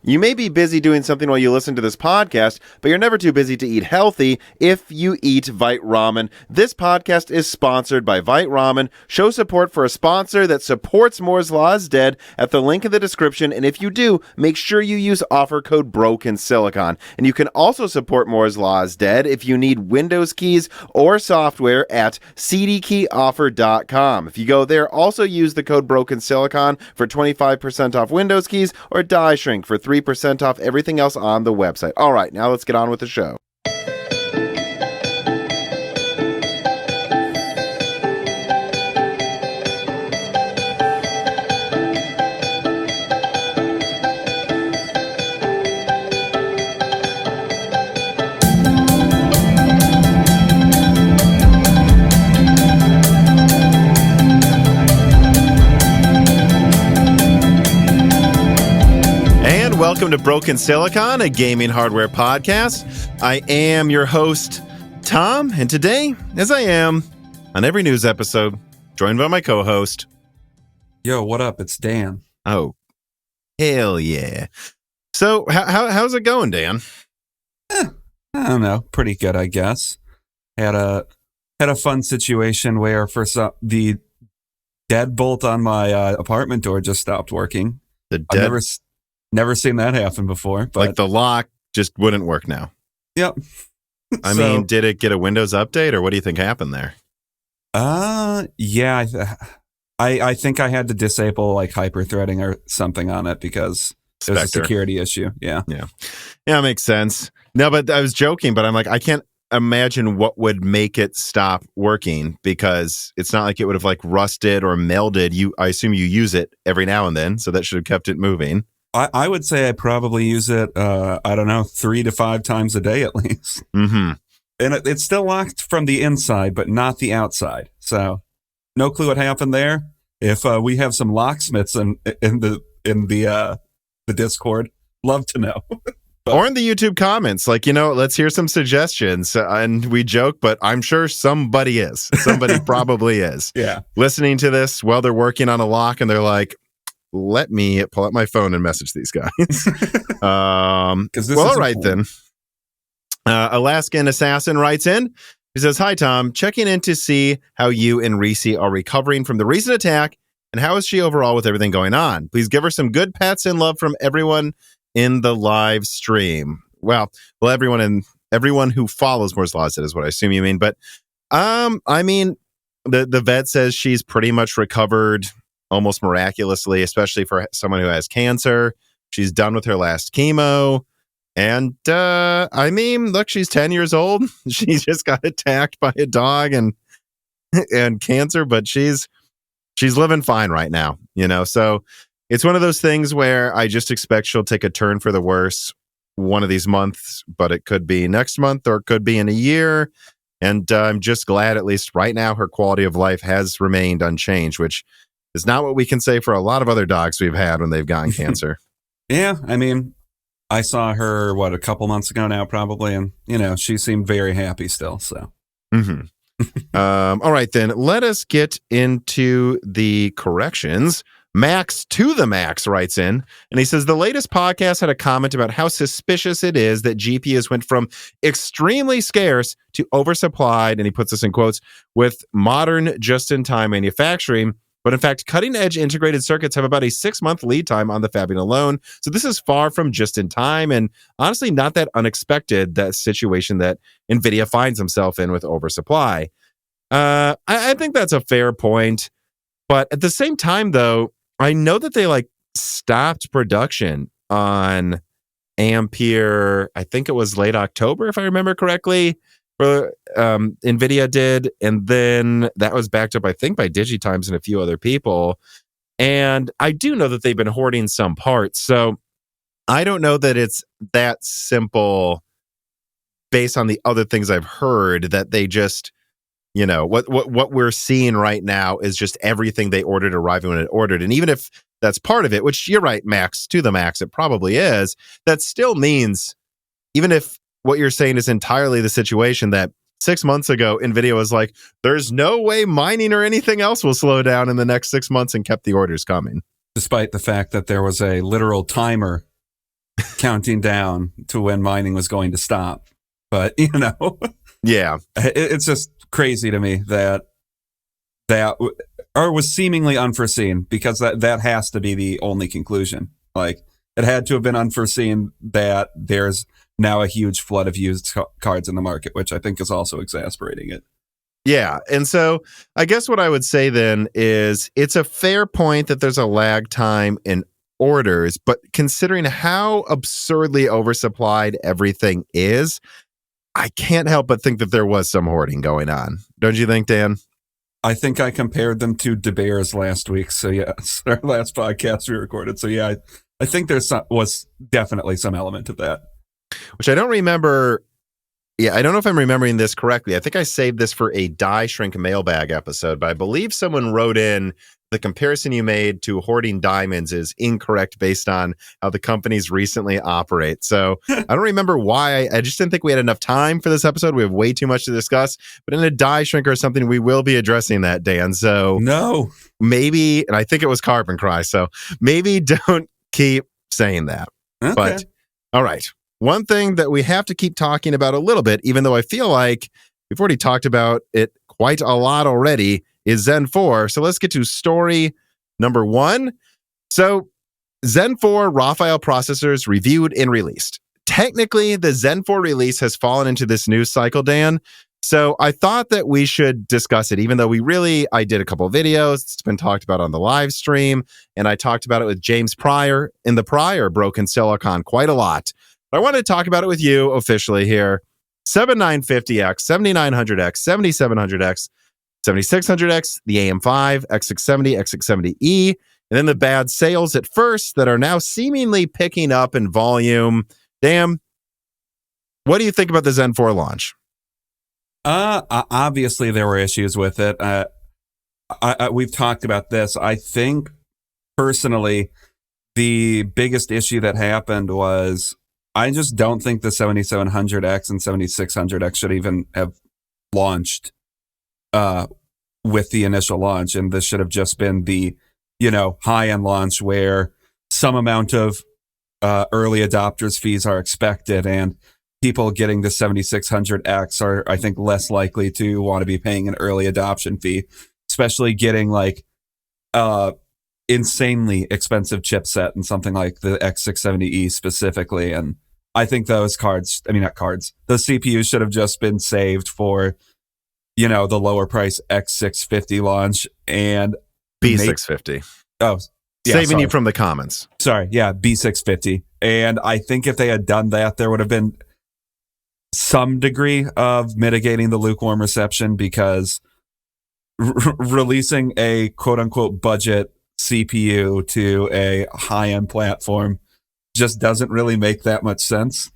You may be busy doing something while you listen to this podcast, but you're never too busy to eat healthy if you eat Vite Ramen. This podcast is sponsored by Vite Ramen. Show support for a sponsor that supports Moore's Law is Dead at the link in the description, and if you do, make sure you use offer code BROKENSILICON. And you can also support Moore's Law is Dead if you need Windows keys or software at cdkeyoffer.com. If you go there, also use the code BROKENSILICON for 25% off Windows keys or Dieshrink for 3% off everything else on the website. All right, now let's get on with the show. Welcome to Broken Silicon, a gaming hardware podcast. I am your host, Tom, and today, as I am on every news episode, joined by my co-host. Yo, what up? It's Dan. Oh, hell yeah. So, how's it going, Dan? I don't know. Pretty good, I guess. Had a fun situation where the deadbolt on my apartment door just stopped working. Never seen that happen before. But like the lock just wouldn't work now. Yep. I mean, did it get a Windows update, or what do you think happened there? Yeah. I think I had to disable like hyper-threading or something on it because it was a security issue. Yeah, it makes sense. No, but I was joking, but I'm like, I can't imagine what would make it stop working, because it's not like it would have like rusted or melded. I assume you use it every now and then, so that should have kept it moving. I would say I probably use it, 3 to 5 times a day at least. Mm-hmm. And it's still locked from the inside, but not the outside. So no clue what happened there. If we have some locksmiths in the Discord, love to know. Or in the YouTube comments, let's hear some suggestions. And we joke, but I'm sure somebody is. Somebody probably is. Yeah. Listening to this while they're working on a lock, and they're like, let me pull out my phone and message these guys. All right then. Alaskan Assassin writes in. He says, "Hi, Tom. Checking in to see how you and Reesie are recovering from the recent attack, and how is she overall with everything going on? Please give her some good pats and love from everyone in the live stream." Well, everyone who follows Moore's Law is what I assume you mean. But I mean, the vet says she's pretty much recovered almost miraculously, especially for someone who has cancer. She's done with her last chemo. And, I mean, look, she's 10 years old. She just got attacked by a dog and cancer, but she's living fine right now, So it's one of those things where I just expect she'll take a turn for the worse one of these months, but it could be next month or it could be in a year. And I'm just glad, at least right now, her quality of life has remained unchanged, which is not what we can say for a lot of other dogs we've had when they've gotten cancer. Yeah, I mean, I saw her, a couple months ago now, probably, and, she seemed very happy still, so. Mm-hmm. All right, then, let us get into the corrections. Max to the Max writes in, and he says, the latest podcast had a comment about how suspicious it is that GPUs went from extremely scarce to oversupplied, and he puts this in quotes, with modern just-in-time manufacturing. But in fact, cutting-edge integrated circuits have about a 6-month lead time on the fabbing alone. So this is far from just in time, and honestly not that unexpected, that situation that NVIDIA finds himself in with oversupply. I think that's a fair point. But at the same time, though, I know that they stopped production on Ampere, I think it was late October, if I remember correctly. NVIDIA did, and then that was backed up, I think, by DigiTimes and a few other people. And I do know that they've been hoarding some parts, so I don't know that it's that simple based on the other things I've heard, that they just, what we're seeing right now is just everything they ordered arriving when it ordered. And even if that's part of it, which you're right, Max, to the max, it probably is, that still means, even if what you're saying is entirely the situation, that 6 months ago, NVIDIA was like, there's no way mining or anything else will slow down in the next 6 months, and kept the orders coming. Despite the fact that there was a literal timer counting down to when mining was going to stop. But, yeah, it's just crazy to me that or was seemingly unforeseen, because that has to be the only conclusion. Like, it had to have been unforeseen that there's now a huge flood of used cards in the market, which I think is also exasperating it. Yeah. And so I guess what I would say then is it's a fair point that there's a lag time in orders, but considering how absurdly oversupplied everything is, I can't help but think that there was some hoarding going on. Don't you think, Dan? I think I compared them to De Beers last week. So yes, our last podcast we recorded. So yeah, I think was definitely some element of that. Which I don't remember. Yeah, I don't know if I'm remembering this correctly. I think I saved this for a Dieshrink mailbag episode, but I believe someone wrote in the comparison you made to hoarding diamonds is incorrect based on how the companies recently operate. So I don't remember why. I just didn't think we had enough time for this episode. We have way too much to discuss. But in a Dieshrink or something, we will be addressing that, Dan. So no, maybe, and I think it was Carbon Cry. So maybe don't keep saying that. Okay. But all right. One thing that we have to keep talking about a little bit, even though I feel like we've already talked about it quite a lot already, is Zen 4. So let's get to story number 1. So Zen 4 raw file processors reviewed and released. Technically, the Zen 4 release has fallen into this news cycle, Dan. So I thought that we should discuss it, even though I did a couple of videos. It's been talked about on the live stream, and I talked about it with James Pryor in the Pryor Broken Silicon quite a lot. I want to talk about it with you officially here. 7950X, 7900X, 7700X, 7600X, the AM5, X670, X670E, and then the bad sales at first that are now seemingly picking up in volume. Damn. What do you think about the Zen 4 launch? Obviously there were issues with it. We've talked about this. I think personally, the biggest issue that happened was I just don't think the 7700X and 7600X should even have launched with the initial launch. And this should have just been the, high-end launch where some amount of early adopters fees are expected, and people getting the 7600X are, I think, less likely to want to be paying an early adoption fee, especially getting like insanely expensive chipset and something like the X670E specifically. And I think those those CPUs should have just been saved for, the lower price X650 launch and B650. Saving you from the comments. Sorry. Yeah. B650. And I think if they had done that, there would have been some degree of mitigating the lukewarm reception, because releasing a quote unquote budget CPU to a high-end platform just doesn't really make that much sense.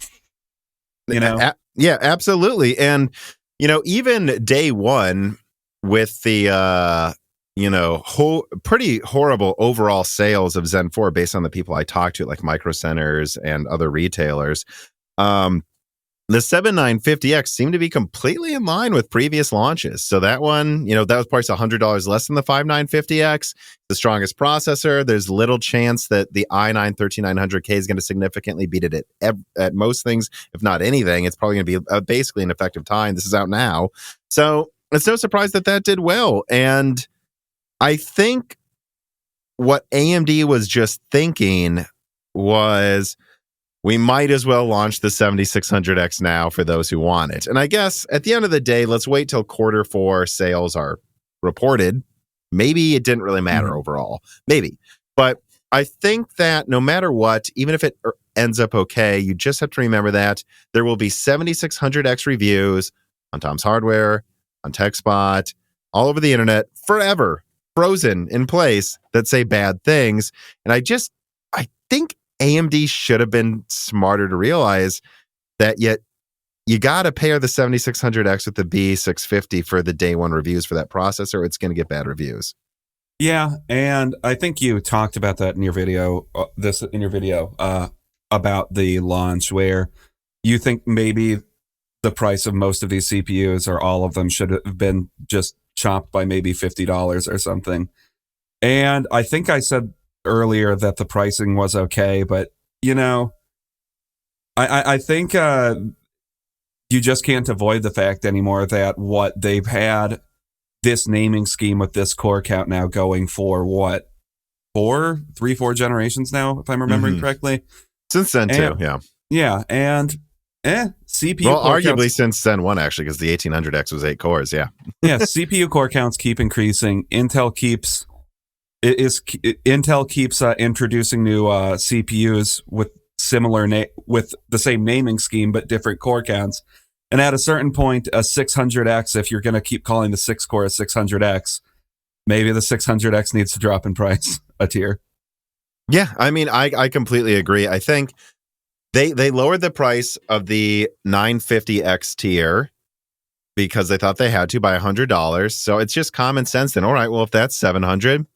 Yeah, absolutely. And, even day one with the, pretty horrible overall sales of Zen 4 based on the people I talked to, like Micro Centers and other retailers, the 7950X seemed to be completely in line with previous launches. So that one, that was priced $100 less than the 5950X, the strongest processor. There's little chance that the i9-13900K is going to significantly beat it at most things, if not anything. It's probably going to be basically an effective time. This is out now. So it's no surprise that did well. And I think what AMD was just thinking was, we might as well launch the 7600X now for those who want it. And I guess at the end of the day, let's wait till Q4 sales are reported. Maybe it didn't really matter overall. Maybe. But I think that no matter what, even if it ends up okay, you just have to remember that there will be 7600X reviews on Tom's Hardware, on TechSpot, all over the internet, forever, frozen in place, that say bad things. And I think AMD should have been smarter to realize that yet you got to pair the 7600X with the B650 for the day one reviews for that processor. It's going to get bad reviews. Yeah, and I think you talked about that in your video, about the launch, where you think maybe the price of most of these CPUs or all of them should have been just chopped by maybe $50 or something. And I think I said earlier that the pricing was okay, but I think you just can't avoid the fact anymore that what they've had this naming scheme with this core count now going for what, 4 generations now, if I'm remembering correctly. Since Zen 2, yeah. Yeah, and CPU well, core arguably counts, since Zen 1, actually, because the 1800X was 8 cores, yeah. yeah, CPU core counts keep increasing. Intel keeps introducing new CPUs with with the same naming scheme but different core counts. And at a certain point, a 600X, if you're going to keep calling the 6-core a 600X, maybe the 600X needs to drop in price a tier. Yeah, I mean, I completely agree. I think they lowered the price of the 950X tier because they thought they had to by $100. So it's just common sense then. All right, well, if that's 700,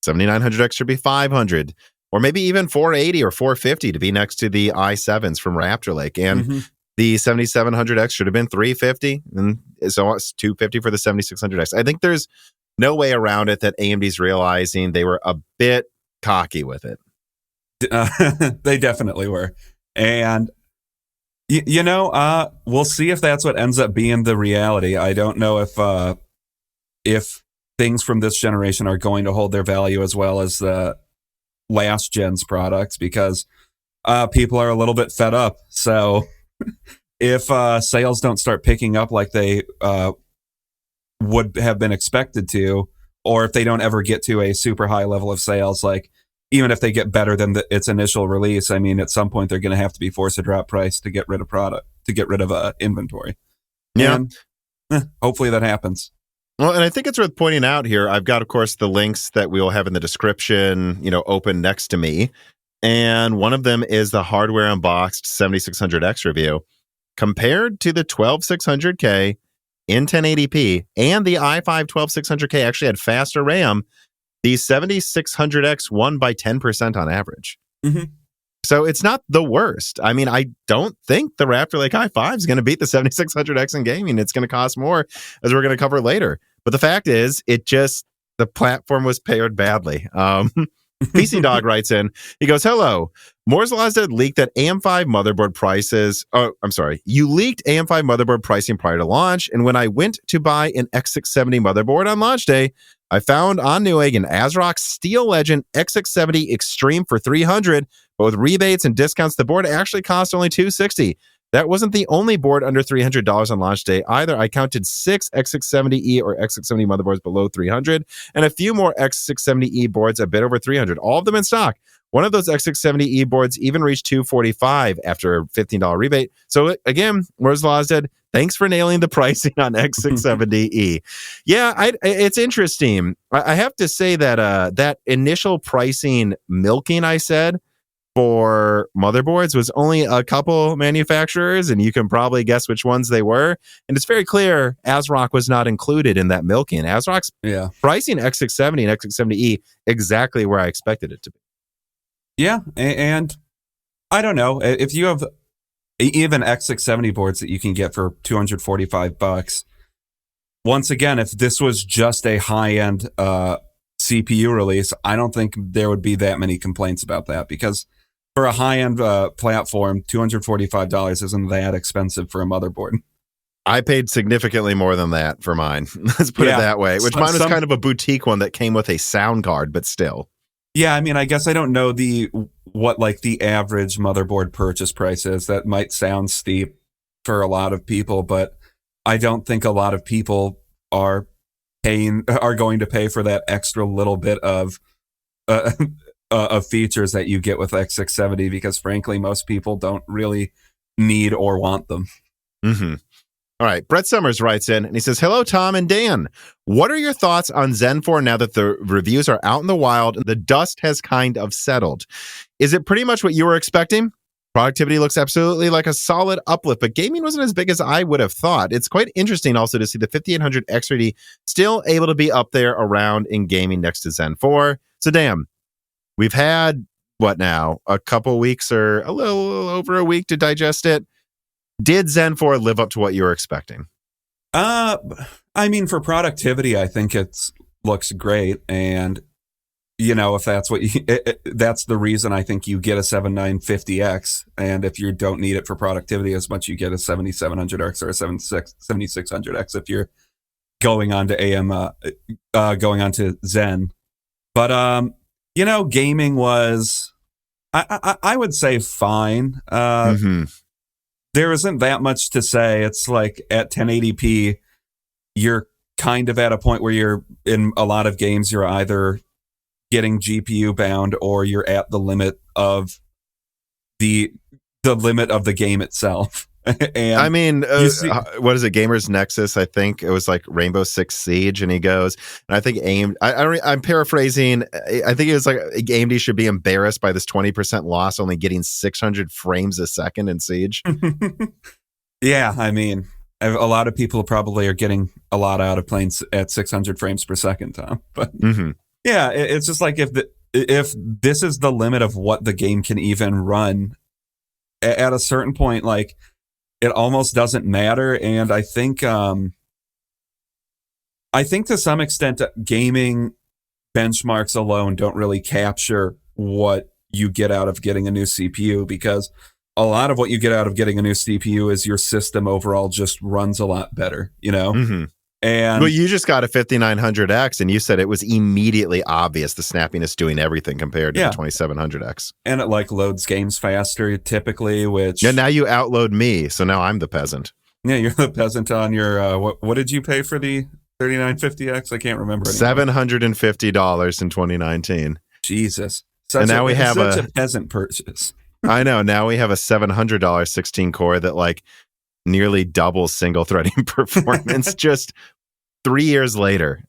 7900X should be 500, or maybe even 480 or 450 to be next to the i7s from Raptor Lake. And the 7700X should have been 350, and so it's 250 for the 7600X. I think there's no way around it that AMD's realizing they were a bit cocky with it. They definitely were. And, we'll see if that's what ends up being the reality. I don't know if things from this generation are going to hold their value as well as the last gen's products, because people are a little bit fed up. So if sales don't start picking up like they would have been expected to, or if they don't ever get to a super high level of sales, like even if they get better than its initial release, I mean, at some point they're going to have to be forced to drop price to get rid of inventory. Yeah. And, hopefully that happens. Well, and I think it's worth pointing out here, I've got, of course, the links that we will have in the description, open next to me. And one of them is the hardware unboxed 7600X review. Compared to the 12600K in 1080p and the i5 12600K actually had faster RAM, the 7600X won by 10% on average. So it's not the worst. I mean, I don't think the Raptor Lake i5 is going to beat the 7600X in gaming. It's going to cost more, as we're going to cover later. But the fact is, the platform was paired badly. PC Dog writes in, he goes, hello, Moore's Law said leaked that AM5 motherboard prices. Oh, I'm sorry. You leaked AM5 motherboard pricing prior to launch. And when I went to buy an X670 motherboard on launch day, I found on Newegg an ASRock Steel Legend X670 Xtreme for $300. But with rebates and discounts, the board actually cost only $260. That wasn't the only board under $300 on launch day either. I counted 6 X670E or X670 motherboards below $300 and a few more X670E boards a bit over $300, all of them in stock. One of those X670E boards even reached $245 after a $15 rebate. So again, Moore's Law said, thanks for nailing the pricing on X670E. Yeah, it's interesting. I have to say that that initial pricing milking I said for motherboards was only a couple manufacturers, and you can probably guess which ones they were. And it's very clear ASRock was not included in that milking. ASRock's pricing X670 and X670E exactly where I expected it to be. Yeah, and I don't know, if you have even X670 boards that you can get for $245, once again, if this was just a high-end CPU release, I don't think there would be that many complaints about that, because for a high-end platform, $245 isn't that expensive for a motherboard. I paid significantly more than that for mine. Let's put it that way. Which mine was kind of a boutique one that came with a sound card, but still. Yeah, I mean, I guess I don't know what the average motherboard purchase price is. That might sound steep for a lot of people, but I don't think a lot of people are going to pay for that extra little bit of features that you get with X670, because frankly, most people don't really need or want them. All right, Brett Summers writes in and he says, hello, Tom and Dan. What are your thoughts on Zen 4 now that the reviews are out in the wild and the dust has kind of settled? Is it pretty much what you were expecting? Productivity looks absolutely like a solid uplift, but gaming wasn't as big as I would have thought. It's quite interesting also to see the 5800 X3D still able to be up there around in gaming next to Zen 4. So damn, we've had, what now, a couple weeks or a little over a week to digest it. Did Zen 4 live up to what you were expecting? I mean, for productivity, I think it looks great. And if that's what that's the reason I think you get a 7950X. And if you don't need it for productivity as much, you get a 7700X or a 7600X if you're going on to going on to Zen. But, gaming was, I would say fine. There isn't that much to say. It's like at 1080p, you're kind of at a point where you're in a lot of games, you're either getting GPU bound or you're at the limit of the limit of the game itself. And I mean, what is it? Gamers Nexus, I think it was like Rainbow Six Siege, and he goes, and I think I'm paraphrasing. I think it was like AMD should be embarrassed by this 20% loss, only getting 600 frames a second in Siege. Yeah, I mean, a lot of people probably are getting a lot out of playing at 600 frames per second, Tom. But yeah, it's just like if this is the limit of what the game can even run, at a certain point, like, it almost doesn't matter. And I think to some extent, gaming benchmarks alone don't really capture what you get out of getting a new CPU, because a lot of what you get out of getting a new CPU is your system overall just runs a lot better, And well, you just got a 5900X, and you said it was immediately obvious the snappiness doing everything compared to the 2700X. And it like loads games faster typically, which now you outload me, so now I'm the peasant. Yeah, you're the peasant on your what did you pay for the 3950X? I can't remember anymore. $750 in 2019. Jesus. And now we have such a peasant purchase. I know. Now we have a $700 16 core that like nearly doubles single threading performance just 3 years later.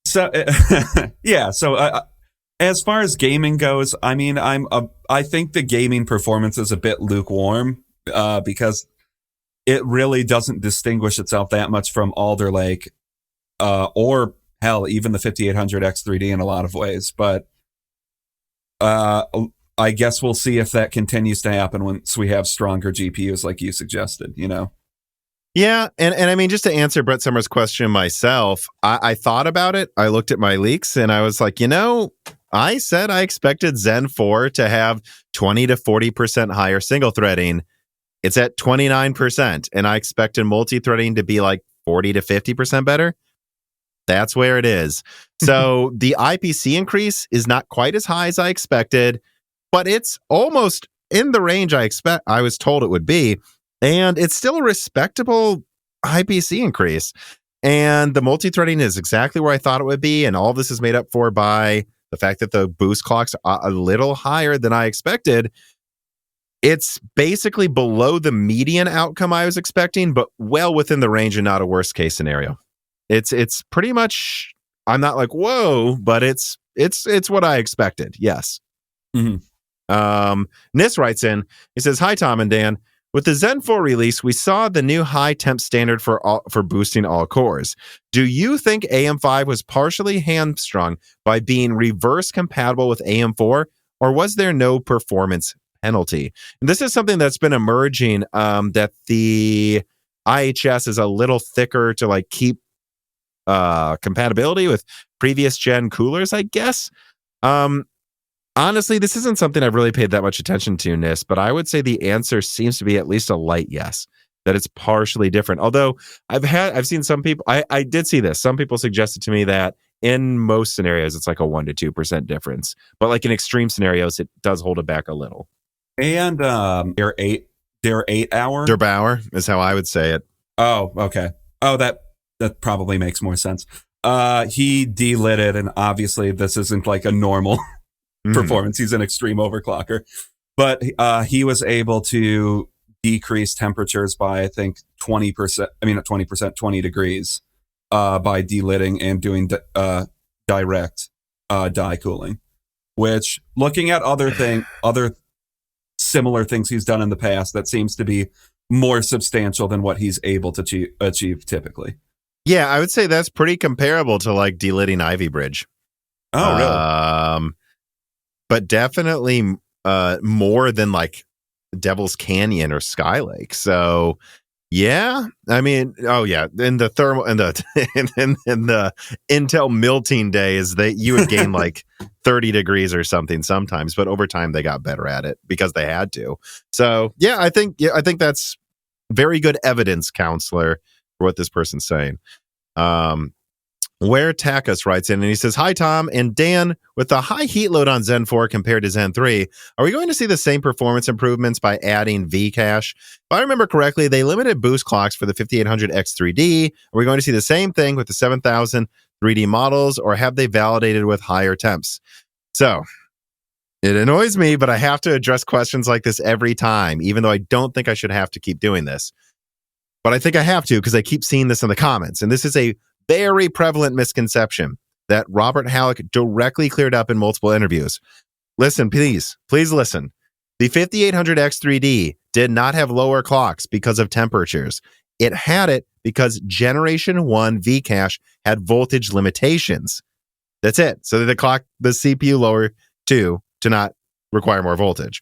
So So as far as gaming goes, I mean, I think the gaming performance is a bit lukewarm because it really doesn't distinguish itself that much from Alder Lake or hell, even the 5800X 3D in a lot of ways. But I guess we'll see if that continues to happen once we have stronger GPUs like you suggested, Yeah, and I mean, just to answer Brett Summers' question myself, I thought about it. I looked at my leaks, and I was like, I said I expected Zen 4 to have 20 to 40% higher single threading. It's at 29%, and I expected multi-threading to be like 40 to 50% better. That's where it is. So the IPC increase is not quite as high as I expected, but it's almost in the range I was told it would be. And it's still a respectable IPC increase. And the multi-threading is exactly where I thought it would be. And all of this is made up for by the fact that the boost clocks are a little higher than I expected. It's basically below the median outcome I was expecting, but well within the range and not a worst case scenario. It's pretty much, I'm not like, whoa, but it's what I expected. Yes. Nis writes in, he says, "Hi, Tom and Dan. With the Zen 4 release, we saw the new high temp standard for boosting all cores. Do you think AM5 was partially hamstrung by being reverse compatible with AM4, or was there no performance penalty?" And this is something that's been emerging, that the IHS is a little thicker to like keep compatibility with previous gen coolers, I guess. Honestly, this isn't something I've really paid that much attention to, Nis, but I would say the answer seems to be at least a light yes, that it's partially different. Although I've seen some people, I did see this. Some people suggested to me that in most scenarios, it's like a 1% to 2% difference. But like in extreme scenarios, it does hold it back a little. And their 8 hour? Der Bauer is how I would say it. Oh, okay. Oh, that probably makes more sense. He delit it, and obviously this isn't like a normal performance. He's an extreme overclocker, but he was able to decrease temperatures by I think 20%. I mean, not 20%, 20 degrees by delitting and doing direct die cooling. Which, looking at other similar things he's done in the past, that seems to be more substantial than what he's able to achieve typically. Yeah, I would say that's pretty comparable to like delitting Ivy Bridge. Oh, really? But definitely more than like Devil's Canyon or Skylake. So Yeah, I mean, oh yeah, in the thermal in the in the Intel melting days, you would gain like 30 degrees or something sometimes, but over time they got better at it because they had to. So yeah, I think that's very good evidence, counselor, for what this person's saying. Where Takas writes in and he says, "Hi, Tom and Dan. With the high heat load on Zen 4 compared to Zen 3, are we going to see the same performance improvements by adding V-Cache? If I remember correctly, they limited boost clocks for the 5800X 3D. Are we going to see the same thing with the 7000 3D models, or have they validated with higher temps?" So, it annoys me, but I have to address questions like this every time, even though I don't think I should have to keep doing this. But I think I have to because I keep seeing this in the comments, and this is a very prevalent misconception that Robert Halleck directly cleared up in multiple interviews. Listen, please listen. The 5800X 3D did not have lower clocks because of temperatures. It had it because Generation 1 V-Cache had voltage limitations. That's it. So the CPU lower to not require more voltage.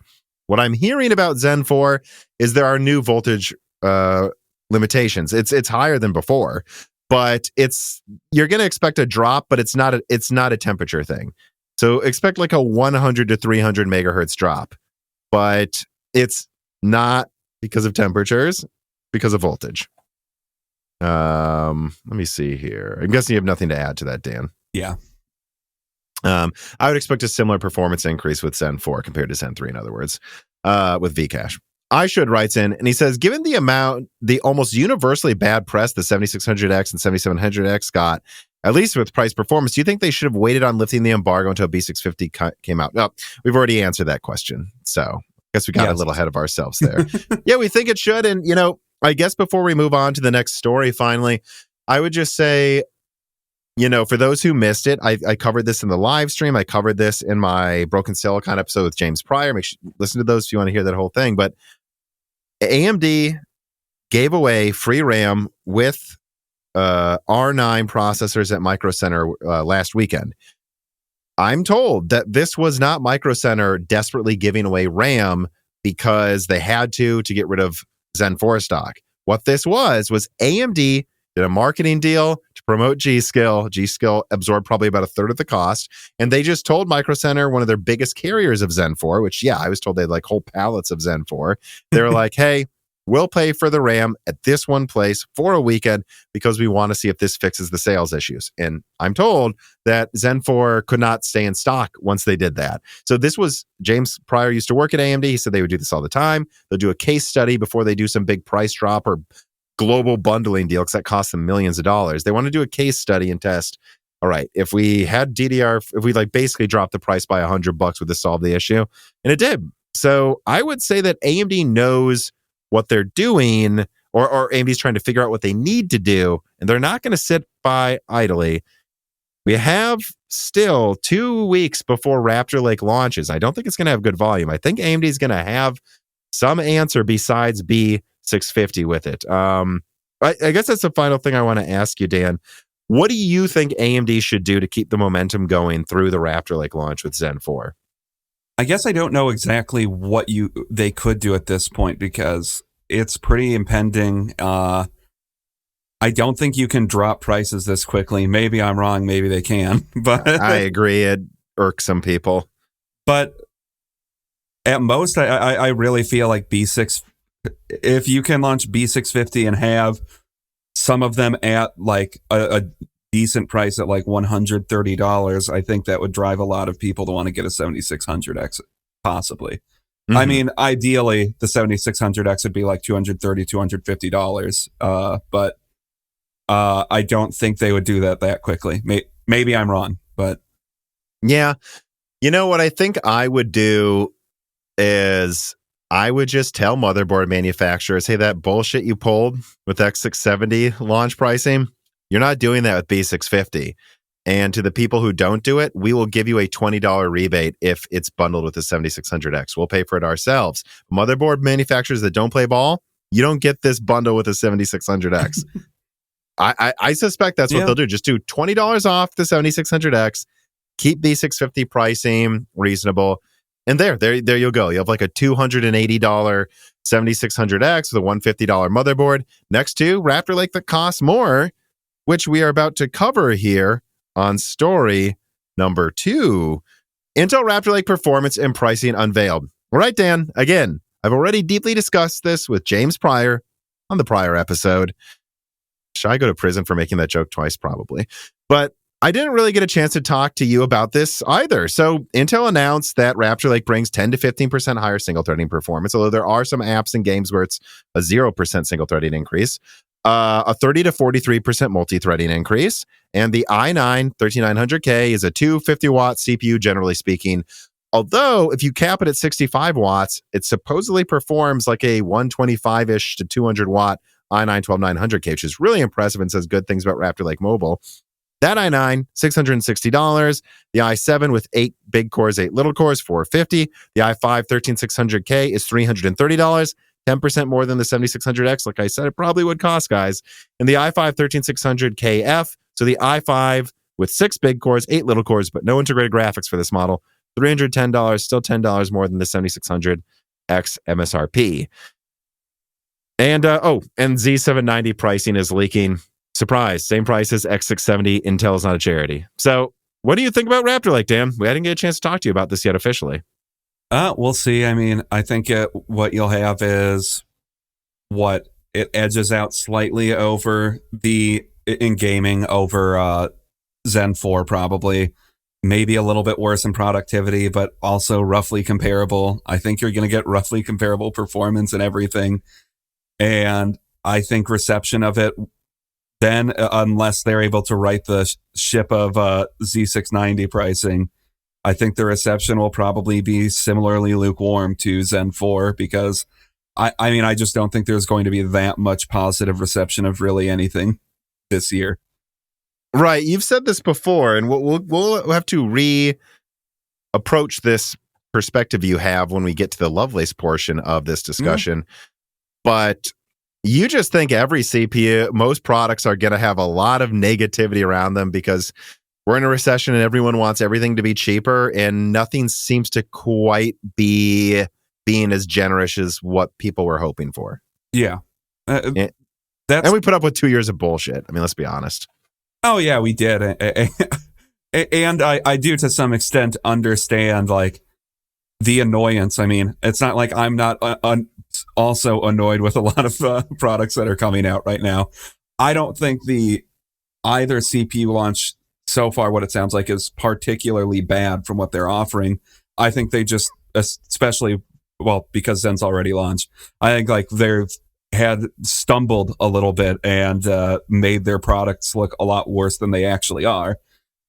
What I'm hearing about Zen 4 is there are new voltage limitations. It's higher than before. But you're going to expect a drop, but it's not a temperature thing. So expect like a 100 to 300 megahertz drop, but it's not because of temperatures, because of voltage. Let me see here. I'm guessing you have nothing to add to that, Dan. Yeah. I would expect a similar performance increase with Zen 4 compared to Zen 3, in other words, with V-Cache. I should writes in and he says, given the almost universally bad press the 7600X and 7700X got, at least with price performance, do you think they should have waited on lifting the embargo until B650 came out? No, we've already answered that question. So I guess we got a little ahead of ourselves there. Yeah, we think it should. And, I guess before we move on to the next story, finally, I would just say, for those who missed it, I covered this in the live stream. I covered this in my Broken Silicon episode with James Pryor. Make sure you listen to those if you want to hear that whole thing. But AMD gave away free RAM with R9 processors at Micro Center last weekend. I'm told that this was not Micro Center desperately giving away RAM because they had to get rid of Zen 4 stock. What this was AMD did a marketing deal to promote G-Skill. G-Skill absorbed probably about a third of the cost. And they just told Micro Center, one of their biggest carriers of Zen 4, which, I was told they had like whole pallets of Zen 4. They were like, hey, we'll pay for the RAM at this one place for a weekend because we want to see if this fixes the sales issues. And I'm told that Zen 4 could not stay in stock once they did that. So this was, James Pryor used to work at AMD. He said they would do this all the time. They'll do a case study before they do some big price drop or global bundling deal because that costs them millions of dollars. They want to do a case study and test. All right, if we had DDR, if we basically dropped the price by $100, would this solve the issue? And it did. So I would say that AMD knows what they're doing, or AMD's trying to figure out what they need to do, and they're not going to sit by idly. We have still 2 weeks before Raptor Lake launches. I don't think it's going to have good volume. I think AMD is going to have some answer besides B650 with it. I guess that's the final thing I want to ask you, Dan. What do you think AMD should do to keep the momentum going through the Raptor Lake launch with Zen 4? I guess I don't know exactly what they could do at this point because it's pretty impending. I don't think you can drop prices this quickly. Maybe I'm wrong. Maybe they can. But I agree. It irks some people. But at most, I really feel like if you can launch B650 and have some of them at like a decent price at like $130, I think that would drive a lot of people to want to get a 7600X, possibly. Mm-hmm. I mean, ideally, the 7600X would be like $230, $250. But I don't think they would do that quickly. Maybe I'm wrong, but... Yeah. What I think I would do is I would just tell motherboard manufacturers, hey, that bullshit you pulled with X670 launch pricing, you're not doing that with B650. And to the people who don't do it, we will give you a $20 rebate if it's bundled with the 7600X. We'll pay for it ourselves. Motherboard manufacturers that don't play ball, you don't get this bundle with a 7600X. I suspect that's what they'll do. Just do $20 off the 7600X, keep B650 pricing reasonable. And there you go. You have like a $280 7600X with a $150 motherboard next to Raptor Lake that costs more, which we are about to cover here on story number 2. Intel Raptor Lake performance and pricing unveiled. All right, Dan, again, I've already deeply discussed this with James Pryor on the prior episode. Should I go to prison for making that joke twice? Probably. But I didn't really get a chance to talk to you about this either. So Intel announced that Raptor Lake brings 10 to 15% higher single threading performance, although there are some apps and games where it's a 0% single threading increase, a 30 to 43% multi-threading increase, and the i9 13900K is a 250-watt CPU, generally speaking. Although, if you cap it at 65 watts, it supposedly performs like a 125-ish to 200-watt i9 12900K, which is really impressive and says good things about Raptor Lake Mobile. That i9, $660. The i7 with 8 big cores, 8 little cores, $450. The i5 13600K is $330, 10% more than the 7600X. Like I said, it probably would cost, guys. And the i5 13600KF, so the i5 with 6 big cores, 8 little cores, but no integrated graphics for this model, $310, still $10 more than the 7600X MSRP. And and Z790 pricing is leaking. Surprise, same price as X670. Intel is not a charity. So what do you think about Raptor Lake, Dan? We didn't get a chance to talk to you about this yet officially. We'll see. I mean, I think what you'll have is what it edges out slightly over in gaming over Zen 4 probably. Maybe a little bit worse in productivity, but also roughly comparable. I think you're going to get roughly comparable performance and everything. And I think reception of it then, unless they're able to right the ship of Z690 pricing, I think the reception will probably be similarly lukewarm to Zen 4 because I just don't think there's going to be that much positive reception of really anything this year. Right. You've said this before, and we'll have to re-approach this perspective you have when we get to the Lovelace portion of this discussion. But you just think every CPU, most products are going to have a lot of negativity around them because we're in a recession and everyone wants everything to be cheaper and nothing seems to quite be being as generous as what people were hoping for. Yeah. And we put up with 2 years of bullshit. I mean, let's be honest. Oh, yeah, we did. And I do to some extent understand like the annoyance. I mean, it's not like I'm not also annoyed with a lot of products that are coming out right now. I don't think either CPU launch so far, what it sounds like, is particularly bad from what they're offering. I think they just, especially, well, because Zen's already launched, I think like they've had stumbled a little bit and made their products look a lot worse than they actually are.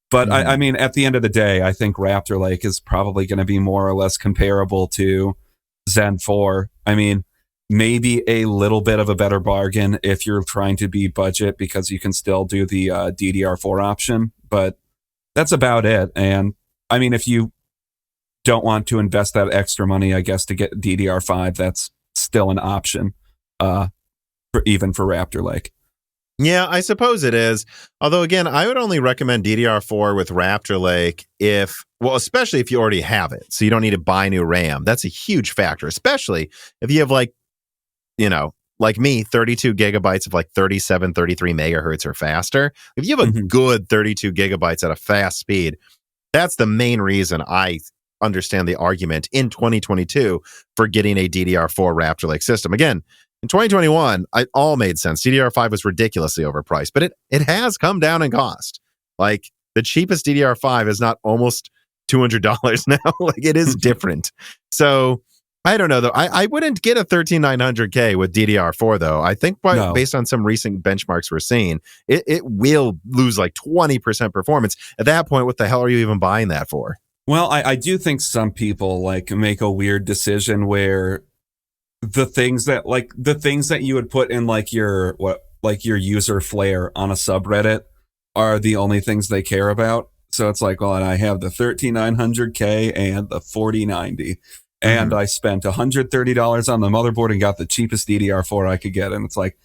But I mean, at the end of the day, I think Raptor Lake is probably going to be more or less comparable to Zen 4. I mean, maybe a little bit of a better bargain if you're trying to be budget because you can still do the DDR4 option, but that's about it. And I mean, if you don't want to invest that extra money, I guess, to get DDR5, that's still an option, even for Raptor Lake. Yeah, I suppose it is. Although, again, I would only recommend DDR4 with Raptor Lake especially if you already have it. So you don't need to buy new RAM. That's a huge factor, especially if you have like me, 32 gigabytes of like 37, 33 megahertz or faster. If you have a good 32 gigabytes at a fast speed, that's the main reason I understand the argument in 2022 for getting a DDR4 Raptor Lake system. Again, in 2021, it all made sense. DDR5 was ridiculously overpriced, but it has come down in cost. Like the cheapest DDR5 is not almost $200 now. Like it is different. So I don't know though. I wouldn't get a 13900K with DDR4 though. I think based on some recent benchmarks we're seeing, it will lose like 20% performance. At that point, what the hell are you even buying that for? Well, I do think some people like make a weird decision where the things that you would put in like your user flare on a subreddit are the only things they care about. So it's like, well, and I have the 13900K and the 4090. And I spent $130 on the motherboard and got the cheapest DDR4 I could get. And it's like,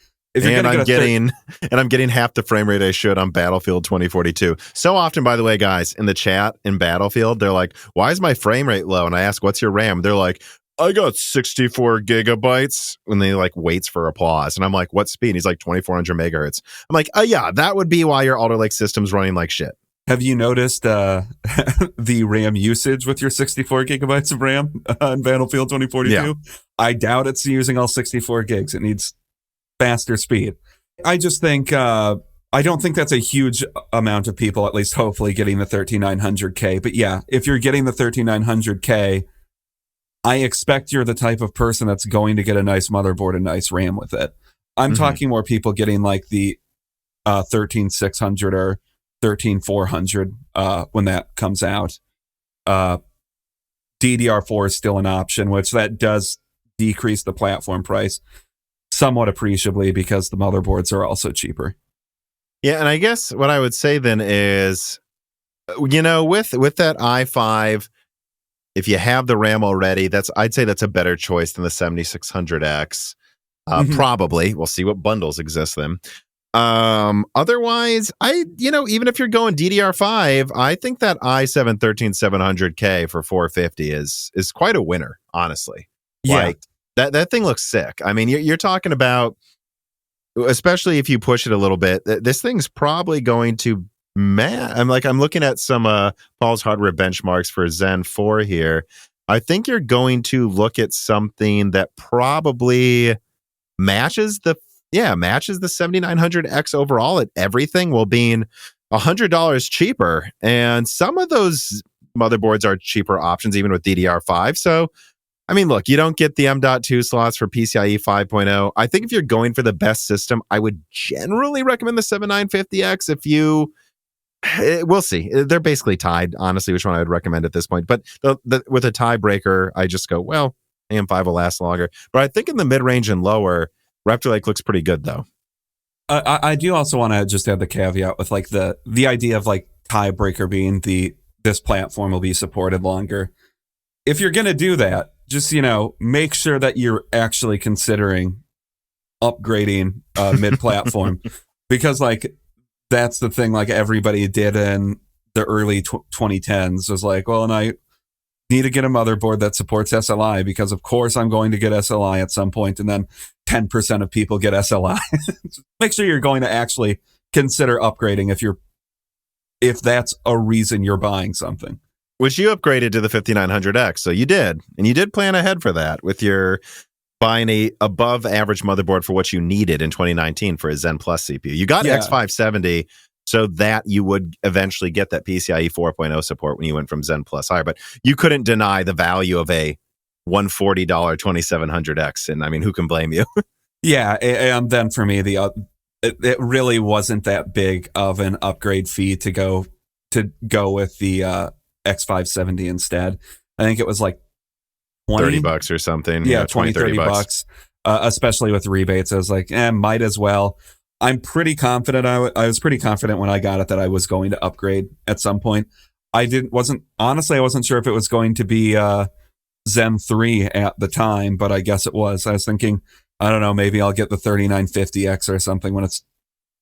And I'm getting half the frame rate I should on Battlefield 2042. So often, by the way, guys, in the chat in Battlefield, they're like, why is my frame rate low? And I ask, what's your RAM? They're like, I got 64 gigabytes. When they like waits for applause. And I'm like, what speed? And he's like 2400 megahertz. I'm like, oh yeah, that would be why your Alder Lake system's running like shit. Have you noticed the RAM usage with your 64 gigabytes of RAM on Battlefield 2042? Yeah. I doubt it's using all 64 gigs. It needs faster speed. I just think, I don't think that's a huge amount of people, at least hopefully, getting the 3900K. But yeah, if you're getting the 3900K, I expect you're the type of person that's going to get a nice motherboard and nice RAM with it. I'm talking more people getting like the 13600 or 13400 when that comes out. DDR4 is still an option, which that does decrease the platform price somewhat appreciably because the motherboards are also cheaper. Yeah, and I guess what I would say then is, you know, with that i5, if you have the RAM already, I'd say that's a better choice than the 7600X. Probably. We'll see what bundles exist then. Otherwise, even if you're going DDR5, I think that i7 13700K for 450 is quite a winner, honestly. Yeah. Like that thing looks sick. I mean, you're talking about, especially if you push it a little bit, this thing's probably going to I'm looking at some Paul's hardware benchmarks for Zen 4 here. I think you're going to look at something that probably matches the 7900X overall at everything, while being $100 cheaper. And some of those motherboards are cheaper options, even with DDR5. So, I mean, look, you don't get the M.2 slots for PCIe 5.0. I think if you're going for the best system, I would generally recommend the 7950X. We'll see. They're basically tied, honestly, which one I would recommend at this point. But with a tiebreaker, I just go, well, AM5 will last longer. But I think in the mid-range and lower, Raptor Lake looks pretty good, though. I do also want to just add the caveat with like the idea of like tiebreaker being this platform will be supported longer. If you're going to do that, just, make sure that you're actually considering upgrading mid-platform because like that's the thing like everybody did in the early 2010s was like, well, and I need to get a motherboard that supports SLI because of course I'm going to get SLI at some point, and then 10% of people get SLI. Make sure you're going to actually consider upgrading if that's a reason you're buying something. Which you upgraded to the 5900X, so you did. And you did plan ahead for that with your buying a above average motherboard for what you needed in 2019 for a Zen Plus CPU. You got X570 so that you would eventually get that PCIe 4.0 support when you went from Zen Plus higher, but you couldn't deny the value of a $140 2700X, and I mean, who can blame you? Yeah, and then for me, it really wasn't that big of an upgrade fee to go with the X570 instead. I think it was like $30 or something. Yeah, 20, 30 bucks. Especially with rebates. I was like, might as well. I'm pretty confident. I was pretty confident when I got it that I was going to upgrade at some point. I wasn't sure if it was going to be Zen 3 at the time, but I guess it was. I was thinking, I don't know, maybe I'll get the 3950X or something when it's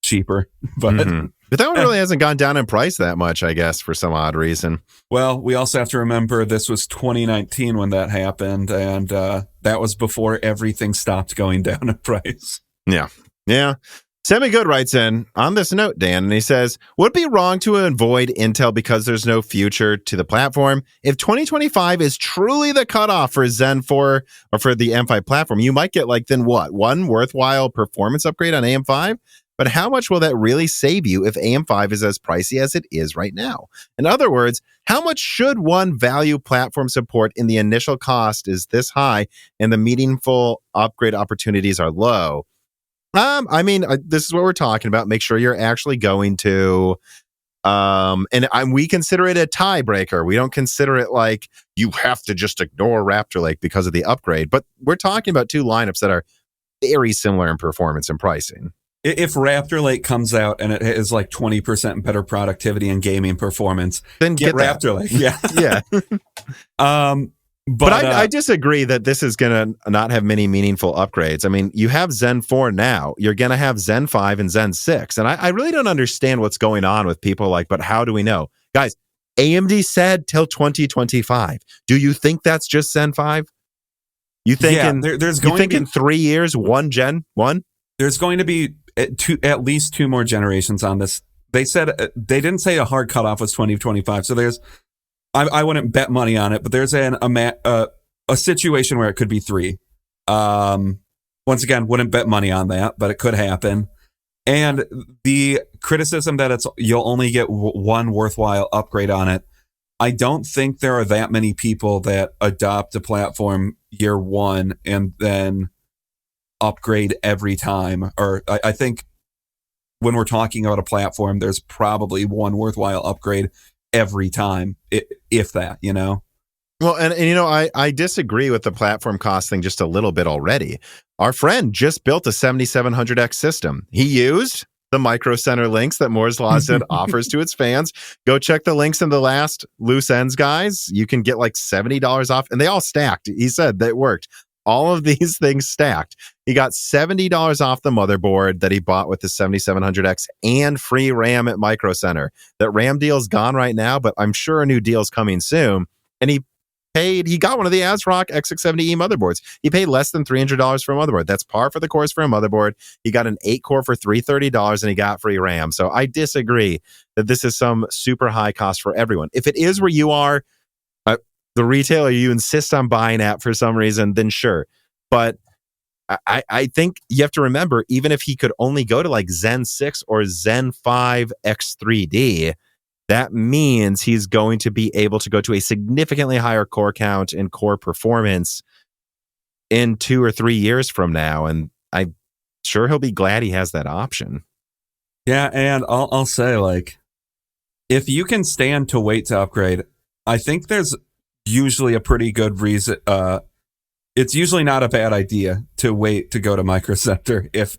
cheaper. But But that one really hasn't gone down in price that much, I guess, for some odd reason. Well, we also have to remember this was 2019 when that happened, and that was before everything stopped going down in price. Yeah. Semi Good writes in on this note, Dan, and he says, would it be wrong to avoid Intel because there's no future to the platform? If 2025 is truly the cutoff for Zen 4 or for the M5 platform, you might get one worthwhile performance upgrade on AM5? But how much will that really save you if AM5 is as pricey as it is right now? In other words, how much should one value platform support in the initial cost is this high and the meaningful upgrade opportunities are low? This is what we're talking about. Make sure you're actually going to, we consider it a tiebreaker. We don't consider it like you have to just ignore Raptor Lake because of the upgrade. But we're talking about two lineups that are very similar in performance and pricing. If Raptor Lake comes out and it is like 20% better productivity and gaming performance, then get Raptor Lake. Yeah. Yeah. But I disagree that this is going to not have many meaningful upgrades. I mean, you have Zen 4 now. You're going to have Zen 5 and Zen 6. And I really don't understand what's going on with people like, but how do we know? Guys, AMD said till 2025. Do you think that's just Zen 5? You think, in 3 years, one gen? There's going to be at least 2 more generations on this. They said, they didn't say a hard cutoff was 2025. So there's, I wouldn't bet money on it, but there's a situation where it could be 3. Once again, wouldn't bet money on that, but it could happen. And the criticism that you'll only get one worthwhile upgrade on it, I don't think there are that many people that adopt a platform year one and then upgrade every time. Or I think when we're talking about a platform, there's probably one worthwhile upgrade every time, if that, you know? Well, and you know, I disagree with the platform cost thing just a little bit already. Our friend just built a 7700X system. He used the Micro Center links that Moore's Law said offers to its fans. Go check the links in the last loose ends, guys. You can get like $70 off, and they all stacked. He said that worked. All of these things stacked. He got $70 off the motherboard that he bought with the 7700X and free RAM at Micro Center. That RAM deal's gone right now, but I'm sure a new deal's coming soon. And he got one of the ASRock X670E motherboards. He paid less than $300 for a motherboard. That's par for the course for a motherboard. He got an 8-core for $330, and he got free RAM. So I disagree that this is some super high cost for everyone. If it is where you are, the retailer you insist on buying at for some reason, then sure. But I think you have to remember, even if he could only go to like Zen 6 or Zen 5 X3D, that means he's going to be able to go to a significantly higher core count and core performance in 2 or 3 years from now. And I'm sure he'll be glad he has that option. Yeah, and I'll say, like, if you can stand to wait to upgrade, I think there's usually a pretty good reason. It's usually not a bad idea to wait to go to Micro Center if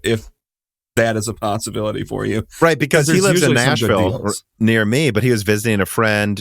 that is a possibility for you. Right, because he lives in Nashville near me, but he was visiting a friend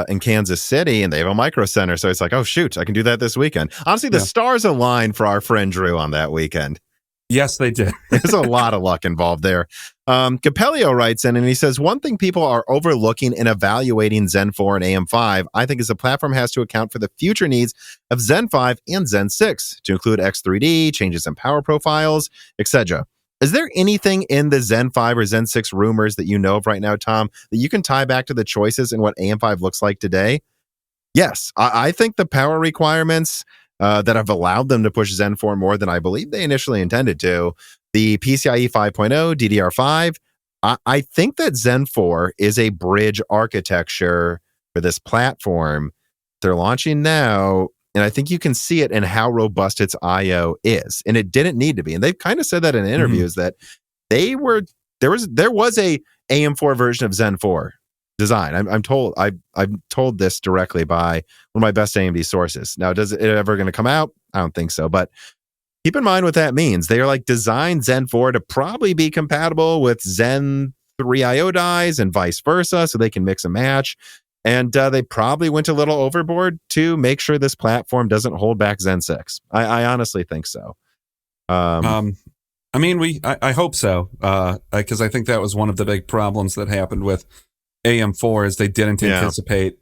in Kansas City, and they have a Micro Center. So it's like, oh, shoot, I can do that this weekend. Honestly, the stars aligned for our friend Drew on that weekend. Yes, they did. There's a lot of luck involved there. Capelio writes in, and he says, one thing people are overlooking in evaluating Zen 4 and AM5, I think, is the platform has to account for the future needs of Zen 5 and Zen 6 to include X3D, changes in power profiles, etc. Is there anything in the Zen 5 or Zen 6 rumors that you know of right now, Tom, that you can tie back to the choices in what AM5 looks like today? Yes, I think the power requirements that have allowed them to push Zen 4 more than I believe they initially intended to, the PCIe 5.0, DDR5, I think that Zen 4 is a bridge architecture for this platform they're launching now. And I think you can see it in how robust its I/O is. And it didn't need to be. And they've kind of said that in interviews that there was a AM4 version of Zen 4 design. I'm told this directly by one of my best AMD sources. Now, is it ever going to come out? I don't think so. But keep in mind what that means. They are like designed Zen 4 to probably be compatible with Zen 3 IO dies and vice versa, so they can mix and match. And they probably went a little overboard to make sure this platform doesn't hold back Zen 6. I honestly think so. I mean, I hope so, because I think that was one of the big problems that happened with AM4 is they didn't anticipate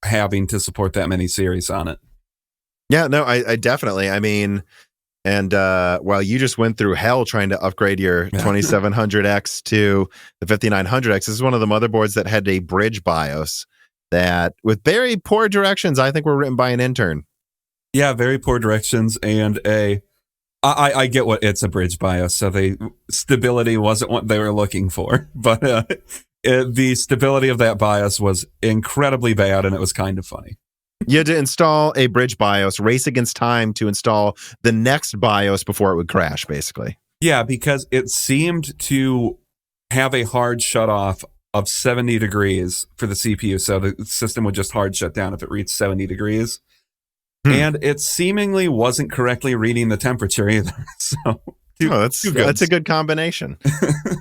having to support that many series on it. Yeah, no, I definitely. I mean, and while you just went through hell trying to upgrade your 2700X to the 5900X, this is one of the motherboards that had a bridge BIOS that, with very poor directions, I think were written by an intern. Yeah, very poor directions, and I get what it's a bridge BIOS, so stability wasn't what they were looking for, but the stability of that BIOS was incredibly bad, and it was kind of funny. You had to install a bridge BIOS, race against time to install the next BIOS before it would crash, basically. Yeah, because it seemed to have a hard shut off of 70 degrees for the CPU, so the system would just hard shut down if it reached 70 degrees. And it seemingly wasn't correctly reading the temperature either. So that's a good combination.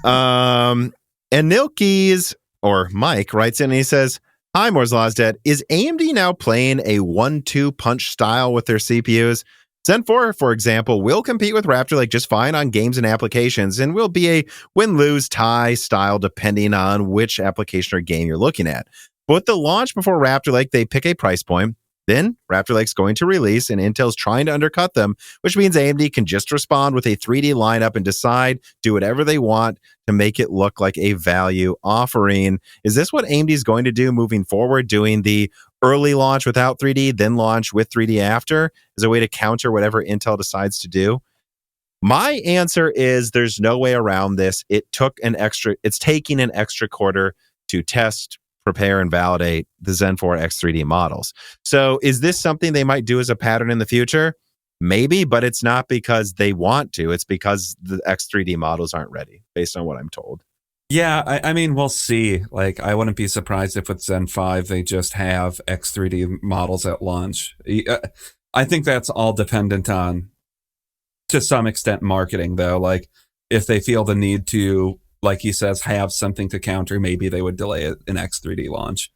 And Nilkeys, or Mike, writes in and he says, Hi, Moore's Law is Dead. Is AMD now playing a 1-2 punch style with their CPUs? Zen 4, for example, will compete with Raptor Lake just fine on games and applications and will be a win-lose tie style depending on which application or game you're looking at. But with the launch before Raptor Lake, they pick a price point. Then Raptor Lake's going to release and Intel's trying to undercut them, which means AMD can just respond with a 3D lineup and decide, do whatever they want to make it look like a value offering. Is this what AMD is going to do moving forward, doing the early launch without 3D, then launch with 3D after, as a way to counter whatever Intel decides to do? My answer is there's no way around this. It's taking an extra quarter to test, prepare, and validate the Zen 4 X3D models. So is this something they might do as a pattern in the future? Maybe, but it's not because they want to. It's because the X3D models aren't ready, based on what I'm told. Yeah, I mean, we'll see. Like, I wouldn't be surprised if with Zen 5, they just have X3D models at launch. I think that's all dependent on, to some extent, marketing, though. Like, if they feel the need to, like he says, have something to counter, maybe they would delay an X3D launch.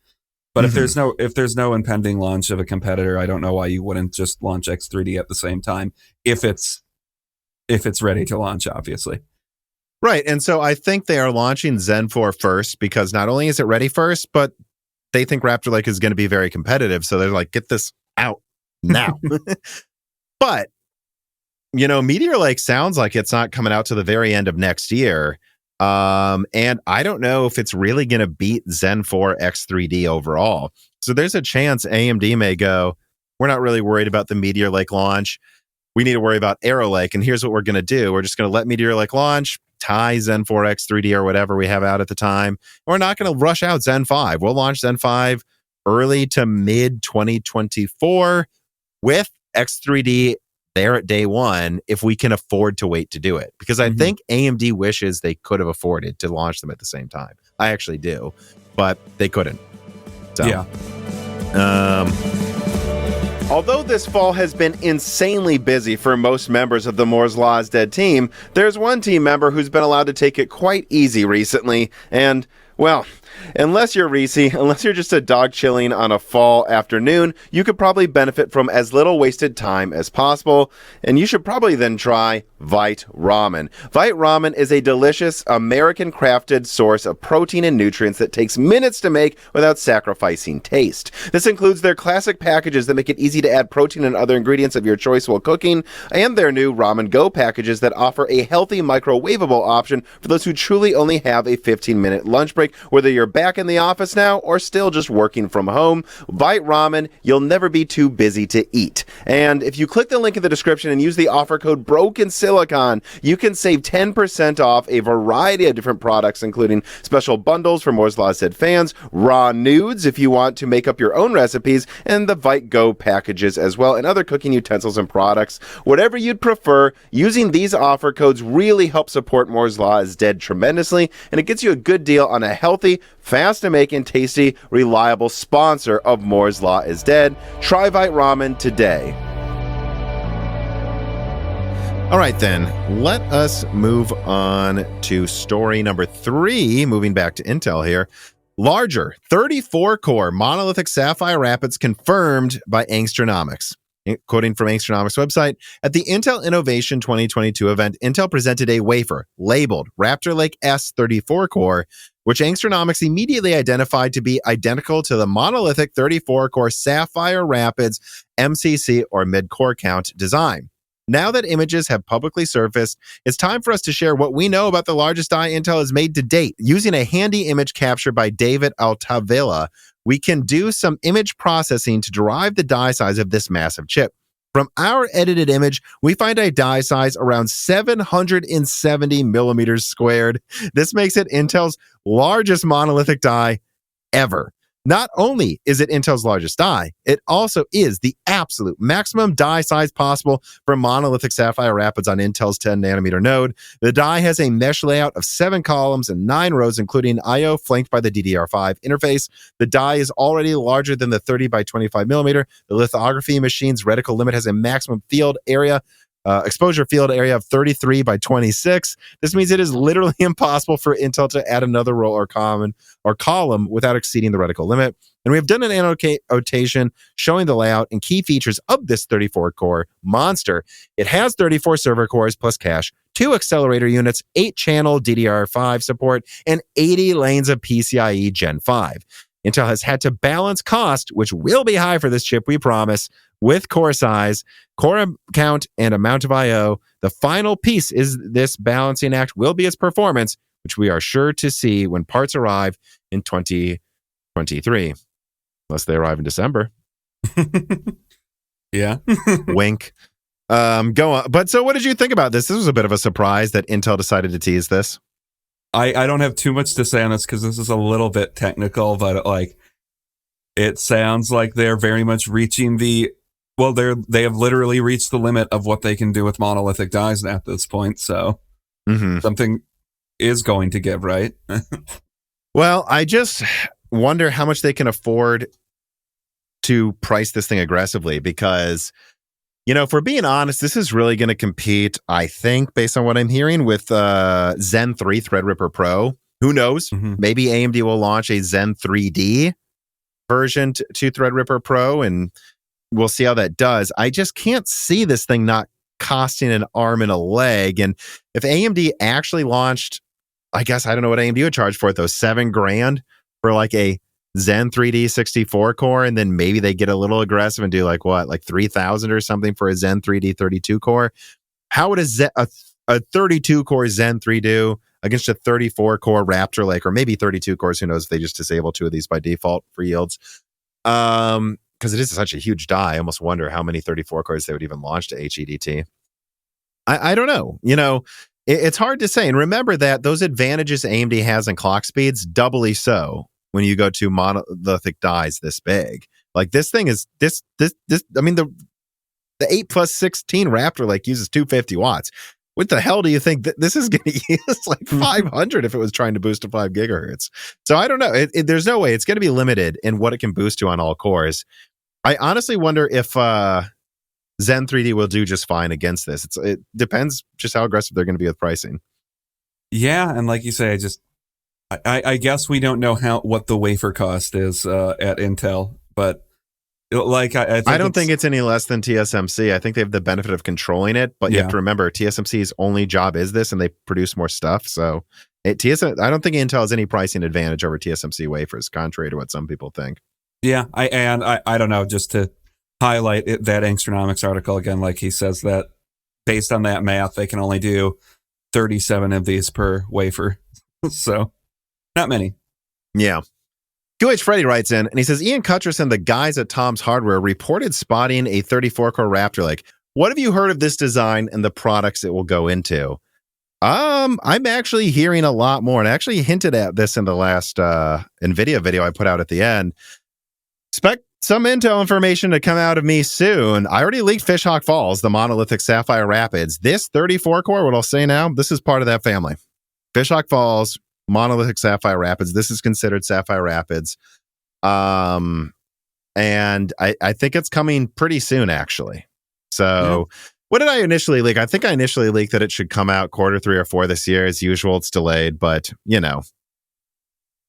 But if there's no impending launch of a competitor, I don't know why you wouldn't just launch X3D at the same time if it's ready to launch, obviously. Right. And so I think they are launching Zen 4 first because not only is it ready first, but they think Raptor Lake is going to be very competitive. So they're like, get this out now. But, Meteor Lake sounds like it's not coming out to the very end of next year. And I don't know if it's really going to beat Zen 4 X3D overall. So there's a chance AMD may go, we're not really worried about the Meteor Lake launch. We need to worry about Arrow Lake. And here's what we're going to do. We're just going to let Meteor Lake launch, tie Zen 4 X3D or whatever we have out at the time. We're not going to rush out Zen 5. We'll launch Zen 5 early to mid 2024 with X3D there at day one if we can afford to wait to do it. Because I think AMD wishes they could have afforded to launch them at the same time. I actually do, but they couldn't. So, yeah. Although this fall has been insanely busy for most members of the Moore's Law is Dead team, there's one team member who's been allowed to take it quite easy recently, and, well, unless you're Reesie, unless you're just a dog chilling on a fall afternoon, you could probably benefit from as little wasted time as possible, and you should probably then try Vite Ramen. Vite Ramen is a delicious American-crafted source of protein and nutrients that takes minutes to make without sacrificing taste. This includes their classic packages that make it easy to add protein and other ingredients of your choice while cooking, and their new Ramen Go packages that offer a healthy microwavable option for those who truly only have a 15-minute lunch break, whether you're back in the office now or still just working from home. Vite Ramen, you'll never be too busy to eat. And if you click the link in the description and use the offer code BROKENSILICON, you can save 10% off a variety of different products, including special bundles for Moore's Law is Dead fans, raw nudes if you want to make up your own recipes, and the Vite Go packages as well, and other cooking utensils and products. Whatever you'd prefer, using these offer codes really helps support Moore's Law is Dead tremendously, and it gets you a good deal on a healthy, fast to make, and tasty, reliable sponsor of Moore's Law is Dead. Try Vite Ramen today. All right, then, let us move on to story number 3, moving back to Intel here. Larger 34-core monolithic Sapphire Rapids confirmed by Angstronomics. Quoting from Angstronomics' website, at the Intel Innovation 2022 event, Intel presented a wafer labeled Raptor Lake S 34-core, which Angstronomics immediately identified to be identical to the monolithic 34-core Sapphire Rapids MCC or mid-core count design. Now that images have publicly surfaced, it's time for us to share what we know about the largest die Intel has made to date. Using a handy image capture by David Altavilla, we can do some image processing to derive the die size of this massive chip. From our edited image, we find a die size around 770 millimeters squared. This makes it Intel's largest monolithic die ever. Not only is it Intel's largest die, it also is the absolute maximum die size possible for monolithic Sapphire Rapids on Intel's 10-nanometer node. The die has a mesh layout of 7 columns and 9 rows, including I/O flanked by the DDR5 interface. The die is already larger than the 30 by 25 millimeter. The lithography machine's reticle limit has a maximum field area exposure field area of 33 by 26. This means it is literally impossible for Intel to add another row or column without exceeding the reticle limit. And we have done an annotation showing the layout and key features of this 34-core monster. It has 34 server cores plus cache, 2 accelerator units, 8-channel DDR5 support, and 80 lanes of PCIe Gen 5. Intel has had to balance cost, which will be high for this chip, we promise, with core size, core count, and amount of I/O. The final piece is this balancing act will be its performance, which we are sure to see when parts arrive in 2023. Unless they arrive in December. Yeah. Wink. Go on. But so what did you think about this? This was a bit of a surprise that Intel decided to tease this. I don't have too much to say on this because this is a little bit technical, but it sounds like they're very much reaching they have literally reached the limit of what they can do with monolithic dies at this point. So something is going to give, right? Well, I just wonder how much they can afford to price this thing aggressively because, if we're being honest, this is really going to compete, I think, based on what I'm hearing, with Zen 3 Threadripper Pro. Who knows? Maybe AMD will launch a Zen 3D version to Threadripper Pro, and we'll see how that does. I just can't see this thing not costing an arm and a leg. And if AMD actually launched, I guess, I don't know what AMD would charge for it, though, $7,000 for like a Zen 3D 64 core, and then maybe they get a little aggressive and do like 3,000 or something for a Zen 3D 32 core. How would a 32 core Zen 3 do against a 34 core Raptor, or maybe 32 cores? Who knows if they just disable 2 of these by default for yields? Because it is such a huge die. I almost wonder how many 34 cores they would even launch to HEDT. I don't know. It's hard to say. And remember that those advantages AMD has in clock speeds, doubly so when you go to monolithic dies this big. Like this thing is this. I mean, the 8 plus 16 Raptor uses 250 watts. What the hell do you think this is going to use? 500 if it was trying to boost to 5 gigahertz. So I don't know. There's no way. It's going to be limited in what it can boost to on all cores. I honestly wonder if Zen 3D will do just fine against this. It depends just how aggressive they're going to be with pricing. Yeah, and like you say, I guess we don't know what the wafer cost is at Intel, but I don't think it's any less than TSMC. I think they have the benefit of controlling it, but you have to remember TSMC's only job is this, and they produce more stuff. So I don't think Intel has any pricing advantage over TSMC wafers, contrary to what some people think. Yeah, I don't know, just to highlight that Angstrom article again, like he says that based on that math, they can only do 37 of these per wafer. So not many. Yeah. QH Freddy writes in and he says, Ian Cuttress and the guys at Tom's Hardware reported spotting a 34-core Raptor. What have you heard of this design and the products it will go into? I'm actually hearing a lot more, and I actually hinted at this in the last NVIDIA video I put out at the end. Expect some Intel information to come out of me soon. I already leaked Fishhawk Falls, the monolithic Sapphire Rapids. This 34-core, what I'll say now, this is part of that family. Fishhawk Falls, monolithic Sapphire Rapids. This is considered Sapphire Rapids. And I think it's coming pretty soon, actually. So what did I initially leak? I think I initially leaked that it should come out quarter 3 or 4 this year. As usual, it's delayed, but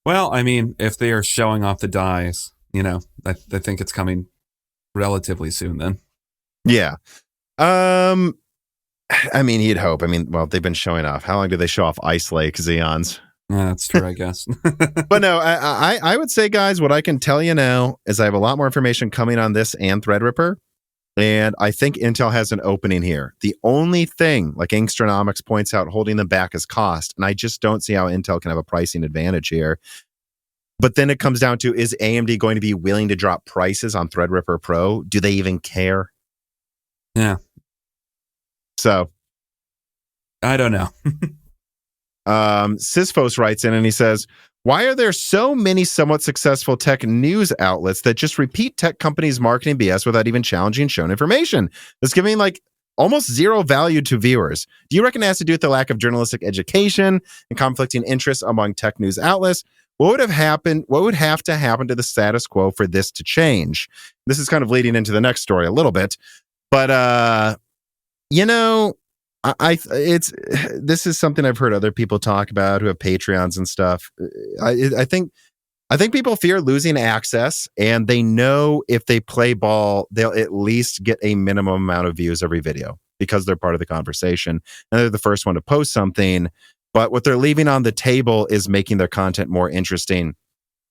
Well, I mean, if they are showing off the dies, I think it's coming relatively soon then. Yeah. I mean, you'd hope. I mean, well, they've been showing off. How long do they show off Ice Lake Xeons? That's true, I guess. But no, I would say, guys, what I can tell you now is I have a lot more information coming on this and Threadripper. And I think Intel has an opening here. The only thing, like Angstrom points out, holding them back is cost. And I just don't see how Intel can have a pricing advantage here. But then it comes down to, is AMD going to be willing to drop prices on Threadripper Pro? Do they even care? Yeah. So I don't know. Sysphos writes in and he says, why are there so many somewhat successful tech news outlets that just repeat tech companies' marketing BS without even challenging shown information? That's giving almost zero value to viewers. Do you reckon it has to do with the lack of journalistic education and conflicting interests among tech news outlets? What would have happened? What would have to happen to the status quo for this to change? This is kind of leading into the next story a little bit, but You know, this is something I've heard other people talk about who have Patreons and stuff. I think people fear losing access, and they know if they play ball, they'll at least get a minimum amount of views every video because they're part of the conversation and they're the first one to post something. But what they're leaving on the table is making their content more interesting,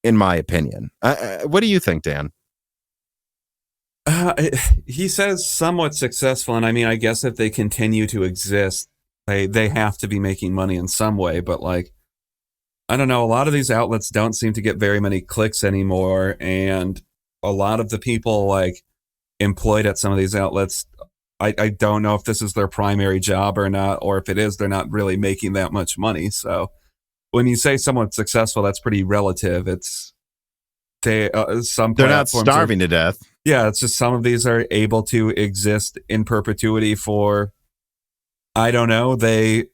in my opinion. What do you think, Dan? He says somewhat successful, and I mean, I guess if they continue to exist, they have to be making money in some way. But like, I don't know, a lot of these outlets don't seem to get very many clicks anymore, and a lot of the people like employed at some of these outlets, I don't know if this is their primary job or not, or if it is, they're not really making that much money. So when you say somewhat successful, that's pretty relative. It's they're not starving to death. Yeah, it's just some of these are able to exist in perpetuity for, I don't know, they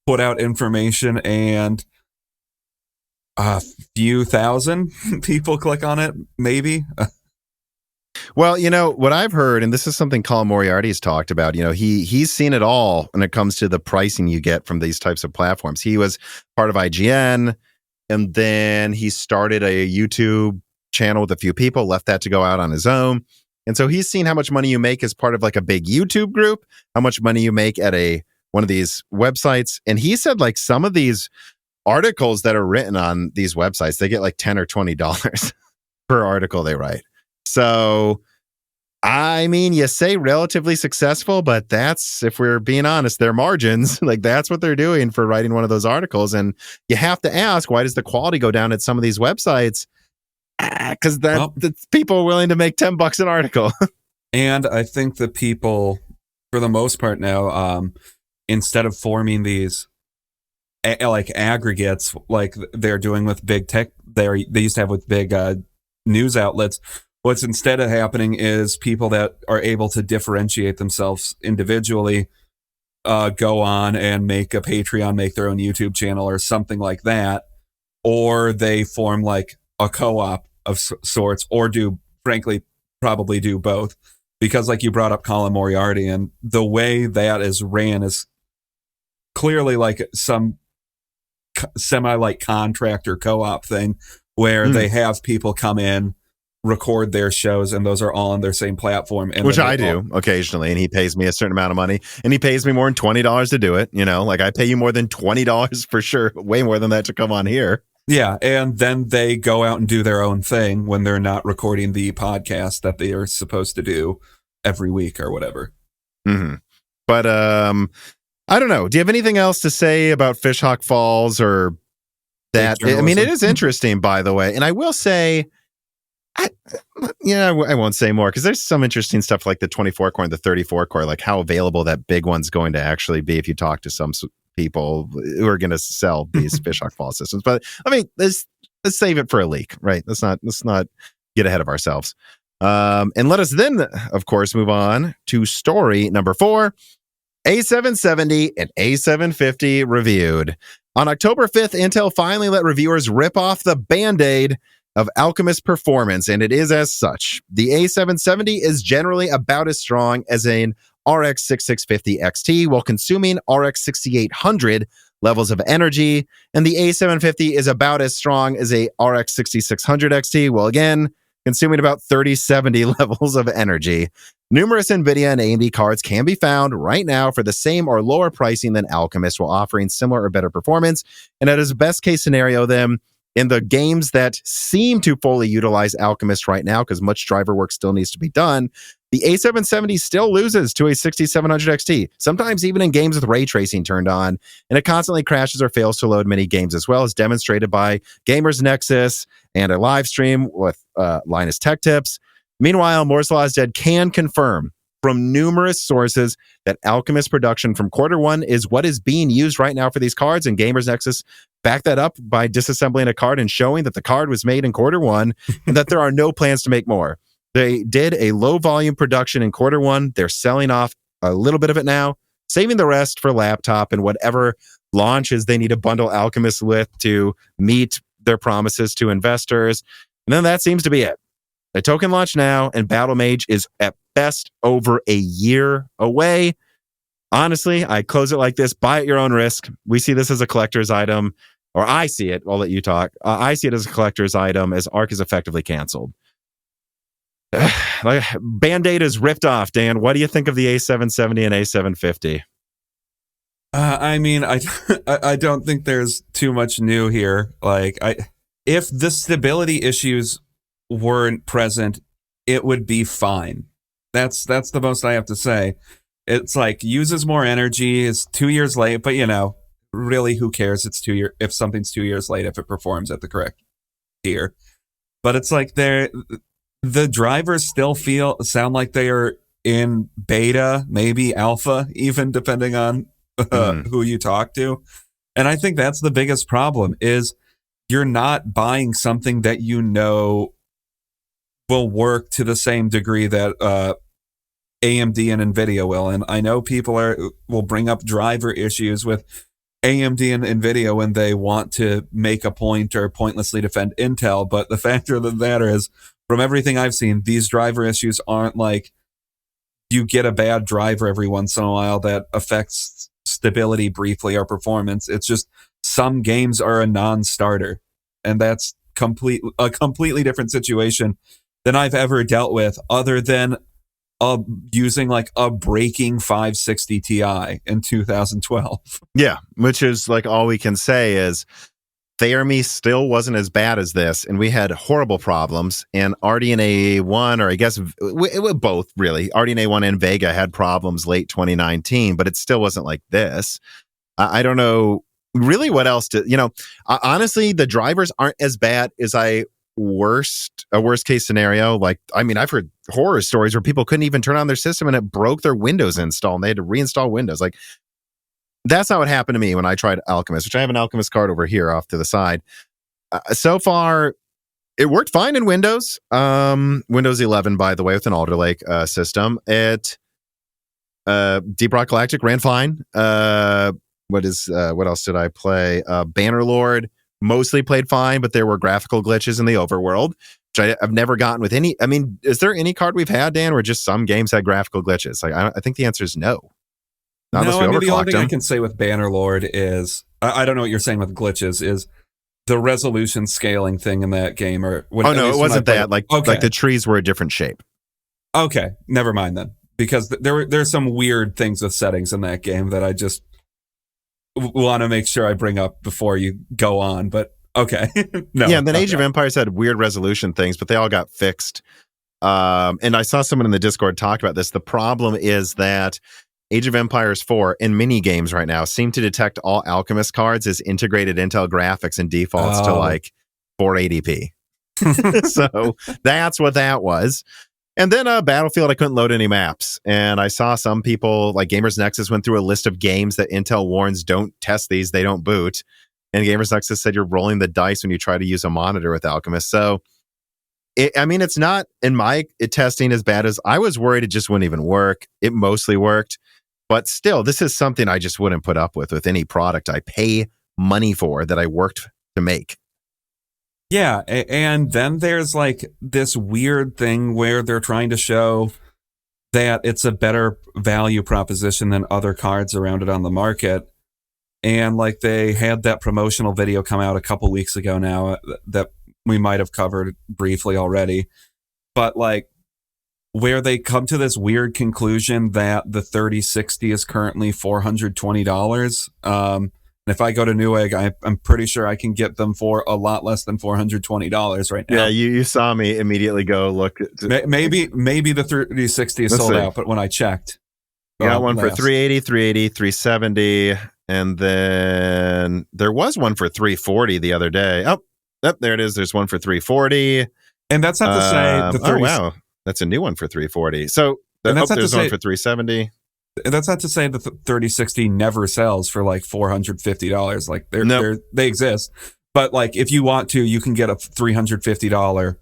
put out information and a few thousand people click on it, maybe. Well, you know, what I've heard, and this is something Colin Moriarty's talked about, you know, he's seen it all when it comes to the pricing you get from these types of platforms. He was part of IGN, and then he started a YouTube channel with a few people, left that to go out on his own. And so he's seen how much money you make as part of like a big YouTube group, how much money you make at one of these websites. And he said like some of these articles that are written on these websites, they get like $10 or $20 per article they write. So, I mean, you say relatively successful, but that's, if we're being honest, their margins, like that's what they're doing for writing one of those articles. And you have to ask, why does the quality go down at some of these websites? Because that's people willing to make $10 an article. And I think the people, for the most part now, instead of forming these like aggregates like they're doing with big tech, they used to have with big news outlets, what's instead of happening is people that are able to differentiate themselves individually go on and make a Patreon, make their own YouTube channel or something like that, or they form like a co-op of sorts, or probably do both. Because like you brought up Colin Moriarty, and the way that is ran is clearly like some semi like contractor co-op thing where they have people come in, record their shows, and those are all on their same platform. And which I do occasionally, and he pays me a certain amount of money, and he pays me more than $20 to do it. You know, like I pay you more than $20 for sure, way more than that to come on here. Yeah, and then they go out and do their own thing when they're not recording the podcast that they are supposed to do every week or whatever. Mm-hmm. But I don't know. Do you have anything else to say about Fishhawk Falls or that? I mean, it is interesting, by the way. And I will say, I won't say more because there's some interesting stuff like the 24 core and the 34 core, like how available that big one's going to actually be if you talk to some people who are going to sell these Fishhawk Falls systems. But I mean, let's save it for a leak, right? Let's not get ahead of ourselves. And let us then, of course, move on to story number 4. A770 and A750 reviewed. On October 5th, Intel finally let reviewers rip off the Band-Aid of Alchemist performance, and it is as such. The A770 is generally about as strong as an RX 6650 XT while consuming RX 6800 levels of energy, and the A750 is about as strong as a RX 6600 XT while again consuming about 3070 levels of energy. Numerous Nvidia and AMD cards can be found right now for the same or lower pricing than Alchemist while offering similar or better performance, and that is best case scenario then in the games that seem to fully utilize Alchemist right now, because much driver work still needs to be done, the A770 still loses to a 6700 XT, sometimes even in games with ray tracing turned on, and it constantly crashes or fails to load many games as well, as demonstrated by Gamers Nexus and a live stream with Linus Tech Tips. Meanwhile, Moore's Law is Dead can confirm from numerous sources that Alchemist production from Q1 is what is being used right now for these cards, and Gamers Nexus backed that up by disassembling a card and showing that the card was made in Q1 and that there are no plans to make more. They did a low volume production in Q1. They're selling off a little bit of it now, saving the rest for laptop and whatever launches they need to bundle Alchemist with to meet their promises to investors. And then that seems to be it. The token launch now, and Battle Mage is at best over a year away. honestly, I close it like this: buy at your own risk. We see this as a collector's item, or I see it. I'll let you talk. I see it as a collector's item, as Arc is effectively canceled. Like, Band-Aid is ripped off. Dan, what do you think of the A770 and A750? I mean, I don't think there's too much new here. Like, if the stability issues weren't present, it would be fine. That's the most I have to say. It's like, uses more energy, is 2 years late, but really, who cares? It's 2 years if something's 2 years late if it performs at the correct tier. But it's like the drivers still sound like they are in beta, maybe alpha, even depending on who you talk to. And I think that's the biggest problem, is you're not buying something that will work to the same degree that AMD and Nvidia will. And I know people will bring up driver issues with AMD and Nvidia when they want to make a point or pointlessly defend Intel. But the fact of the matter is, from everything I've seen, these driver issues aren't like you get a bad driver every once in a while that affects stability briefly or performance. It's just some games are a non-starter, and that's a completely different situation than I've ever dealt with, other than using like a breaking 560 Ti in 2012. Yeah, which is like all we can say is Theomy still wasn't as bad as this, and we had horrible problems. And RDNA 1, or I guess it was both, really. RDNA 1 and Vega had problems late 2019, but it still wasn't like this. I don't know really what else to, honestly, the drivers aren't as bad as a worst case scenario. Like, I mean, I've heard horror stories where people couldn't even turn on their system and it broke their Windows install and they had to reinstall Windows. Like, that's not what happened to me when I tried Alchemist, which I have an Alchemist card over here off to the side. So far, it worked fine in Windows. Windows 11, by the way, with an Alder Lake system. Deep Rock Galactic ran fine. What else did I play? Bannerlord mostly played fine, but there were graphical glitches in the overworld, which I've never gotten with any. I mean, is there any card we've had, Dan, where just some games had graphical glitches? Like, I think the answer is no. No, I mean, the only thing I can say with Bannerlord is, I don't know what you're saying with glitches, is the resolution scaling thing in that game. It wasn't that. Like the trees were a different shape. Okay, never mind then. Because there's some weird things with settings in that game that I just want to make sure I bring up before you go on. But okay. No. Yeah, and then Age of Empires had weird resolution things, but they all got fixed. And I saw someone in the Discord talk about this. The problem is that Age of Empires 4 and mini games right now seem to detect all Alchemist cards as integrated Intel graphics and defaults to like 480p. So that's what that was. And then Battlefield, I couldn't load any maps. And I saw some people, like Gamers Nexus, went through a list of games that Intel warns don't test these, they don't boot. And Gamers Nexus said you're rolling the dice when you try to use a monitor with Alchemist. So, it's not, in my testing, as bad as I was worried it just wouldn't even work. It mostly worked. But still, this is something I just wouldn't put up with any product I pay money for that I worked to make. Yeah, and then there's like this weird thing where they're trying to show that it's a better value proposition than other cards around it on the market. And like they had that promotional video come out a couple weeks ago now that we might have covered briefly already. But like, where they come to this weird conclusion that the 3060 is currently $420. And if I go to Newegg, I'm pretty sure I can get them for a lot less than $420 right now. Yeah, you saw me immediately go look. Maybe the 3060 is sold out, but when I checked. Got one for 380, 370, and then there was one for 340 the other day. Oh, there it is. There's one for 340. And that's not to say the 30. Oh, wow. That's a new one for 340. So there's one for 370. That's not to say that the 3060 never sells for like $450. Like they exist. But like if you want to, you can get a $350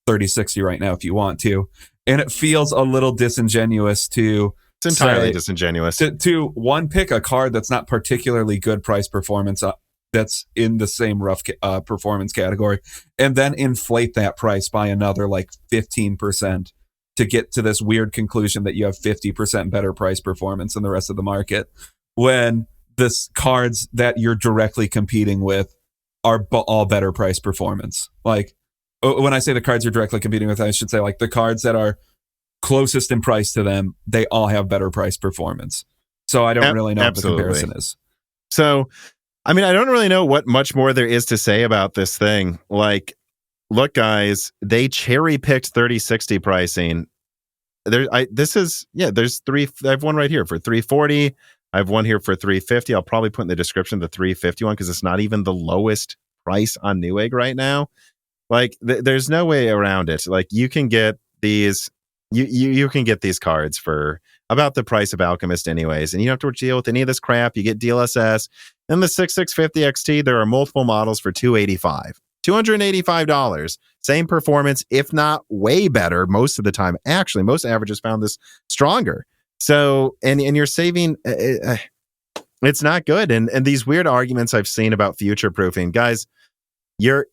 3060 right now if you want to. And it feels a little disingenuous to It's entirely disingenuous. To one, pick a card that's not particularly good price performance that's in the same rough performance category, and then inflate that price by another like 15%. to get to this weird conclusion that you have 50% better price performance than the rest of the market, when the cards that you're directly competing with are all better price performance. Like, when I say the cards you're directly competing with, I should say like the cards that are closest in price to them, they all have better price performance. So I don't really know what the comparison is. So, I mean, I don't really know what much more there is to say about this thing. Like, look, guys, they cherry picked 3060 pricing. There's three. I have one right here for 340. I have one here for 350. I'll probably put in the description the 350 one because it's not even the lowest price on Newegg right now. Like, there's no way around it. Like, you can get these. You can get these cards for about the price of Alchemist anyways, and you don't have to deal with any of this crap. You get DLSS. And the 6650 XT, there are multiple models for $285. Same performance, if not way better most of the time. Actually, most averages found this stronger. So, and you're saving, it's not good. And these weird arguments I've seen about future proofing, guys,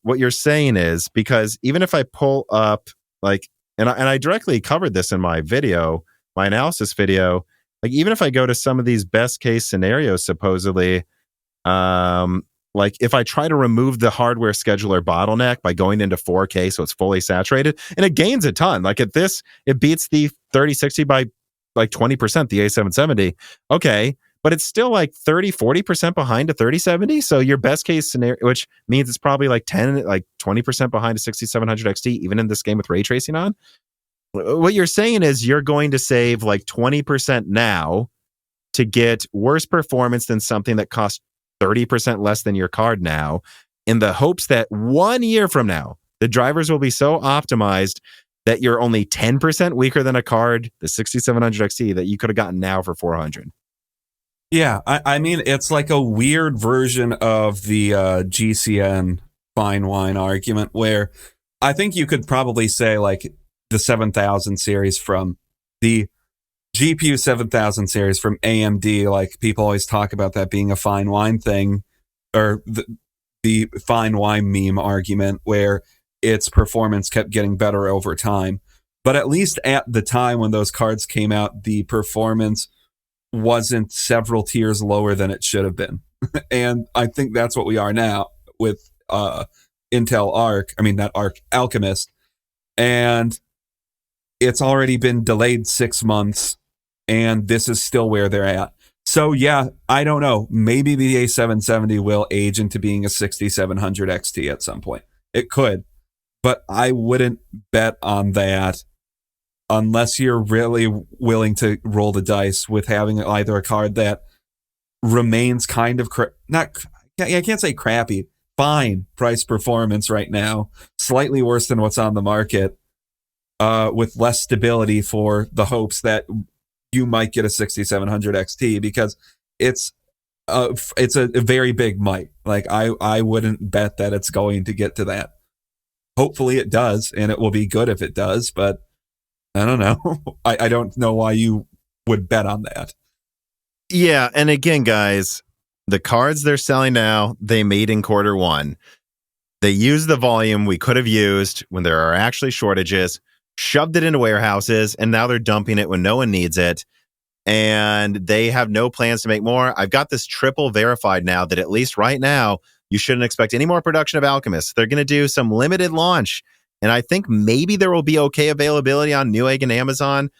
what you're saying is, because even if I pull up like, and I directly covered this in my video, my analysis video, like even if I go to some of these best case scenarios, supposedly, like if I try to remove the hardware scheduler bottleneck by going into 4K so it's fully saturated, and it gains a ton. Like at this, it beats the 3060 by like 20%, the A770. Okay, but it's still like 30-40% behind a 3070. So your best case scenario, which means it's probably like 20% behind a 6700 XT, even in this game with ray tracing on. What you're saying is you're going to save like 20% now to get worse performance than something that costs 30% less than your card now, in the hopes that 1 year from now, the drivers will be so optimized that you're only 10% weaker than a card, the 6700 XT, that you could have gotten now for 400. Yeah, I mean, it's like a weird version of the GCN fine wine argument, where I think you could probably say like the 7000 series from the GPU 7000 series from AMD, like people always talk about that being a fine wine thing, or the fine wine meme argument, where its performance kept getting better over time. But at least at the time when those cards came out, the performance wasn't several tiers lower than it should have been. And I think that's what we are now with Intel Alchemist. And it's already been delayed 6 months, and this is still where they're at. So yeah, I don't know. Maybe the A770 will age into being a 6700 XT at some point. It could, but I wouldn't bet on that unless you're really willing to roll the dice with having either a card that remains kind of I can't say crappy, fine price performance right now, slightly worse than what's on the market, with less stability for the hopes that you might get a 6700 XT, because it's a very big might. Like I wouldn't bet that it's going to get to that. Hopefully it does, and it will be good if it does, but I don't know. I don't know why you would bet on that. Yeah, and again, guys, the cards they're selling now, they made in Q1. They used the volume we could have used when there are actually shortages, shoved it into warehouses, and now they're dumping it when no one needs it. And they have no plans to make more. I've got this triple verified now that at least right now, you shouldn't expect any more production of Alchemist. They're going to do some limited launch. And I think maybe there will be okay availability on Newegg and Amazon.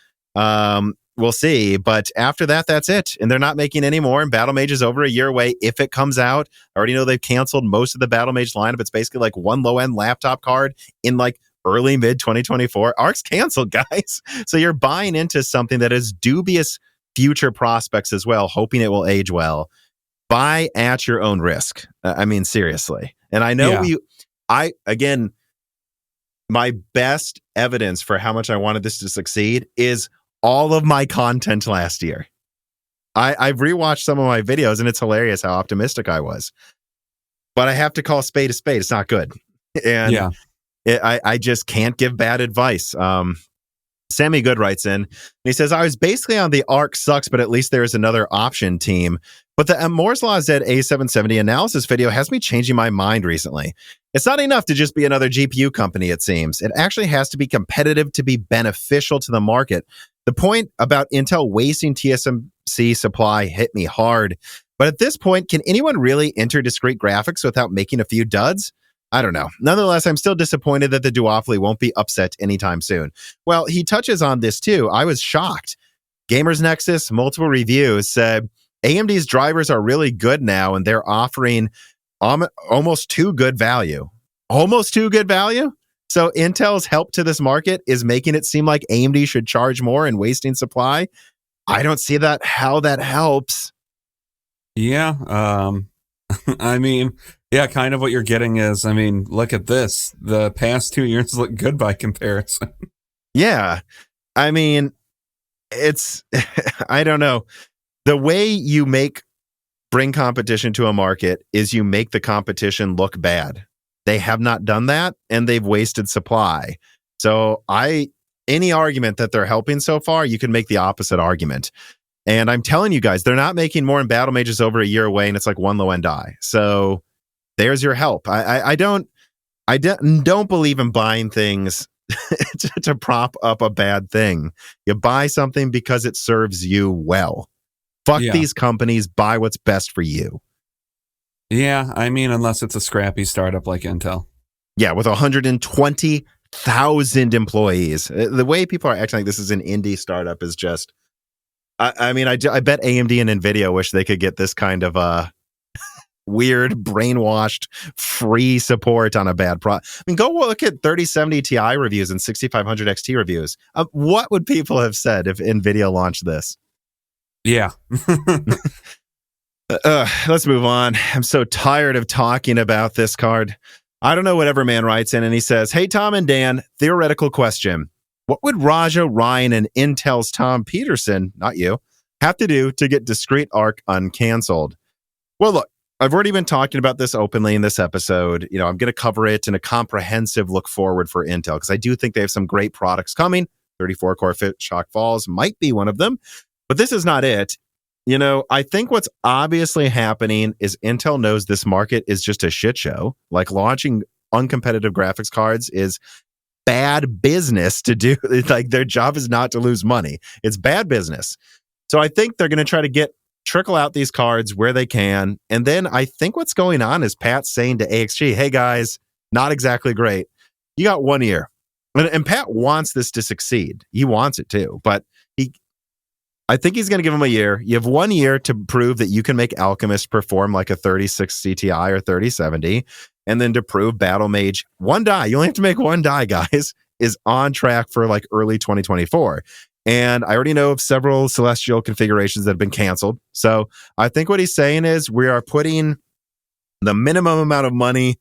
We'll see. But after that, that's it. And they're not making any more. And Battle Mage is over a year away if it comes out. I already know they've canceled most of the Battle Mage lineup. It's basically like one low-end laptop card in like early mid 2024. ARC's canceled, guys. So you're buying into something that has dubious future prospects as well, hoping it will age well. Buy at your own risk. I mean, seriously. And I know my best evidence for how much I wanted this to succeed is all of my content last year. I've rewatched some of my videos, and it's hilarious how optimistic I was. But I have to call a spade a spade. It's not good. And I just can't give bad advice. Sammy Good writes in, and he says, I was basically on the ARC sucks, but at least there's another option team. But the Moore's Law Z A770 analysis video has me changing my mind recently. It's not enough to just be another GPU company, it seems. It actually has to be competitive to be beneficial to the market. The point about Intel wasting TSMC supply hit me hard. But at this point, can anyone really enter discrete graphics without making a few duds? I don't know. Nonetheless, I'm still disappointed that the duopoly won't be upset anytime soon. Well, he touches on this too. I was shocked. Gamers Nexus, multiple reviews said AMD's drivers are really good now, and they're offering almost too good value. Almost too good value? So Intel's help to this market is making it seem like AMD should charge more and wasting supply? I don't see how that helps. Yeah. I mean, yeah, kind of what you're getting is, I mean, look at this. The past 2 years look good by comparison. Yeah. I mean, it's, I don't know. The way you bring competition to a market is you make the competition look bad. They have not done that, and they've wasted supply. So any argument that they're helping so far, you can make the opposite argument. And I'm telling you guys, they're not making more in Battle Mages over a year away, and it's like one low end die. So there's your help. I don't believe in buying things to prop up a bad thing. You buy something because it serves you well. Fuck these companies, buy what's best for you. Yeah, I mean, unless it's a scrappy startup like Intel. Yeah, with 120,000 employees. The way people are acting like this is an indie startup is just... I mean, I bet AMD and Nvidia wish they could get this kind of weird, brainwashed, free support on a bad product. I mean, go look at 3070 Ti reviews and 6500 XT reviews. What would people have said if Nvidia launched this? Yeah. Let's move on. I'm so tired of talking about this card. I don't know what Everman writes in, and he says, "Hey, Tom and Dan, theoretical question. What would Raja Ryan and Intel's Tom Peterson, not you, have to do to get discrete arc uncanceled?" Well, look, I've already been talking about this openly in this episode. You know, I'm going to cover it in a comprehensive look forward for Intel, because I do think they have some great products coming. 34-core Fishhawk Falls might be one of them, but this is not it. You know, I think what's obviously happening is Intel knows this market is just a shit show. Like, launching uncompetitive graphics cards is bad business to do. Like, their job is not to lose money. It's bad business. So I think they're going to try to trickle out these cards where they can. And then I think what's going on is Pat saying to AXG, "Hey guys, not exactly great. You got 1 year." And Pat wants this to succeed. He wants it too, but I think he's going to give him a year. You have 1 year to prove that you can make Alchemist perform like a 3060 Ti or 3070. And then to prove Battle Mage, one die, you only have to make one die, guys, is on track for like early 2024. And I already know of several Celestial configurations that have been canceled. So I think what he's saying is we are putting the minimum amount of money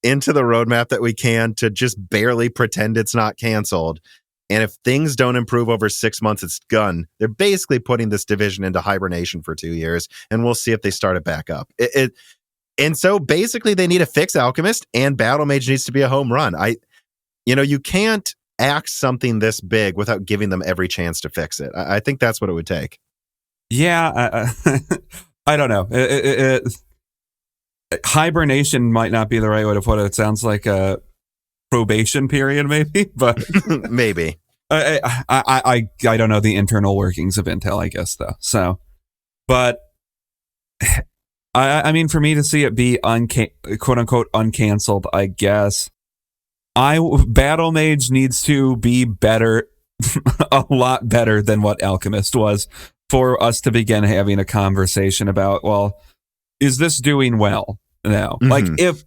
into the roadmap that we can to just barely pretend it's not canceled. And if things don't improve over 6 months, it's done. They're basically putting this division into hibernation for 2 years, and we'll see if they start it back up. And so basically they need to fix Alchemist, and Battle Mage needs to be a home run. You can't axe something this big without giving them every chance to fix it. I think that's what it would take. Yeah, I don't know. Hibernation might not be the right way to put it. It sounds like a probation period, maybe, but maybe. I don't know the internal workings of Intel, I guess, though. So, but I mean, for me to see it be quote unquote uncanceled, I guess Battle Mage needs to be better, a lot better than what Alchemist was, for us to begin having a conversation about, well, is this doing well now? Mm-hmm.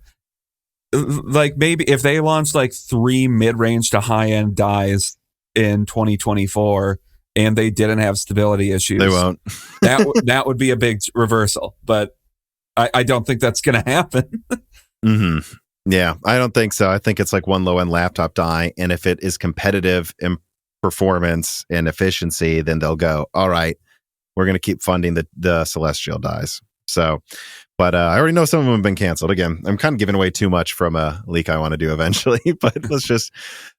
Maybe if they launched like 3 mid-range to high-end dies in 2024 and they didn't have stability issues, they won't. that would be a big reversal. But I don't think that's going to happen. Mm-hmm. Yeah, I don't think so. I think it's like one low-end laptop die, and if it is competitive in performance and efficiency, then they'll go, all right, we're going to keep funding the Celestial dies. So, but I already know some of them have been canceled. Again, I'm kind of giving away too much from a leak I want to do eventually, but let's just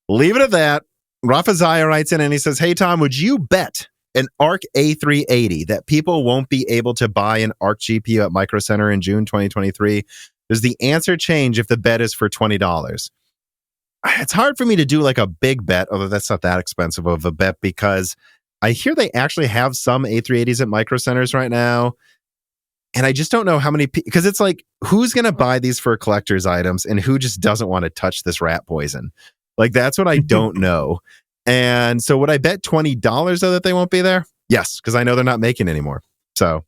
leave it at that. Rafa Zaya writes in and he says, "Hey, Tom, would you bet an Arc A380 that people won't be able to buy an Arc GPU at Micro Center in June 2023? Does the answer change if the bet is for $20? It's hard for me to do like a big bet, although that's not that expensive of a bet, because I hear they actually have some A380s at Micro Centers right now. And I just don't know how many because it's like, who's going to buy these for collector's items and who just doesn't want to touch this rat poison? Like, that's what I don't know. And so would I bet $20 though that they won't be there? Yes, because I know they're not making anymore. So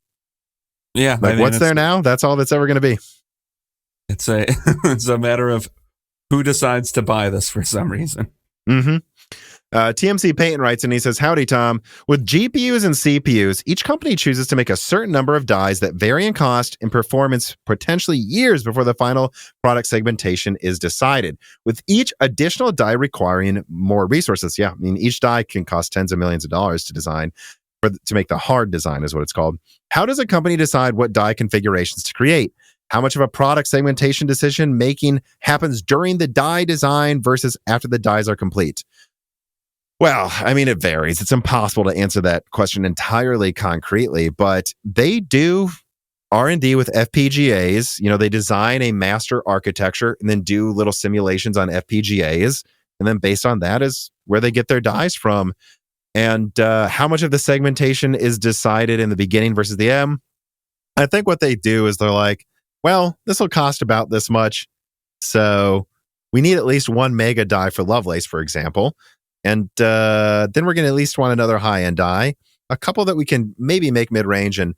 yeah, like, what's there now? That's all that's ever going to be. It's a matter of who decides to buy this for some reason. Mm-hmm. TMC Payton writes, and he says, howdy, Tom. With GPUs and CPUs, each company chooses to make a certain number of dies that vary in cost and performance potentially years before the final product segmentation is decided, with each additional die requiring more resources. Yeah, I mean, each die can cost tens of millions of dollars to design, to make the hard design is what it's called. How does a company decide what die configurations to create? How much of a product segmentation decision making happens during the die design versus after the dies are complete? Well, I mean, it varies. It's impossible to answer that question entirely concretely, but they do R&D with FPGAs. You know, they design a master architecture and then do little simulations on FPGAs. And then based on that is where they get their dies from. And how much of the segmentation is decided in the beginning versus the end? I think what they do is they're like, well, this will cost about this much. So we need at least 1 mega die for Lovelace, for example. And then we're going to at least want another high-end die, a couple that we can maybe make mid-range. And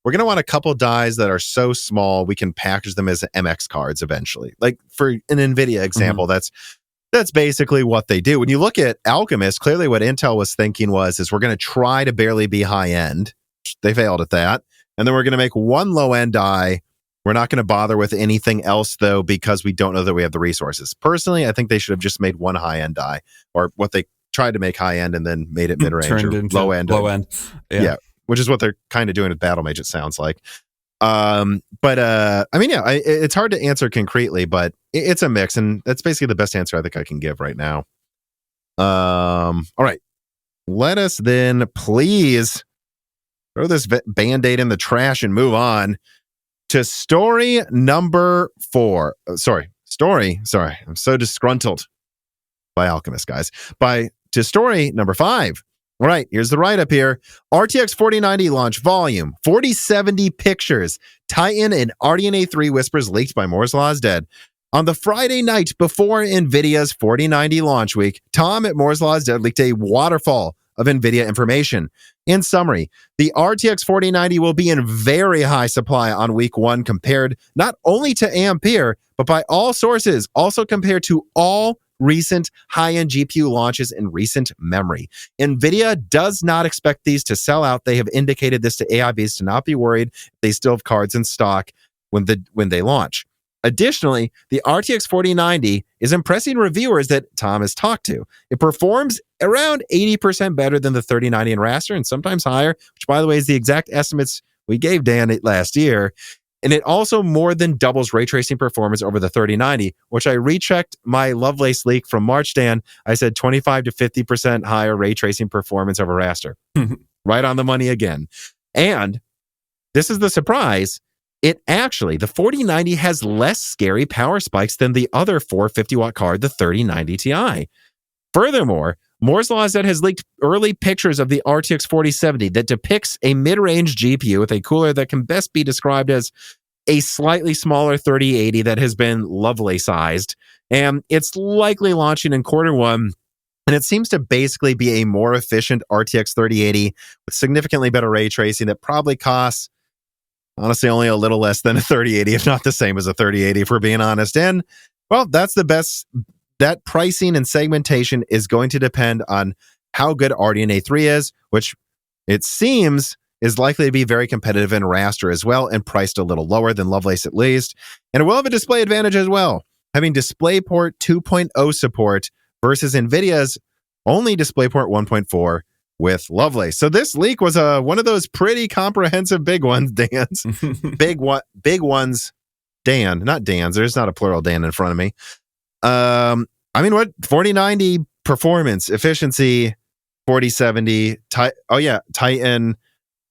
we're going to want a couple dies that are so small we can package them as MX cards eventually. Like for an Nvidia example, that's basically what they do. When you look at Alchemist, clearly what Intel was thinking is we're going to try to barely be high-end. They failed at that. And then we're going to make one low-end die. We're not going to bother with anything else, though, because we don't know that we have the resources. Personally, I think they should have just made one high-end die, or what they tried to make high-end and then made it mid-range or low-end. Low-end. Yeah, which is what they're kind of doing with Battle Mage, it sounds like. I mean, yeah, it's hard to answer concretely, but it's a mix, and that's basically the best answer I think I can give right now. All right. Let us then please throw this Band-Aid in the trash and move on to story number 4. Sorry. I'm so disgruntled by Alchemist, guys. To story number 5. All right, here's the write-up here. RTX 4090 launch volume, 4070 pictures. Titan and RDNA 3 whispers leaked by Moore's Law is dead. On the Friday night before NVIDIA's 4090 launch week, Tom at Moore's Law is dead leaked a waterfall of NVIDIA information. In summary, the RTX 4090 will be in very high supply on week 1 compared not only to Ampere, but by all sources, also compared to all recent high-end GPU launches in recent memory. NVIDIA does not expect these to sell out. They have indicated this to AIBs to not be worried. They still have cards in stock when they launch. Additionally, the RTX 4090 is impressing reviewers that Tom has talked to. It performs around 80% better than the 3090 in raster and sometimes higher, which, by the way, is the exact estimates we gave Dan last year. And it also more than doubles ray tracing performance over the 3090, which I rechecked my Lovelace leak from March, Dan. I said 25 to 50% higher ray tracing performance over raster. Right on the money again. And this is the surprise. The 4090 has less scary power spikes than the other 450-watt card, the 3090 Ti. Furthermore, Moore's Law has leaked early pictures of the RTX 4070 that depicts a mid-range GPU with a cooler that can best be described as a slightly smaller 3080 that has been Lovelace-sized. And it's likely launching in Q1. And it seems to basically be a more efficient RTX 3080 with significantly better ray tracing that probably costs, honestly, only a little less than a 3080, if not the same as a 3080, if we're being honest. And, well, that's the best. That pricing and segmentation is going to depend on how good RDNA 3 is, which it seems is likely to be very competitive in raster as well and priced a little lower than Lovelace at least. And it will have a display advantage as well, having DisplayPort 2.0 support versus NVIDIA's only DisplayPort 1.4 with Lovelace. So this leak was one of those pretty comprehensive big ones, Dan's. big ones, Dan, not Dan's. There's not a plural Dan in front of me. I mean, what 4090 performance, efficiency, 4070. Titan.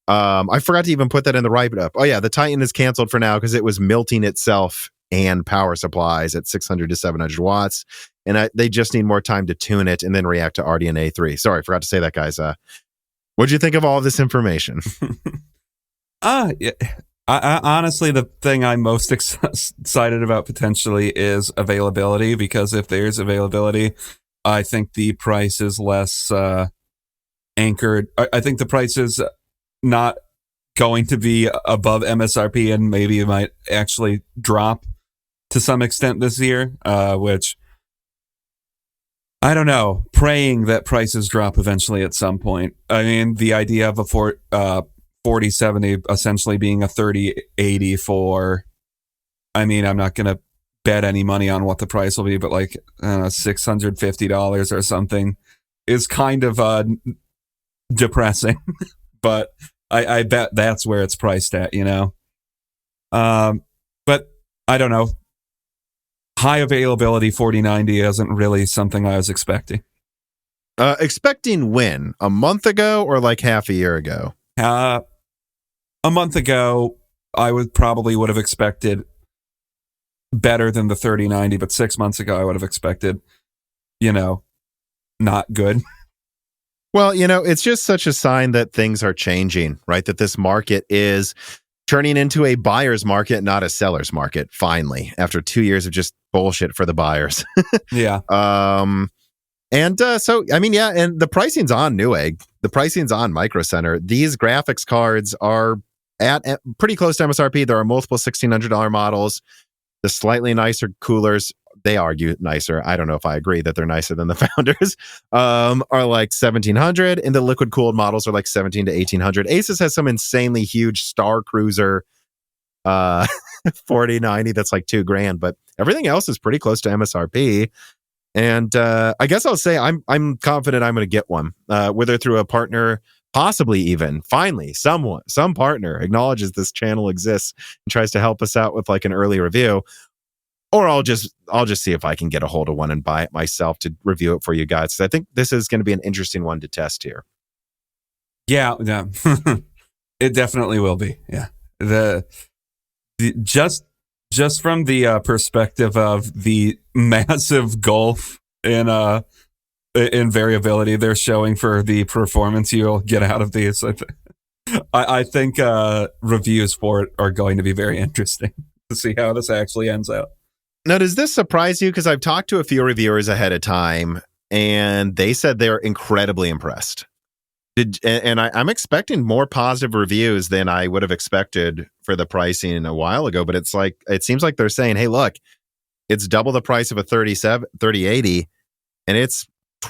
I forgot to even put that in the write-up. Oh yeah, the Titan is canceled for now because it was melting itself and power supplies at 600 to 700 watts. And they just need more time to tune it and then react to RDNA 3. Sorry, I forgot to say that, guys. What'd you think of all of this information? Yeah. I honestly, the thing I'm most excited about potentially is availability, because if there's availability, I think the price is less anchored. I think the price is not going to be above MSRP, and maybe it might actually drop to some extent this year, which I don't know, praying that prices drop eventually at some point. I mean, the idea of a 4070 essentially being a 3080 for, I mean, I'm not going to bet any money on what the price will be, but like $650 or something is kind of depressing. But I bet that's where it's priced at, you know? But I don't know. High availability 4090 isn't really something I was expecting. Expecting when? A month ago or like half a year ago? A month ago, I would have expected better than the 3090, but 6 months ago, I would have expected, not good. Well, it's just such a sign that things are changing, right? That this market is turning into a buyer's market, not a seller's market, finally, after 2 years of just bullshit for the buyers. Yeah. And the pricing's on Newegg. The pricing's on Micro Center. These graphics cards are at pretty close to MSRP. There are multiple $1,600 models. The slightly nicer coolers, they argue nicer. I don't know if I agree that they're nicer than the Founders, are like $1,700, and the liquid cooled models are like $1,700 to $1,800. Asus has some insanely huge Star Cruiser 4090 that's like $2,000, but everything else is pretty close to MSRP. And I guess I'll say I'm confident I'm going to get one, whether through a partner, possibly even finally some partner acknowledges this channel exists and tries to help us out with like an early review, or I'll just see if I can get a hold of one and buy it myself to review it for you guys. So I think this is going to be an interesting one to test here. Yeah. It definitely will be. Yeah. Just from the perspective of the massive gulf in variability they're showing for the performance you'll get out of these, I think reviews for it are going to be very interesting to see how this actually ends out. Now, does this surprise you? Because I've talked to a few reviewers ahead of time, and they said they're incredibly impressed. I'm expecting more positive reviews than I would have expected for the pricing a while ago. But it seems like they're saying, "Hey, look, it's double the price of a 3080, and it's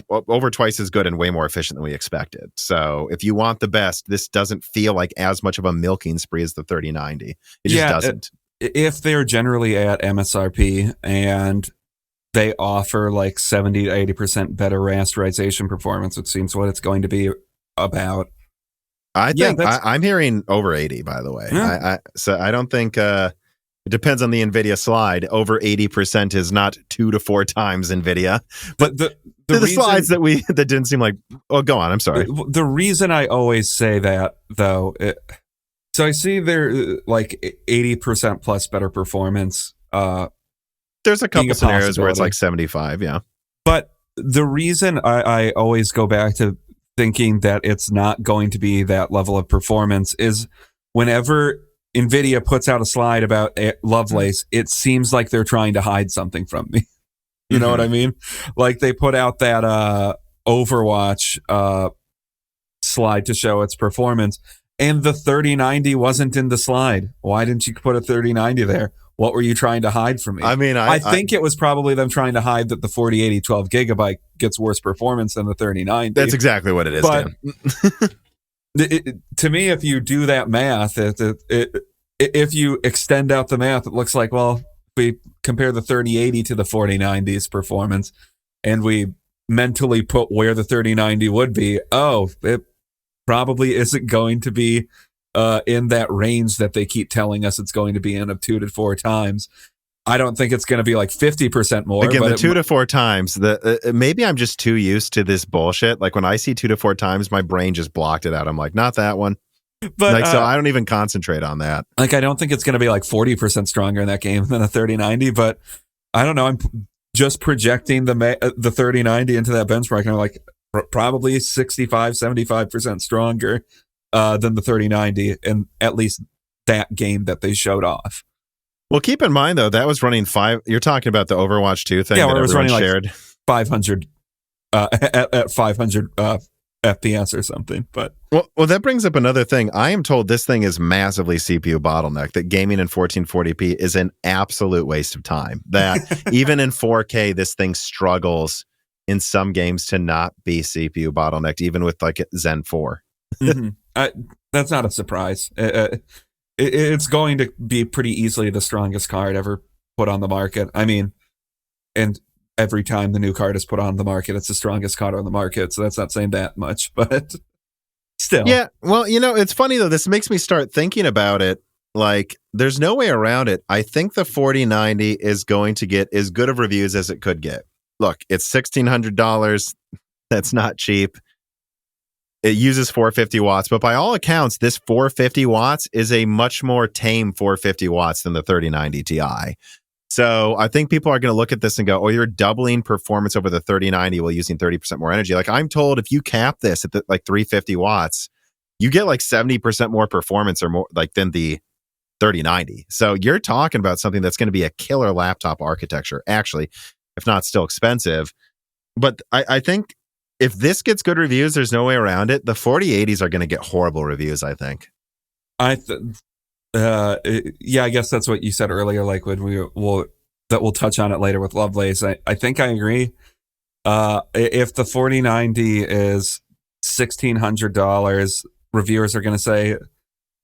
over twice as good and way more efficient than we expected." So, if you want the best, this doesn't feel like as much of a milking spree as the 3090. It just doesn't. If they're generally at MSRP and they offer like 70 to 80% better rasterization performance, it seems what it's going to be about. I think I'm hearing over 80, by the way. Yeah. So I don't think it depends on the NVIDIA slide. Over 80% is not 2 to 4 times NVIDIA. But the slides that didn't seem like, oh, go on. I'm sorry. The reason I always say that, though, so I see they're like 80% plus better performance. There's a couple scenarios where it's like 75, yeah. But the reason I always go back to thinking that it's not going to be that level of performance is whenever NVIDIA puts out a slide about Lovelace, it seems like they're trying to hide something from me. You know what I mean? Like they put out that Overwatch slide to show its performance, and the 3090 wasn't in the slide. Why didn't you put a 3090 there? What were you trying to hide from me? I mean, I think it was probably them trying to hide that the 4080 12 gigabyte gets worse performance than the 3090. That's exactly what it is, but to me, if you do that math, if you extend out the math, it looks like, well, if we compare the 3080 to the 4090's performance and we mentally put where the 3090 would be, it probably isn't going to be in that range that they keep telling us it's going to be in of 2 to 4 times. I don't think it's going to be like 50% more. Again, the 2 to 4 times. Maybe I'm just too used to this bullshit. Like when I see 2 to 4 times, my brain just blocked it out. I'm like, not that one. But like, so I don't even concentrate on that. Like, I don't think it's going to be like 40% stronger in that game than a 3090. But I don't know. I'm just projecting the 3090 into that benchmark, and I'm like, probably 65-75% stronger than the 3090 in at least that game that they showed off. Well, keep in mind, though, that was running 5. You're talking about the Overwatch 2 thing that it was running shared. Like 500 at 500 FPS or something. But well, that brings up another thing. I am told this thing is massively CPU bottlenecked, that gaming in 1440p is an absolute waste of time. That even in 4K, this thing struggles in some games to not be CPU bottlenecked, even with like Zen 4. That's not a surprise. It's going to be pretty easily the strongest card ever put on the market. I mean, and every time the new card is put on the market, it's the strongest card on the market. So that's not saying that much, but still. Yeah. Well, it's funny, though. This makes me start thinking about it. Like, there's no way around it. I think the 4090 is going to get as good of reviews as it could get. Look, it's $1,600. That's not cheap. It uses 450 watts, but by all accounts, this 450 watts is a much more tame 450 watts than the 3090 Ti. So I think people are going to look at this and go, oh, you're doubling performance over the 3090 while using 30% more energy. Like, I'm told if you cap this at like 350 watts, you get like 70% more performance or more like than the 3090. So you're talking about something that's going to be a killer laptop architecture, actually, if not still expensive. But I think if this gets good reviews, there's no way around it. The 4080s are going to get horrible reviews, I think. I guess that's what you said earlier. Like, when we'll touch on it later with Lovelace. I think I agree. If the 4090 is $1,600, reviewers are going to say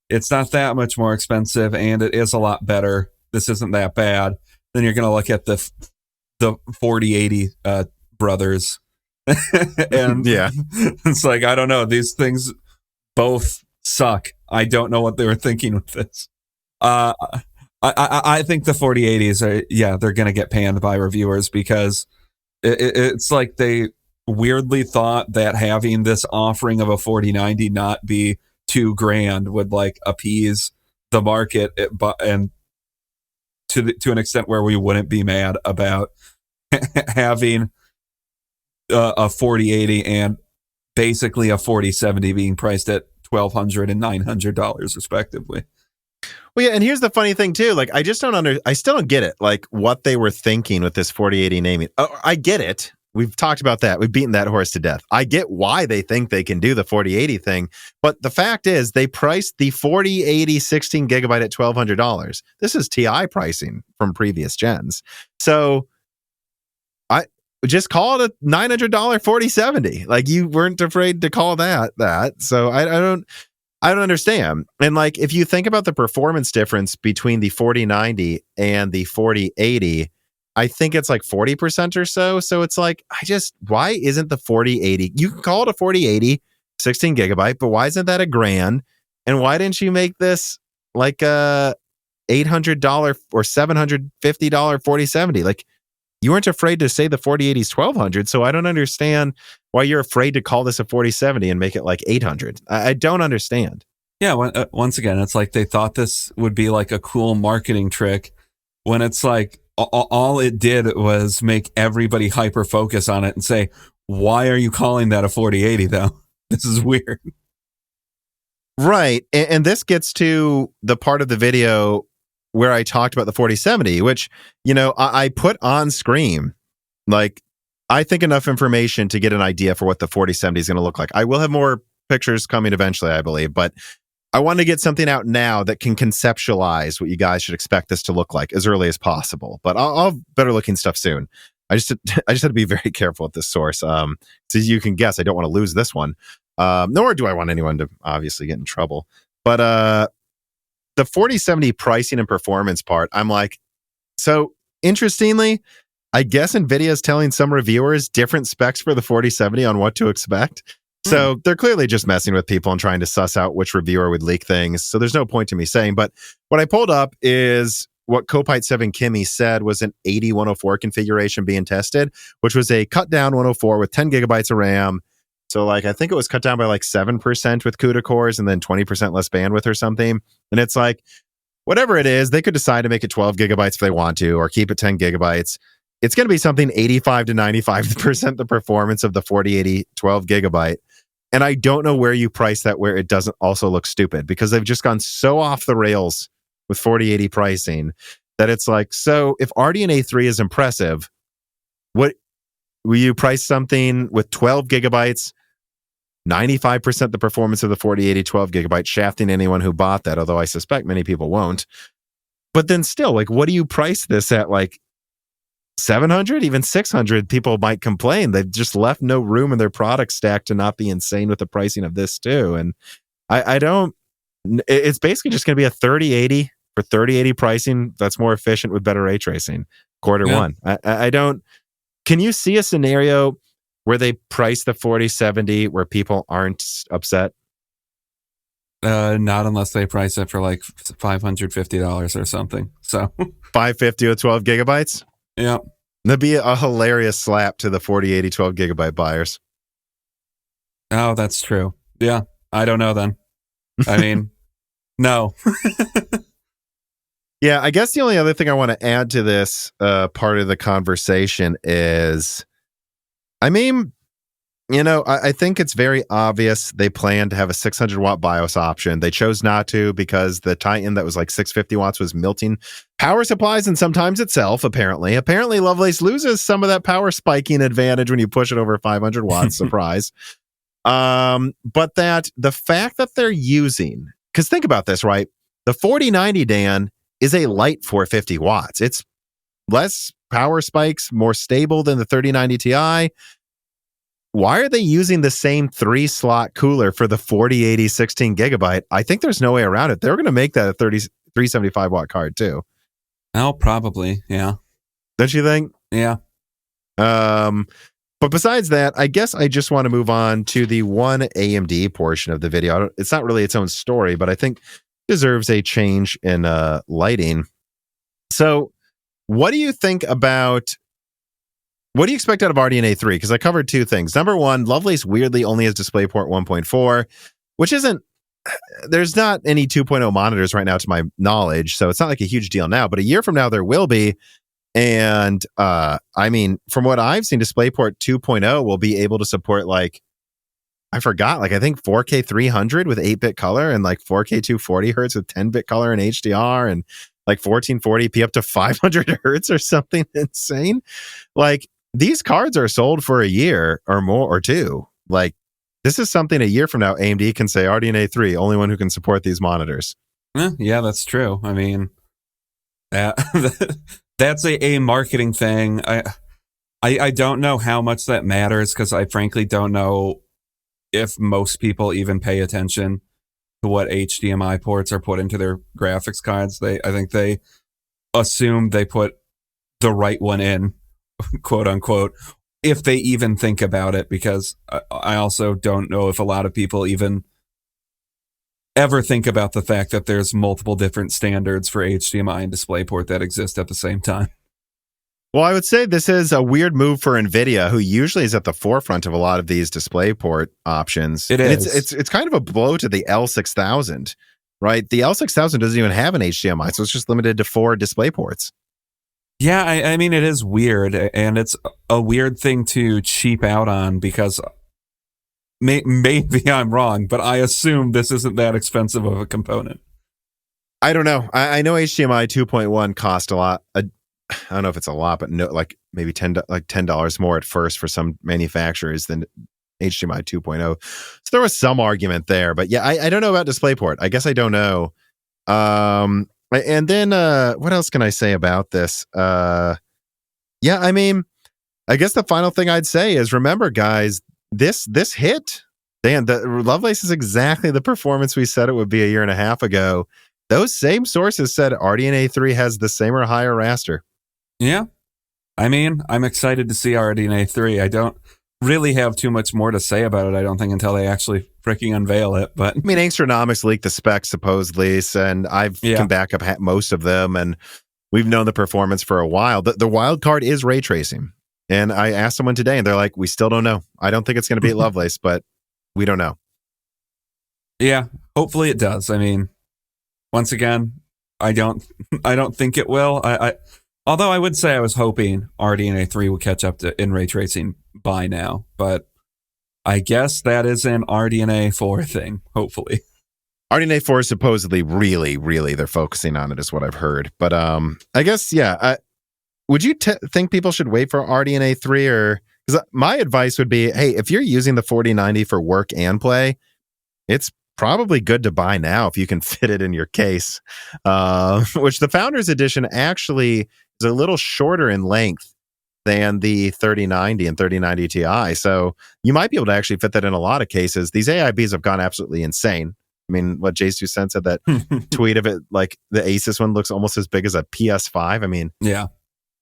it's not that much more expensive, and it is a lot better. This isn't that bad. Then you're going to look at the 4080 brothers. And yeah, it's like, I don't know, these things both suck. I don't know what they were thinking with this. I think the 4080s are, they're gonna get panned by reviewers because it's like they weirdly thought that having this offering of a 4090 not be $2,000 would like appease the market, and to an extent where we wouldn't be mad about having a 4080 and basically a 4070 being priced at $1,200 and $900 respectively. Well, yeah, and here's the funny thing too. Like, I still don't get it. Like, what they were thinking with this 4080 naming. Oh, I get it. We've talked about that. We've beaten that horse to death. I get why they think they can do the 4080 thing, but the fact is they priced the 4080 16 gigabyte at $1,200. This is TI pricing from previous gens. So just call it a $900 4070. Like, you weren't afraid to call that. So I don't understand. And like, if you think about the performance difference between the 4090 and the 4080, I think it's like 40% or so. So it's like, why isn't the 4080? You can call it a 4080 16 gigabyte, but why isn't that $1,000? And why didn't you make this like a $800 or $750 4070? Like, you weren't afraid to say the 4080 is $1,200, so I don't understand why you're afraid to call this a 4070 and make it like $800. I don't understand. Yeah, once again, it's like they thought this would be like a cool marketing trick when it's like all it did was make everybody hyper focus on it and say, why are you calling that a 4080 though? This is weird. Right, and this gets to the part of the video where I talked about the 4070, which, I put on screen. Like, I think enough information to get an idea for what the 4070 is going to look like. I will have more pictures coming eventually, I believe, but I want to get something out now that can conceptualize what you guys should expect this to look like as early as possible. But I'll have better looking stuff soon. I just had to be very careful with this source. So you can guess, I don't want to lose this one. Nor do I want anyone to obviously get in trouble. But the 4070 pricing and performance part, I'm like, so interestingly, I guess Nvidia is telling some reviewers different specs for the 4070 on what to expect. So they're clearly just messing with people and trying to suss out which reviewer would leak things. So there's no point to me saying, but what I pulled up is what Copite 7 Kimmy said was an 80-104 configuration being tested, which was a cut down 104 with 10 gigabytes of RAM. So like, I think it was cut down by like 7% with CUDA cores and then 20% less bandwidth or something. And it's like, whatever it is, they could decide to make it 12 gigabytes if they want to, or keep it 10 gigabytes. It's going to be something 85 to 95% the performance of the 4080 12 gigabyte. And I don't know where you price that where it doesn't also look stupid, because they've just gone so off the rails with 4080 pricing that it's like, so if RDNA 3 is impressive, what will you price something with 12 gigabytes, 95% the performance of the 4080 12 gigabyte, shafting anyone who bought that, although I suspect many people won't. But then still, like, what do you price this at? Like 700, even 600, people might complain. They've just left no room in their product stack to not be insane with the pricing of this too. And I don't, it's basically just going to be a 3080 for 3080 pricing that's more efficient with better ray tracing. Q1. I don't, can you see a scenario where they price the 4070 where people aren't upset? Not unless they price it for like $550 or something. So $550 with 12 gigabytes? Yeah. That'd be a hilarious slap to the 4080 12 gigabyte buyers. Oh, that's true. Yeah. I don't know then. I mean, no. Yeah, I guess the only other thing I want to add to this part of the conversation is, I mean, you know, I think it's very obvious they plan to have a 600 watt BIOS option. They chose not to because the Titan that was like 650 watts was melting power supplies and sometimes itself, apparently. Apparently, Lovelace loses some of that power spiking advantage when you push it over 500 watts. Surprise. But that the fact that they're using, because think about this, right? The 4090, Dan, is a light 450 watts. It's less power spikes, more stable than the 3090 Ti. Why are they using the same 3-slot cooler for the 4080 16 gigabyte? I think there's no way around it. They're going to make that a 375 watt card too. Oh, probably. Yeah. Don't you think? Yeah. But besides that, I guess I just want to move on to the one AMD portion of the video. It's not really its own story, but I think deserves a change in lighting. So what do you think about, what do you expect out of RDNA 3? Because I covered two things. Number one, Lovelace weirdly only has DisplayPort 1.4, which isn't, there's not any 2.0 monitors right now to my knowledge, so it's not like a huge deal now, but a year from now there will be. And I mean, from what I've seen, DisplayPort 2.0 will be able to support like, I forgot, like I think 4K 300 with 8-bit color and like 4K 240 hertz with 10-bit color and HDR and like 1440p up to 500 hertz or something insane. Like these cards are sold for a year or more or two. Like this is something a year from now, AMD can say RDNA 3, only one who can support these monitors. Yeah, that's true. I mean, that's a marketing thing. I don't know how much that matters because I frankly don't know if most people even pay attention to what HDMI ports are put into their graphics cards. I think they assume they put the right one in, quote unquote, if they even think about it, because I also don't know if a lot of people even ever think about the fact that there's multiple different standards for HDMI and DisplayPort that exist at the same time. Well, I would say this is a weird move for Nvidia, who usually is at the forefront of a lot of these DisplayPort options. It is. It's kind of a blow to the L6000, right? The L6000 doesn't even have an HDMI, so it's just limited to 4 DisplayPorts. Yeah, I mean, it is weird, and it's a weird thing to cheap out on because maybe I'm wrong, but I assume this isn't that expensive of a component. I don't know. I know HDMI 2.1 cost a lot. I don't know if it's a lot, but no, like maybe $10 more at first for some manufacturers than HDMI 2.0. So there was some argument there, but yeah, I don't know about DisplayPort. I guess I don't know. And then what else can I say about this? Yeah, I mean, I guess the final thing I'd say is, remember, guys, this hit, Dan, the Lovelace is exactly the performance we said it would be a year and a half ago. Those same sources said RDNA 3 has the same or higher raster. Yeah. I mean, I'm excited to see RDNA 3. I don't really have too much more to say about it, I don't think, until they actually freaking unveil it. But I mean, Angstrenomics leaked the specs supposedly, and I can back up most of them. And we've known the performance for a while. The wild card is ray tracing. And I asked someone today, and they're like, we still don't know. I don't think it's going to be at Lovelace, but we don't know. Yeah, hopefully it does. I mean, once again, I don't think it will. Although I would say I was hoping RDNA 3 would catch up to in ray tracing by now, but I guess that is an RDNA 4 thing, hopefully. RDNA 4 is supposedly really they're focusing on it, is what I've heard. But I guess, yeah. Would you think people should wait for RDNA 3? Or because my advice would be, hey, if you're using the 4090 for work and play, it's probably good to buy now if you can fit it in your case. Which the Founders Edition actually is a little shorter in length than the 3090 and 3090 Ti. So you might be able to actually fit that in a lot of cases. These AIBs have gone absolutely insane. I mean, what J2 Cent said, that tweet of it, like the Asus one looks almost as big as a PS5. I mean, yeah,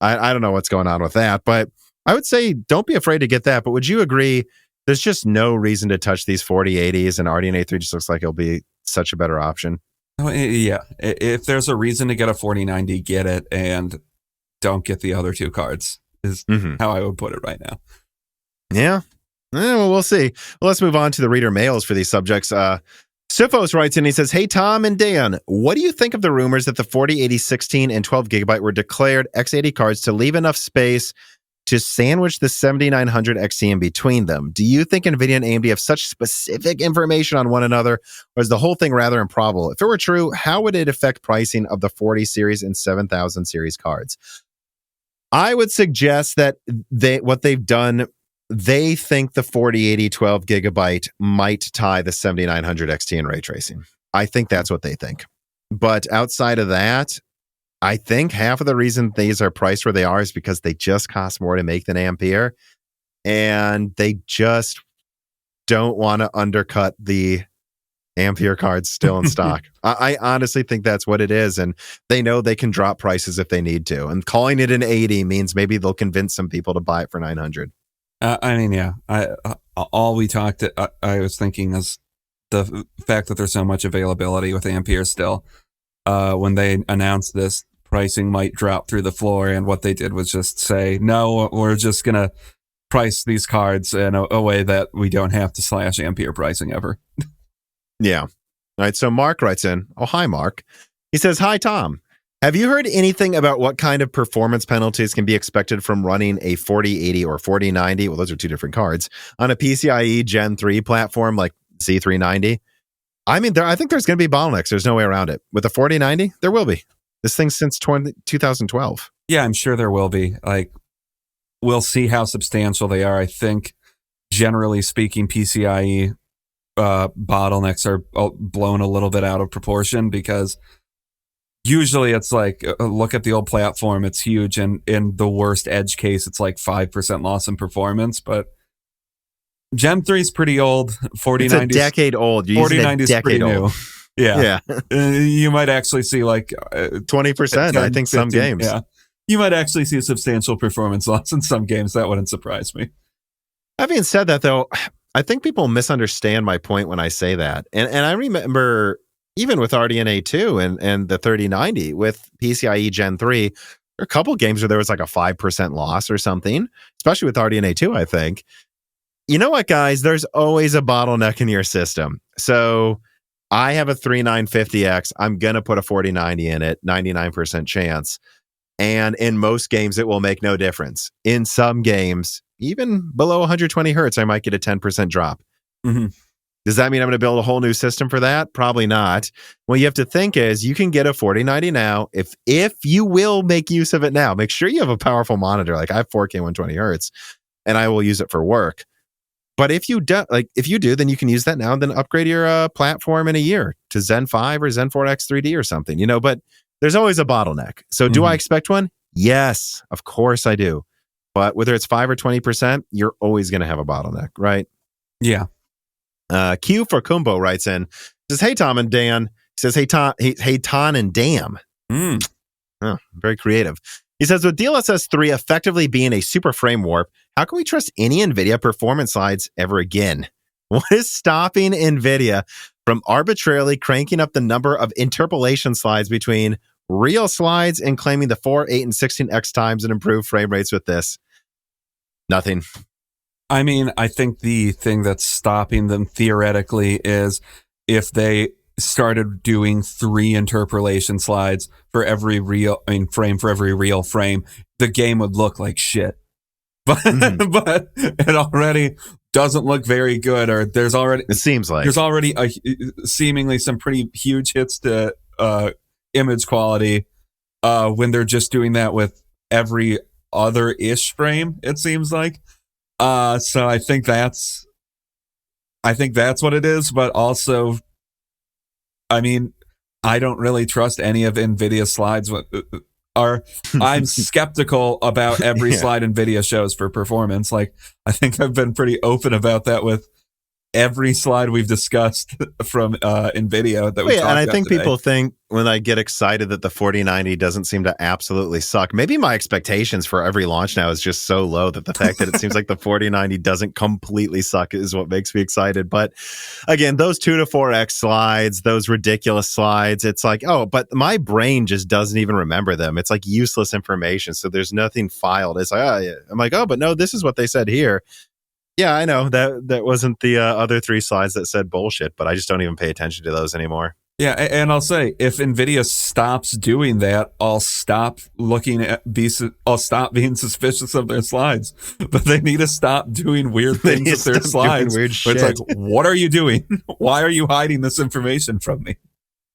I don't know what's going on with that, but I would say don't be afraid to get that. But would you agree there's just no reason to touch these 4080s, and RDNA 3 just looks like it'll be such a better option? Oh, yeah. If there's a reason to get a 4090, get it, and don't get the other two cards, is how I would put it right now. Yeah. Well, we'll see. Well, let's move on to the reader mails for these subjects. Sifos writes in, he says, hey, Tom and Dan, what do you think of the rumors that the 4080 16 and 12 gigabyte were declared X80 cards to leave enough space to sandwich the 7900 XT in between them? Do you think NVIDIA and AMD have such specific information on one another, or is the whole thing rather improbable? If it were true, how would it affect pricing of the 40 series and 7000 series cards? I would suggest that what they've done, they think the 4080 12 gigabyte might tie the 7900 XT in ray tracing. I think that's what they think. But outside of that, I think half of the reason these are priced where they are is because they just cost more to make than Ampere, and they just don't want to undercut the Ampere cards still in stock. I honestly think that's what it is, and they know they can drop prices if they need to. And calling it an 80 means maybe they'll convince some people to buy it for 900. I mean, yeah. All we talked, I was thinking is the fact that there's so much availability with Ampere still. When they announced this, pricing might drop through the floor, and what they did was just say, no, we're just going to price these cards in a way that we don't have to slash Ampere pricing ever. Yeah. All right. So Mark writes in. Oh, hi, Mark. He says, hi, Tom. Have you heard anything about what kind of performance penalties can be expected from running a 4080 or 4090? Well, those are two different cards on a PCIe Gen 3 platform like Z390. I mean, I think there's going to be bottlenecks. There's no way around it. With a 4090, there will be. This thing's since 2012. Yeah, I'm sure there will be. Like, we'll see how substantial they are. I think, generally speaking, PCIe bottlenecks are blown a little bit out of proportion, because usually it's like, look at the old platform, it's huge, and in the worst edge case, it's like 5% loss in performance, but Gen 3 is pretty old. 4090 it's a decade old. 4090 is pretty new. Yeah. You might actually see like 20%, 10, I think 15, some games. Yeah. You might actually see a substantial performance loss in some games. That wouldn't surprise me. Having said that, though, I think people misunderstand my point when I say that. And I remember even with RDNA 2 and the 3090 with PCIe Gen 3, there are a couple games where there was like a 5% loss or something, especially with RDNA 2, I think. You know what, guys? There's always a bottleneck in your system. So I have a 3950X. I'm going to put a 4090 in it, 99% chance. And in most games, it will make no difference. In some games, even below 120 hertz, I might get a 10% drop. Mm-hmm. Does that mean I'm going to build a whole new system for that? Probably not. What you have to think is you can get a 4090 now. If you will make use of it now, make sure you have a powerful monitor. Like I have 4K 120 hertz, and I will use it for work. But if you do, then you can use that now and then upgrade your platform in a year to Zen 5 or Zen 4X 3D or something, but there's always a bottleneck. So do I expect one? Yes, of course I do. But whether it's 5 or 20%, you're always going to have a bottleneck, right? Yeah. Q for Kumbo writes in, says, hey, Tom and Dan. He says, hey, Ton and Dam. Oh, very creative. He says, with DLSS 3 effectively being a super frame warp, how can we trust any NVIDIA performance slides ever again? What is stopping NVIDIA from arbitrarily cranking up the number of interpolation slides between real slides and claiming the 4, 8, and 16x times and improved frame rates with this. Nothing. I mean, I think the thing that's stopping them theoretically is if they started doing 3 interpolation slides for every frame for every real frame, the game would look like shit. But but it already doesn't look very good, or it seems like there's already seemingly some pretty huge hits to image quality when they're just doing that with every other ish frame, it seems like. So I think that's what it is, but also, I mean, I don't really trust any of NVIDIA slides. I'm skeptical about every slide NVIDIA shows for performance. Like, I think I've been pretty open about that with every slide we've discussed from NVIDIA that we talked about. And I think today. people think when I get excited that the 4090 doesn't seem to absolutely suck. Maybe my expectations for every launch now is just so low that the fact that it seems like the 4090 doesn't completely suck is what makes me excited. But again, those 2 to 4x slides, those ridiculous slides, it's like, oh, but my brain just doesn't even remember them. It's like useless information. So there's nothing filed. It's like, oh, yeah. I'm like, oh, but no, this is what they said here. Yeah, I know that wasn't the other 3 slides that said bullshit, but I just don't even pay attention to those anymore. Yeah, and I'll say, if NVIDIA stops doing that, I'll stop I'll stop being suspicious of their slides. But they need to stop doing weird things with their slides. Weird shit. It's like, what are you doing? Why are you hiding this information from me?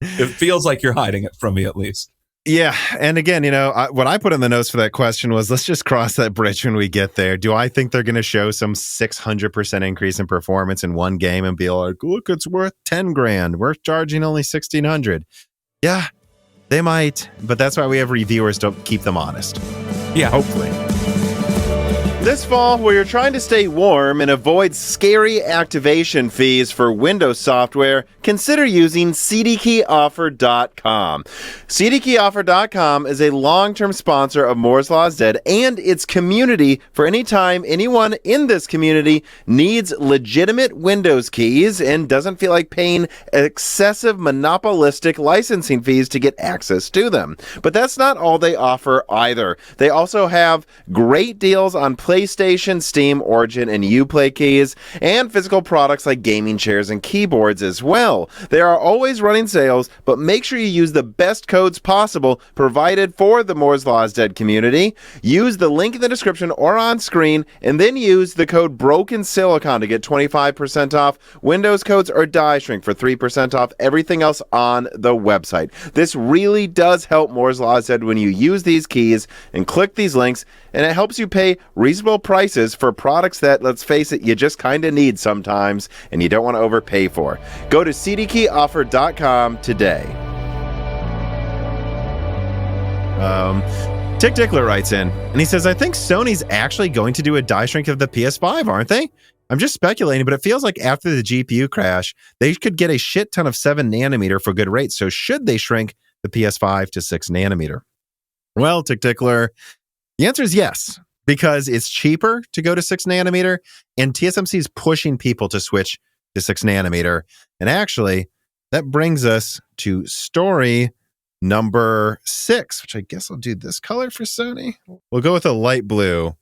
It feels like you're hiding it from me, at least. Yeah. And again, what I put in the notes for that question was, let's just cross that bridge when we get there. Do I think they're going to show some 600% increase in performance in one game and be like, look, it's worth 10 grand. We're charging only 1,600. Yeah, they might. But that's why we have reviewers to keep them honest. Yeah. Hopefully. This fall, where you're trying to stay warm and avoid scary activation fees for Windows software, consider using CDKeyOffer.com. CDKeyOffer.com is a long-term sponsor of Moore's Law is Dead and its community for any time anyone in this community needs legitimate Windows keys and doesn't feel like paying excessive monopolistic licensing fees to get access to them. But that's not all they offer either. They also have great deals on PlayStation, Steam, Origin, and Uplay keys, and physical products like gaming chairs and keyboards as well. They are always running sales, but make sure you use the best codes possible provided for the Moore's Law is Dead community. Use the link in the description or on screen, and then use the code BROKENSILICON to get 25% off Windows codes or Dieshrink for 3% off everything else on the website. This really does help Moore's Law is Dead when you use these keys and click these links, and it helps you pay reasonable prices for products that, let's face it, you just kind of need sometimes and you don't want to overpay for. Go to CDKeyOffer.com today. Tick Tickler writes in and he says, I think Sony's actually going to do a die shrink of the PS5, aren't they? I'm just speculating, but it feels like after the GPU crash, they could get a shit ton of 7 nanometer for good rates. So should they shrink the PS5 to 6 nanometer? Well, Tick Tickler, the answer is yes, because it's cheaper to go to 6 nanometer, and TSMC is pushing people to switch to 6 nanometer. And actually, that brings us to story number 6, which I guess I'll do this color for Sony. We'll go with a light blue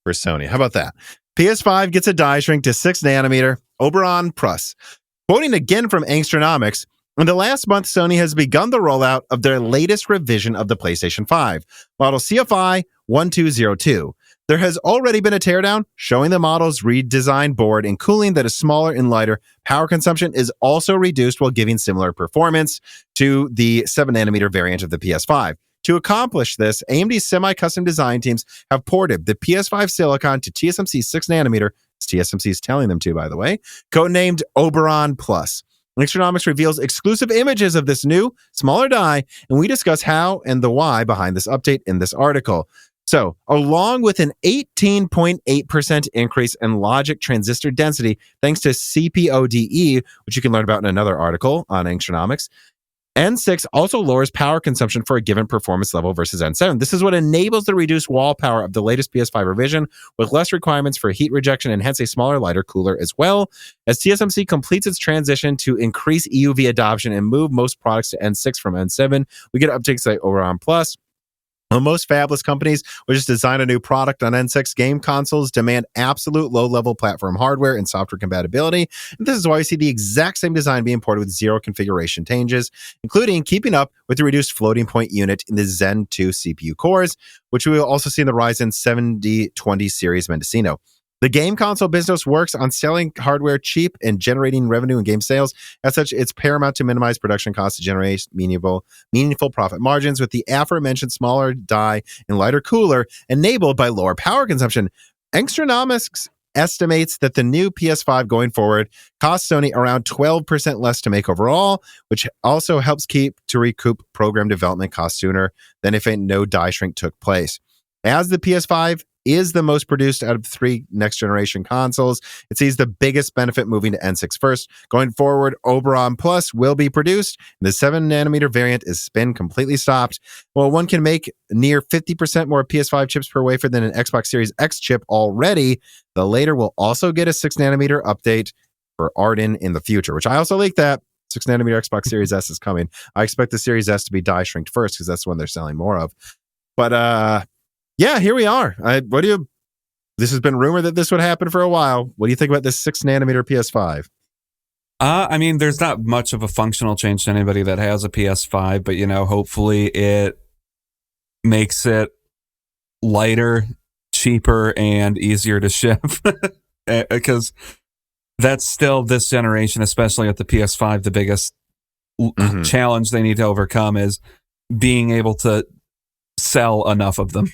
for Sony. How about that? PS5 gets a die shrink to 6 nanometer, Oberon Plus. Quoting again from Xtreme, in the last month, Sony has begun the rollout of their latest revision of the PlayStation 5, model CFI 1202. There has already been a teardown showing the model's redesigned board and cooling that is smaller and lighter. Power consumption is also reduced while giving similar performance to the 7nm variant of the PS5. To accomplish this, AMD's semi-custom design teams have ported the PS5 Silicon to TSMC's 6nm, as TSMC is telling them to, by the way, codenamed Oberon Plus. Xtreme reveals exclusive images of this new, smaller die, and we discuss how and the why behind this update in this article. So, along with an 18.8% increase in logic transistor density, thanks to CPODE, which you can learn about in another article on Xtreme, N6 also lowers power consumption for a given performance level versus N7. This is what enables the reduced wall power of the latest PS5 revision, with less requirements for heat rejection and hence a smaller, lighter cooler as well. As TSMC completes its transition to increase EUV adoption and move most products to N6 from N7, we get uptakes like Oberon Plus. Well, most fabless companies will just design a new product on N6. Game consoles demand absolute low-level platform hardware and software compatibility. And this is why we see the exact same design being ported with zero configuration changes, including keeping up with the reduced floating point unit in the Zen 2 CPU cores, which we will also see in the Ryzen 7020 series Mendocino. The game console business works on selling hardware cheap and generating revenue in game sales. As such, it's paramount to minimize production costs to generate meaningful profit margins, with the aforementioned smaller die and lighter cooler enabled by lower power consumption. Xtronomics estimates that the new PS5 going forward costs Sony around 12% less to make overall, which also helps to recoup program development costs sooner than if no die shrink took place. As the PS5 is the most produced out of 3 next-generation consoles, it sees the biggest benefit moving to N6 first. Going forward, Oberon Plus will be produced, and the 7nm variant is been completely stopped. While one can make near 50% more PS5 chips per wafer than an Xbox Series X chip already, the later will also get a 6nm update for RDNA in the future, which I also like that. 6nm Xbox Series S is coming. I expect the Series S to be die shrinked first because that's the one they're selling more of. But, yeah, here we are. This has been rumored that this would happen for a while. What do you think about this 6nm PS5? I mean, there's not much of a functional change to anybody that has a PS5, but, hopefully it makes it lighter, cheaper, and easier to ship. Because that's still this generation, especially at the PS5, the biggest challenge they need to overcome is being able to sell enough of them.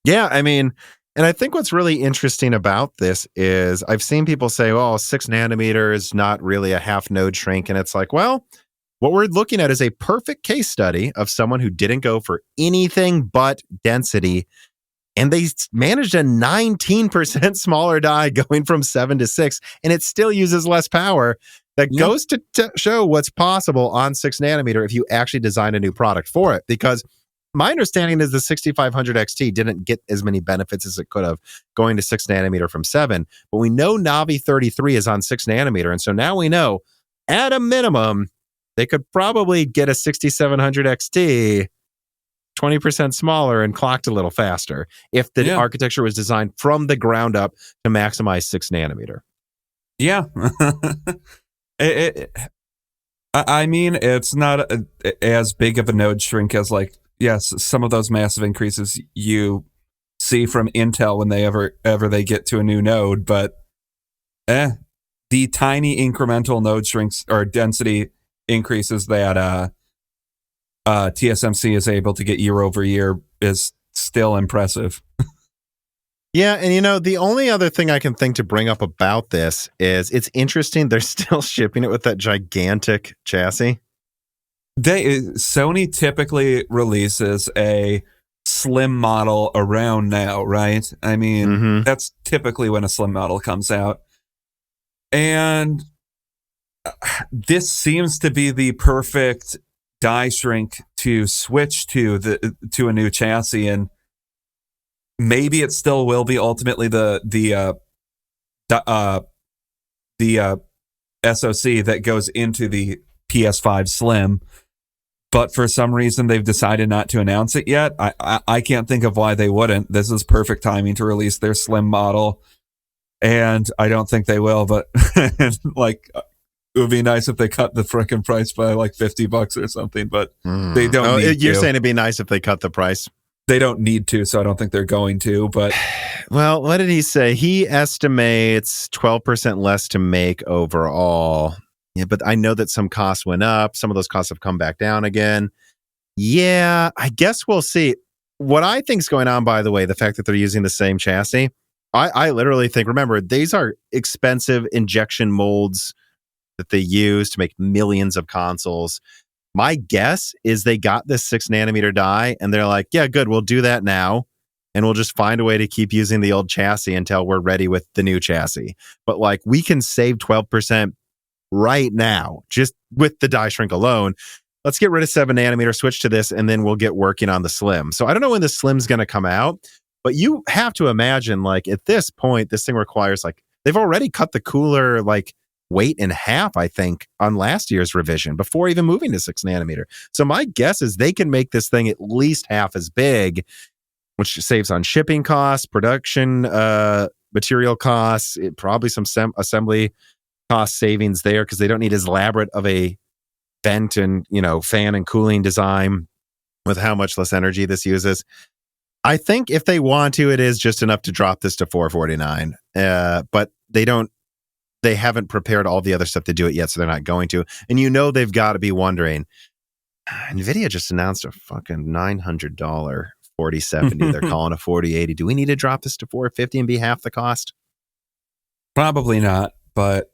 Yeah, I mean, and I think what's really interesting about this is I've seen people say, oh, 6nm is not really a half node shrink. And it's like, well, what we're looking at is a perfect case study of someone who didn't go for anything but density. And they managed a 19% smaller die going from 7 to 6, and it still uses less power. That goes to show what's possible on 6nm if you actually design a new product for it. Because my understanding is the 6500 XT didn't get as many benefits as it could have going to 6nm from 7. But we know Navi 33 is on 6nm. And so now we know, at a minimum, they could probably get a 6700 XT 20% smaller and clocked a little faster if the architecture was designed from the ground up to maximize 6nm. Yeah. I mean, it's not as big of a node shrink as yes, some of those massive increases you see from Intel when they they get to a new node, but the tiny incremental node shrinks or density increases that TSMC is able to get year over year is still impressive. Yeah, and the only other thing I can think to bring up about this is it's interesting they're still shipping it with that gigantic chassis. Sony typically releases a slim model around now, right? I mean, that's typically when a slim model comes out. And this seems to be the perfect die shrink to switch to a new chassis, and maybe it still will be ultimately the SoC that goes into the PS5 Slim. But for some reason, they've decided not to announce it yet. I can't think of why they wouldn't. This is perfect timing to release their slim model. And I don't think they will, but it would be nice if they cut the frickin' price by $50 or something, but they don't need to. You're saying it'd be nice if they cut the price? They don't need to, so I don't think they're going to, but... Well, what did he say? He estimates 12% less to make overall. Yeah, but I know that some costs went up. Some of those costs have come back down again. Yeah, I guess we'll see. What I think is going on, by the way, the fact that they're using the same chassis, I literally think, remember, these are expensive injection molds that they use to make millions of consoles. My guess is they got this 6nm die and they're like, yeah, good, we'll do that now. And we'll just find a way to keep using the old chassis until we're ready with the new chassis. But we can save 12% right now. Just with the die shrink alone. Let's get rid of 7 nanometer, switch to this, and then we'll get working on the Slim. So I don't know when the Slim's going to come out, but you have to imagine, like, at this point, this thing requires, like, they've already cut the cooler, like, weight in half, I think, on last year's revision before even moving to 6 nanometer. So my guess is they can make this thing at least half as big, which saves on shipping costs, production material costs, probably some assembly cost savings there because they don't need as elaborate of a vent and, fan and cooling design with how much less energy this uses. I think if they want to, it is just enough to drop this to $449. But they haven't prepared all the other stuff to do it yet, so they're not going to. And they've got to be wondering, Nvidia just announced a fucking $900 4070. They're calling a 4080. Do we need to drop this to $450 and be half the cost? Probably not, but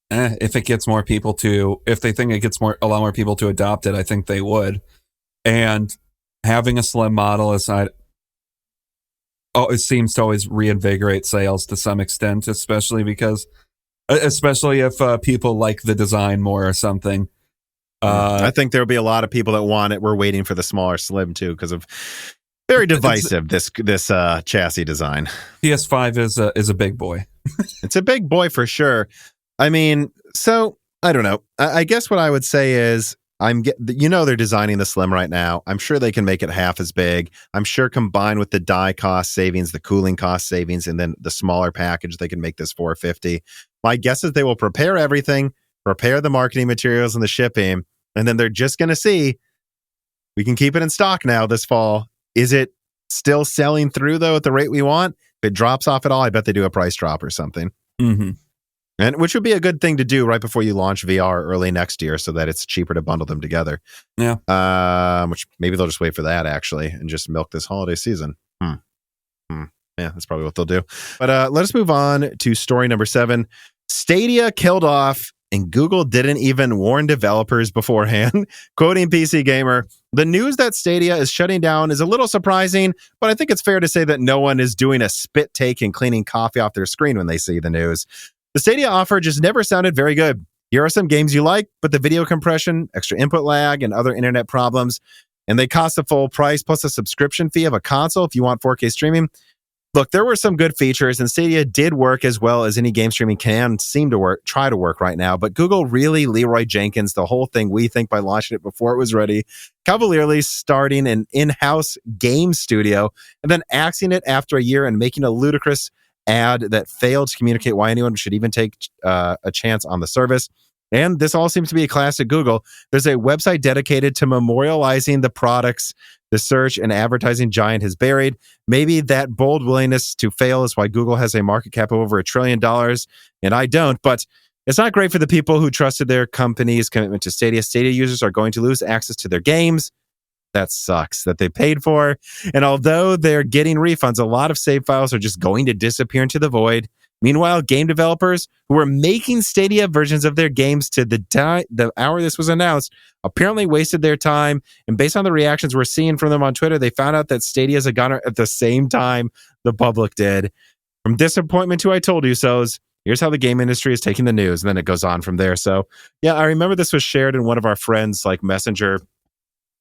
if it gets more people if they think it gets a lot more people to adopt it, I think they would. And having a slim model aside, it seems to always reinvigorate sales to some extent, especially if people like the design more or something. I think there'll be a lot of people that want it. We're waiting for the smaller Slim too, because of very divisive this chassis design. PS5 is a big boy. It's a big boy for sure. I mean, so I don't know. I guess what I would say is they're designing the Slim right now. I'm sure they can make it half as big. I'm sure combined with the die cost savings, the cooling cost savings, and then the smaller package, they can make this $450. My guess is they will prepare everything, prepare the marketing materials and the shipping, and then they're just going to see, we can keep it in stock now this fall. Is it still selling through, though, at the rate we want? If it drops off at all, I bet they do a price drop or something. Mm-hmm. And which would be a good thing to do right before you launch VR early next year so that it's cheaper to bundle them together. Yeah. Which maybe they'll just wait for that, actually, and just milk this holiday season. Yeah, that's probably what they'll do. But let us move on to story number 7. Stadia killed off, and Google didn't even warn developers beforehand. Quoting PC Gamer, the news that Stadia is shutting down is a little surprising, but I think it's fair to say that no one is doing a spit take and cleaning coffee off their screen when they see the news. The Stadia offer just never sounded very good. Here are some games you like, but the video compression, extra input lag, and other internet problems, and they cost the full price plus a subscription fee of a console if you want 4K streaming. Look, there were some good features, and Stadia did work as well as any game streaming can seem to try to work right now. But Google really Leroy Jenkins the whole thing, we think, by launching it before it was ready, cavalierly starting an in-house game studio, and then axing it after a year and making a ludicrous ad that failed to communicate why anyone should even take a chance on the service. And this all seems to be a classic Google. There's a website dedicated to memorializing the products the search and advertising giant has buried. Maybe that bold willingness to fail is why Google has a market cap of over $1 trillion, and I don't. But it's not great for the people who trusted their company's commitment to Stadia. Stadia users are going to lose access to their games. That sucks, that they paid for. And although they're getting refunds, a lot of save files are just going to disappear into the void. Meanwhile, game developers who were making Stadia versions of their games to the hour this was announced apparently wasted their time. And based on the reactions we're seeing from them on Twitter, they found out that Stadia is a gunner at the same time the public did. From disappointment to I told you so's, here's how the game industry is taking the news. And then it goes on from there. So yeah, I remember this was shared in one of our friends' like messenger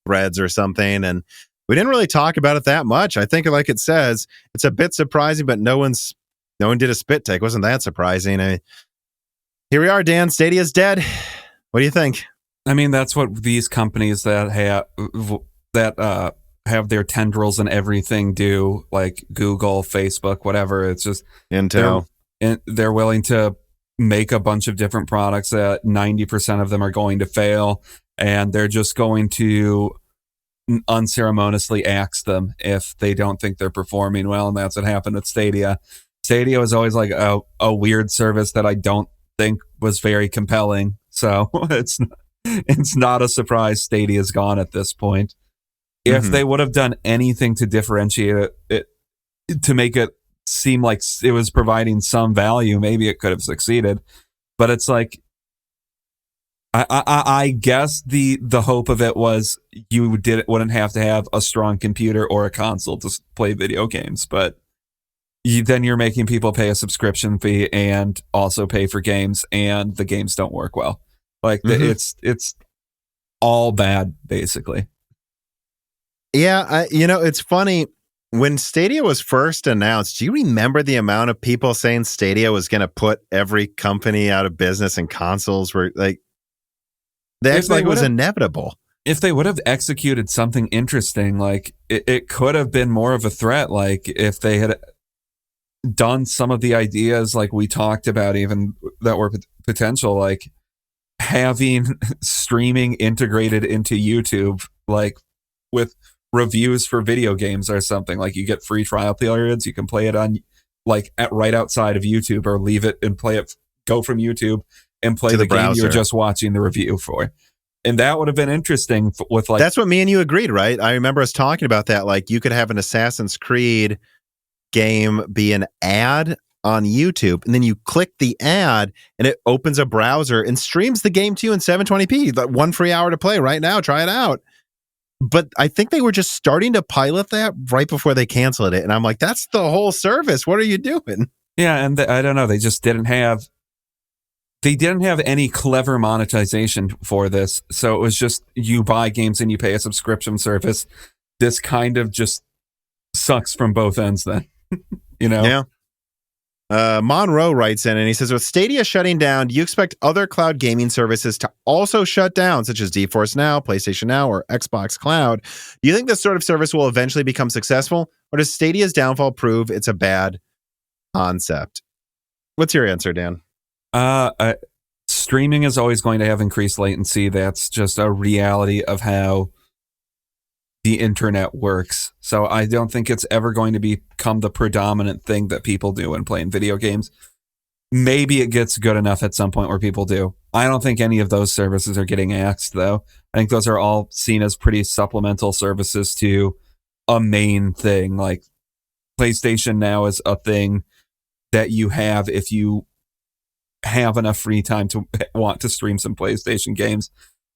threads or something. And we didn't really talk about it that much. I think like it says, it's a bit surprising, but no one did a spit take. Wasn't that surprising? Here we are, Dan. Stadia's dead. What do you think? I mean, that's what these companies that have their tendrils and everything do, like Google, Facebook, whatever. It's just Intel. They're willing to make a bunch of different products that 90% of them are going to fail, and they're just going to unceremoniously axe them if they don't think they're performing well. And that's what happened with Stadia. Stadia was always like a weird service that I don't think was very compelling. So it's not a surprise Stadia's gone at this point. If they would have done anything to differentiate it, to make it seem like it was providing some value, maybe it could have succeeded. But it's like, I guess the hope of it was you wouldn't have to have a strong computer or a console to play video games, but then you're making people pay a subscription fee and also pay for games, and the games don't work well. Like it's all bad, basically. Yeah, it's funny. When Stadia was first announced, do you remember the amount of people saying Stadia was going to put every company out of business and consoles were like, it was inevitable. If they would have executed something interesting, like it could have been more of a threat. Like if they had done some of the ideas like we talked about, even that were potential, like having streaming integrated into YouTube, like with reviews for video games or something. Like you get free trial periods, you can play it on like right outside of YouTube, or leave it and play it, go from YouTube and play the game you're just watching the review for. And that would have been interesting with like... That's what me and you agreed, right? I remember us talking about that. Like you could have an Assassin's Creed game be an ad on YouTube, and then you click the ad and it opens a browser and streams the game to you in 720p. That 1 free hour to play right now. Try it out. But I think they were just starting to pilot that right before they canceled it. And I'm like, that's the whole service. What are you doing? Yeah, and I don't know. They just didn't have any clever monetization for this. So it was just you buy games and you pay a subscription service. This kind of just sucks from both ends then. Yeah. Monroe writes in and he says, with Stadia shutting down, do you expect other cloud gaming services to also shut down, such as GeForce Now, PlayStation Now, or Xbox Cloud? Do you think this sort of service will eventually become successful, or does Stadia's downfall prove it's a bad concept? What's your answer, Dan? Streaming is always going to have increased latency. That's just a reality of how the internet works. So I don't think it's ever going to become the predominant thing that people do when playing video games. Maybe it gets good enough at some point where people do. I don't think any of those services are getting axed, though. I think those are all seen as pretty supplemental services to a main thing. Like PlayStation Now is a thing that you have if you have enough free time to want to stream some PlayStation games.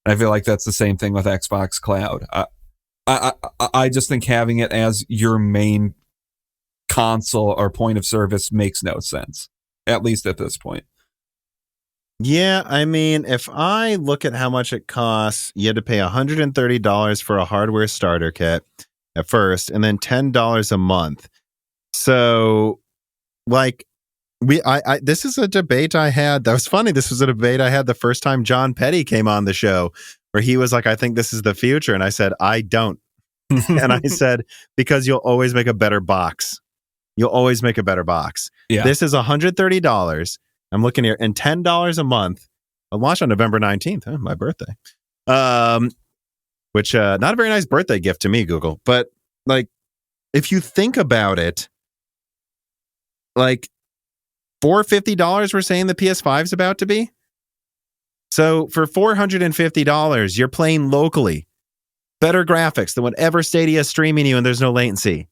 And I feel like that's the same thing with Xbox Cloud. I just think having it as your main console or point of service makes no sense, at least at this point. Yeah, I mean, if I look at how much it costs, you had to pay $130 for a hardware starter kit at first, and then $10 a month. So, like, this is a debate I had. That was funny. This was a debate I had the first time John Petty came on the show, where he was like, I think this is the future. And I said, I don't. And I said, because you'll always make a better box. You'll always make a better box. Yeah. This is $130. I'm looking here, and $10 a month. I'll launch on November 19th, my birthday. Which, not a very nice birthday gift to me, Google. But, like, if you think about it, like, $450 we're saying the PS5 is about to be. So for $450, you're playing locally. Better graphics than whatever Stadia is streaming you, and there's no latency.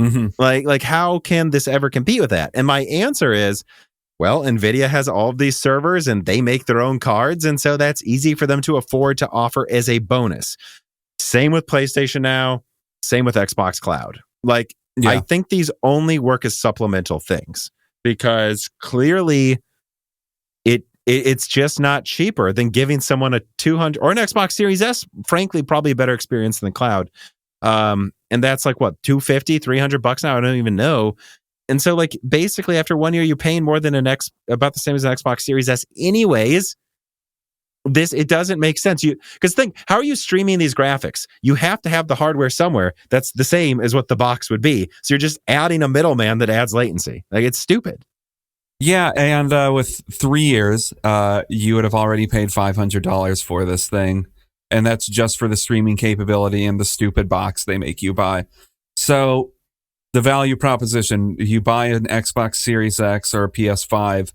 Mm-hmm. Like, how can this ever compete with that? And my answer is, well, Nvidia has all of these servers, and they make their own cards, and so that's easy for them to afford to offer as a bonus. Same with PlayStation Now. Same with Xbox Cloud. Like, yeah. I think these only work as supplemental things, because clearly it's just not cheaper than giving someone a 200 or an Xbox Series S, frankly, probably a better experience than the cloud. And that's like what, $250, $300 now? I don't even know. And so, like, basically after 1 year, you're paying more than about the same as an Xbox Series S anyways. It doesn't make sense. Because think, how are you streaming these graphics? You have to have the hardware somewhere that's the same as what the box would be. So you're just adding a middleman that adds latency. Like, it's stupid. Yeah, and with 3 years, you would have already paid $500 for this thing, and that's just for the streaming capability and the stupid box they make you buy. So the value proposition, you buy an Xbox Series X or a PS5,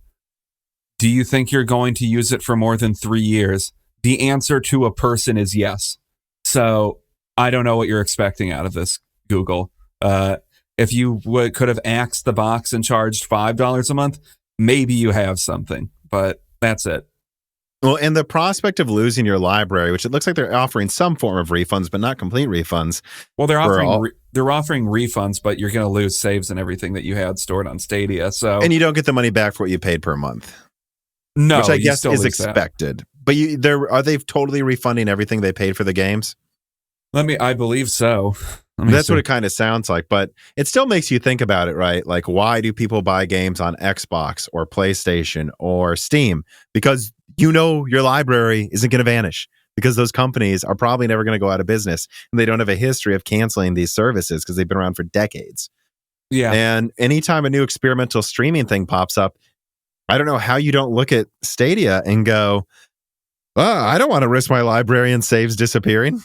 do you think you're going to use it for more than 3 years? The answer to a person is yes. So I don't know what you're expecting out of this, Google. If you could have axed the box and charged $5 a month, maybe you have something, but that's it. Well, and the prospect of losing your library, which it looks like they're offering some form of refunds, but not complete refunds. Well, they're offering refunds, but you're going to lose saves and everything that you had stored on Stadia. So, and you don't get the money back for what you paid per month. No, which I guess is expected. But are they totally refunding everything they paid for the games? I believe so. That's what it kind of sounds like, but it still makes you think about it, right? Like, why do people buy games on Xbox or PlayStation or Steam? Because your library isn't going to vanish, because those companies are probably never going to go out of business, and they don't have a history of canceling these services because they've been around for decades. Yeah. And anytime a new experimental streaming thing pops up, I don't know how you don't look at Stadia and go, I don't want to risk my library and saves disappearing.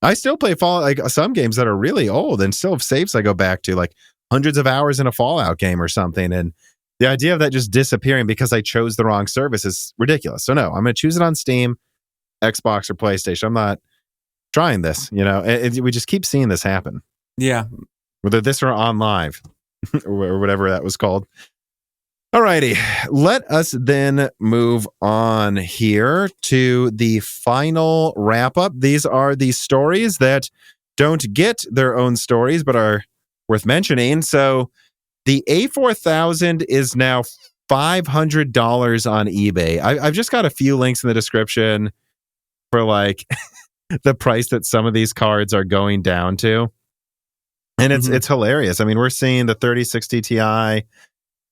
I still play Fallout, like some games that are really old and still have saves I go back to, like hundreds of hours in a Fallout game or something. And the idea of that just disappearing because I chose the wrong service is ridiculous. So no, I'm going to choose it on Steam, Xbox, or PlayStation. I'm not trying this, we just keep seeing this happen. Yeah. Whether this or on live or whatever that was called. Alrighty, let us then move on here to the final wrap up. These are the stories that don't get their own stories, but are worth mentioning. So the A4000 is now $500 on eBay. I've just got a few links in the description for like the price that some of these cards are going down to. And it's hilarious. I mean, we're seeing the 3060 Ti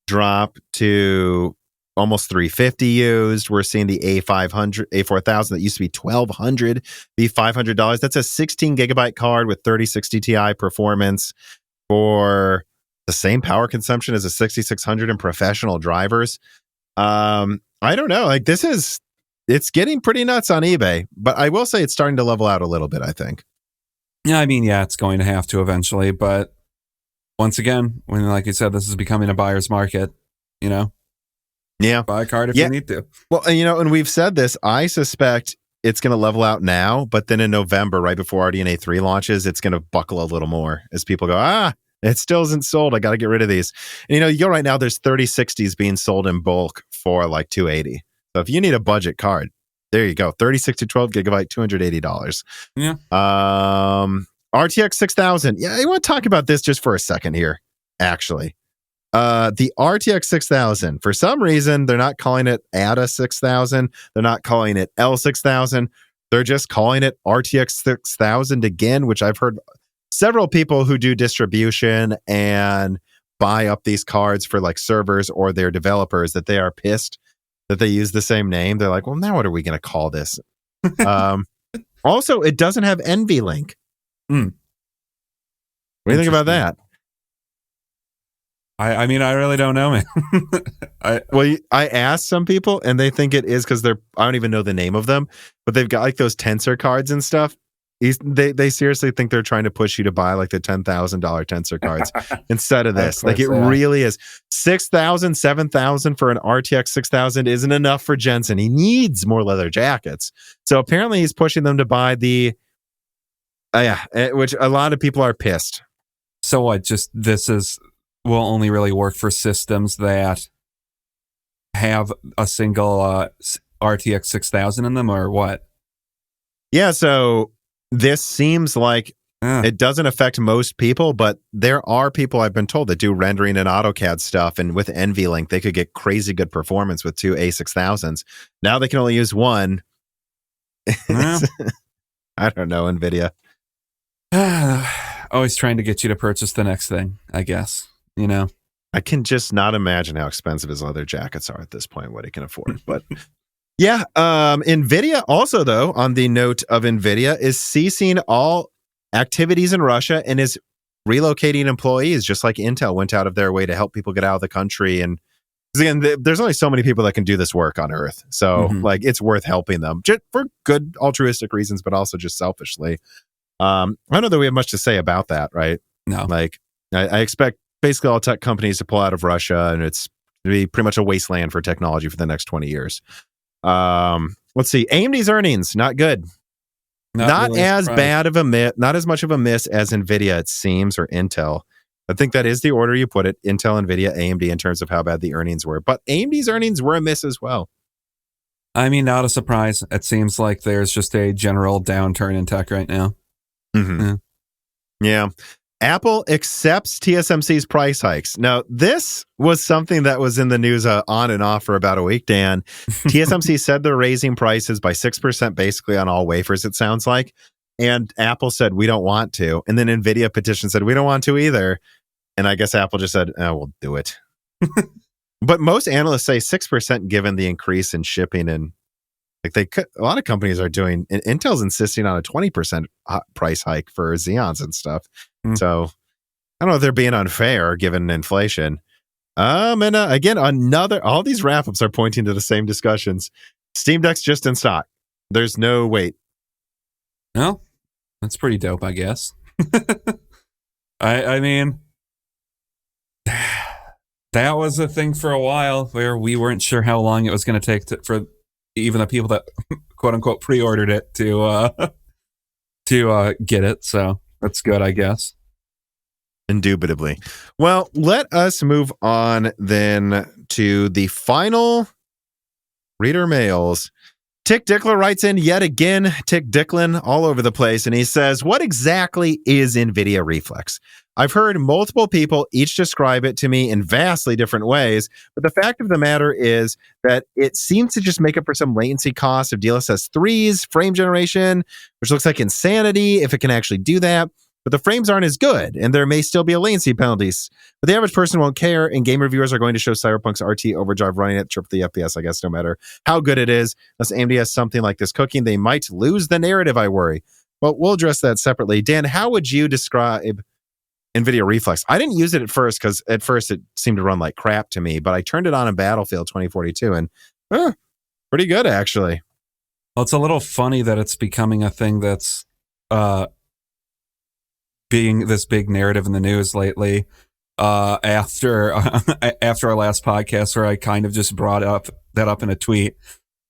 drop to almost $350 used. We're seeing the A4000 that used to be $1,200 be $500. That's a 16 gigabyte card with 3060 Ti performance for the same power consumption as a 6600 and professional drivers. I don't know. Like it's getting pretty nuts on eBay, but I will say it's starting to level out a little bit, I think. Yeah, I mean, it's going to have to eventually, but once again, when, like you said, this is becoming a buyer's market, Yeah. Buy a card if you need to. Well, and we've said this, I suspect it's going to level out now, but then in November, right before RDNA 3 launches, it's going to buckle a little more as people go, it still isn't sold. I got to get rid of these. And, you go right now, there's 3060s being sold in bulk for like $280. So if you need a budget card, there you go. 3060 12 gigabyte, $280. Yeah. RTX 6000. Yeah, I want to talk about this just for a second here, actually. The RTX 6000, for some reason, they're not calling it ATA 6000. They're not calling it L6000. They're just calling it RTX 6000 again, which I've heard several people who do distribution and buy up these cards for like servers or their developers that they are pissed that they use the same name. They're like, well, now what are we going to call this? Also, it doesn't have NVLink. What do you think about that? I mean, I really don't know, man. I asked some people and they think it is because I don't even know the name of them, but they've got like those Tensor cards and stuff. They seriously think they're trying to push you to buy like the $10,000 Tensor cards instead of this. Like it really is. $6,000, $7,000 for an RTX 6000 isn't enough for Jensen. He needs more leather jackets. So apparently he's pushing them to buy the which a lot of people are pissed. So what? Just will only really work for systems that have a single RTX 6000 in them, or what? Yeah, so this seems like it doesn't affect most people, but there are people I've been told that do rendering and AutoCAD stuff, and with NVLink, they could get crazy good performance with two A6000s. Now they can only use one. I don't know, Nvidia. Always trying to get you to purchase the next thing, I guess. I can just not imagine how expensive his leather jackets are at this point, what he can afford. But yeah, Nvidia also, though, on the note of Nvidia, is ceasing all activities in Russia and is relocating employees, just like Intel went out of their way to help people get out of the country. And again, there's only so many people that can do this work on Earth. So like, it's worth helping them just for good altruistic reasons, but also just selfishly. I don't know that we have much to say about that, right? No. Like, I expect basically all tech companies to pull out of Russia, and it's going to be pretty much a wasteland for technology for the next 20 years. Let's see. AMD's earnings, not good. Not really as bad of a miss, not as much of a miss as Nvidia, it seems, or Intel. I think that is the order you put it. Intel, Nvidia, AMD in terms of how bad the earnings were. But AMD's earnings were a miss as well. I mean, not a surprise. It seems like there's just a general downturn in tech right now. Yeah. Apple accepts TSMC's price hikes. Now, this was something that was in the news on and off for about a week, Dan. TSMC said they're raising prices by 6% basically on all wafers, it sounds like. And Apple said, we don't want to. And then Nvidia petition said, we don't want to either. And I guess Apple just said, oh, we'll do it. But most analysts say 6% given the increase in shipping, and like a lot of companies are doing, and Intel's insisting on a 20% price hike for Xeons and stuff. So I don't know if they're being unfair given inflation. And again, all these wrap-ups are pointing to the same discussions. Steam Deck's just in stock. There's no wait. No, that's pretty dope, I guess. I mean, that was a thing for a while where we weren't sure how long it was going to take for even the people that quote unquote pre-ordered it to get it. So that's good, I guess. Indubitably. Well, let us move on then to the final reader mails. Tick Dickler writes in yet again, Tick Dicklin all over the place, and he says, what exactly is NVIDIA Reflex? I've heard multiple people each describe it to me in vastly different ways, but the fact of the matter is that it seems to just make up for some latency costs of DLSS 3's frame generation, which looks like insanity if it can actually do that. But the frames aren't as good, and there may still be a latency penalties. But the average person won't care, and game reviewers are going to show Cyberpunk's RT Overdrive running at triple the FPS, I guess, no matter how good it is. Unless AMD has something like this cooking, they might lose the narrative, I worry. But we'll address that separately. Dan, how would you describe NVIDIA Reflex? I didn't use it at first, because at first it seemed to run like crap to me, but I turned it on in Battlefield 2042, and pretty good, actually. Well, it's a little funny that it's becoming a thing that's being this big narrative in the news lately, after our last podcast, where I kind of just brought up in a tweet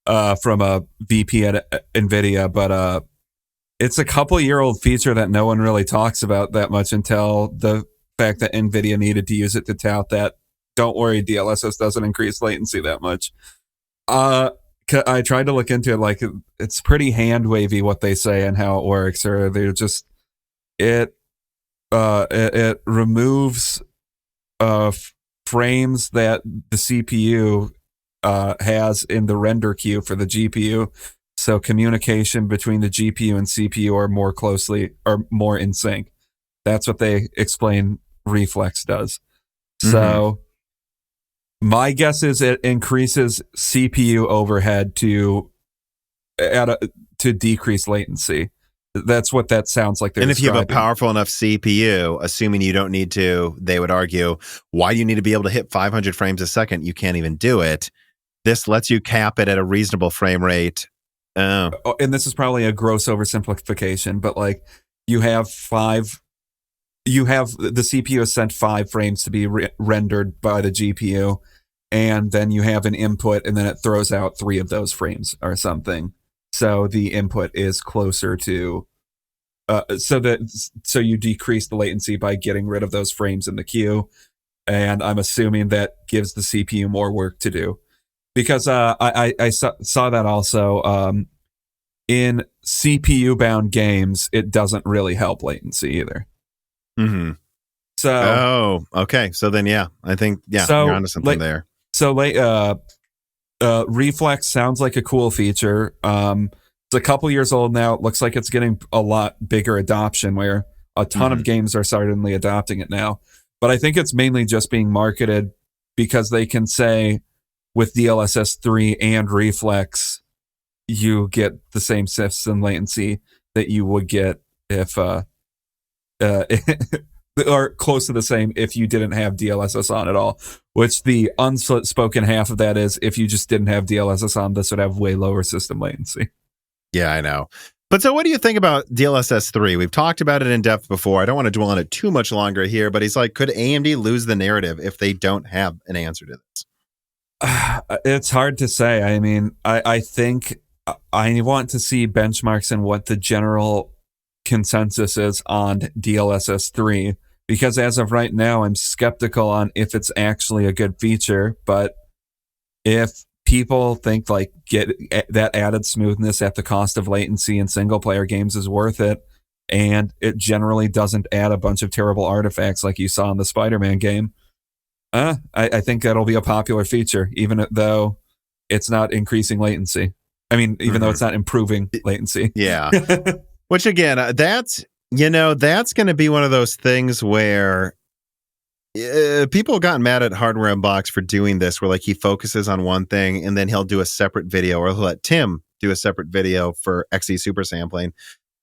from a VP at NVIDIA, but it's a couple-year-old feature that no one really talks about that much until the fact that NVIDIA needed to use it to tout that, don't worry, DLSS doesn't increase latency that much. I tried to look into it, like it's pretty hand-wavy what they say and how it works, or they're just it removes frames that the CPU has in the render queue for the GPU. So communication between the GPU and CPU are more in sync. That's what they explain Reflex does. So my guess is it increases CPU overhead to decrease latency. That's what that sounds like. And if you have a powerful enough CPU, assuming you don't need to, they would argue, why do you need to be able to hit 500 frames a second? You can't even do it. This lets you cap it at a reasonable frame rate. And this is probably a gross oversimplification, but like the CPU has sent 5 frames to be rendered by the GPU, and then you have an input, and then it throws out 3 of those frames or something. So the input is closer to, so you decrease the latency by getting rid of those frames in the queue, and I'm assuming that gives the CPU more work to do, because I saw that also in CPU bound games, it doesn't really help latency either. So okay, so then I think you're onto something there. So Reflex sounds like a cool feature. It's a couple years old now. It looks like it's getting a lot bigger adoption, where a ton of games are suddenly adopting it now. But I think it's mainly just being marketed because they can say with DLSS 3 and Reflex, you get the same system latency that you would get if or close to the same if you didn't have DLSS on at all, which the unspoken half of that is, if you just didn't have DLSS on, this would have way lower system latency. Yeah, I know. But so what do you think about DLSS 3? We've talked about it in depth before. I don't want to dwell on it too much longer here, but he's like, could AMD lose the narrative if they don't have an answer to this? It's hard to say. I mean, I think I want to see benchmarks and what the general consensus is on DLSS 3, because as of right now, I'm skeptical on if it's actually a good feature. But if people think like get that added smoothness at the cost of latency in single player games is worth it, and it generally doesn't add a bunch of terrible artifacts like you saw in the Spider-Man game. I think that'll be a popular feature, even though it's not increasing latency. I mean, even though it's not improving latency. Yeah. Which again, that's going to be one of those things where people have gotten mad at Hardware Unboxed for doing this, where like he focuses on one thing and then he'll do a separate video, or he'll let Tim do a separate video for XE super sampling.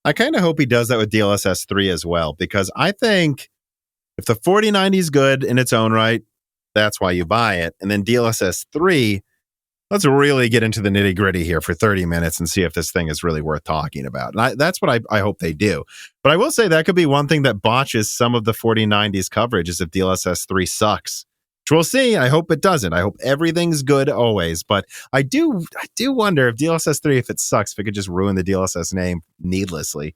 I kind of hope he does that with DLSS 3 as well, because I think if the 4090 is good in its own right, that's why you buy it. And then DLSS 3, let's really get into the nitty gritty here for 30 minutes and see if this thing is really worth talking about. And that's what I hope they do. But I will say that could be one thing that botches some of the 4090's coverage, is if DLSS 3 sucks. Which we'll see. I hope it doesn't. I hope everything's good always. But I do wonder if DLSS 3, if it sucks, if it could just ruin the DLSS name needlessly.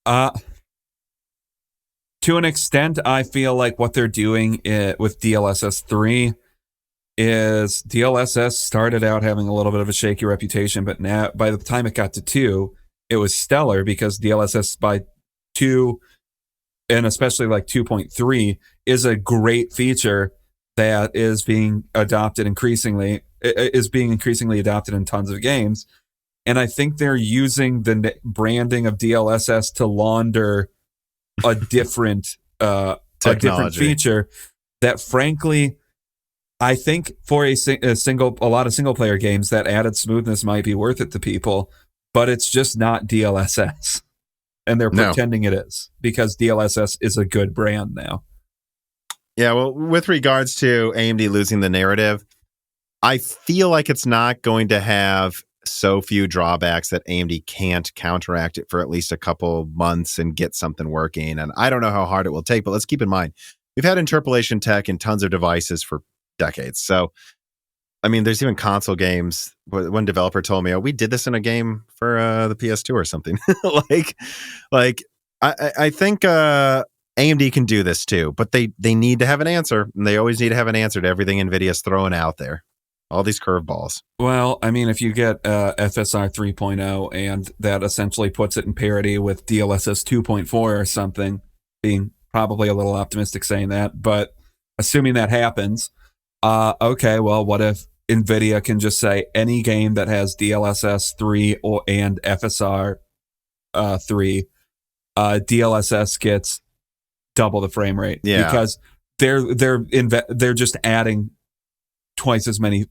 To an extent, I feel like what they're doing with DLSS 3 is DLSS started out having a little bit of a shaky reputation, but now by the time it got to 2, it was stellar, because DLSS by 2, and especially like 2.3, is a great feature that is being adopted increasingly adopted in tons of games. And I think they're using the branding of DLSS to launder a different feature that, frankly, I think for a lot of single player games, that added smoothness might be worth it to people, but it's just not DLSS. And they're pretending it is, because DLSS is a good brand now. Yeah, well, with regards to AMD losing the narrative, I feel like it's not going to have so few drawbacks that AMD can't counteract it for at least a couple months and get something working. And I don't know how hard it will take, but let's keep in mind, we've had interpolation tech in tons of devices for decades. So, I mean, there's even console games. One developer told me, "Oh, we did this in a game for the PS2 or something." I think AMD can do this too, but they need to have an answer, and they always need to have an answer to everything NVIDIA's throwing out there. All these curveballs. Well, I mean, if you get FSR 3.0 and that essentially puts it in parity with DLSS 2.4 or something, being probably a little optimistic saying that, but assuming that happens, okay, well, what if NVIDIA can just say any game that has DLSS 3 and FSR 3, DLSS gets double the frame rate? Yeah. Because they're just adding twice as many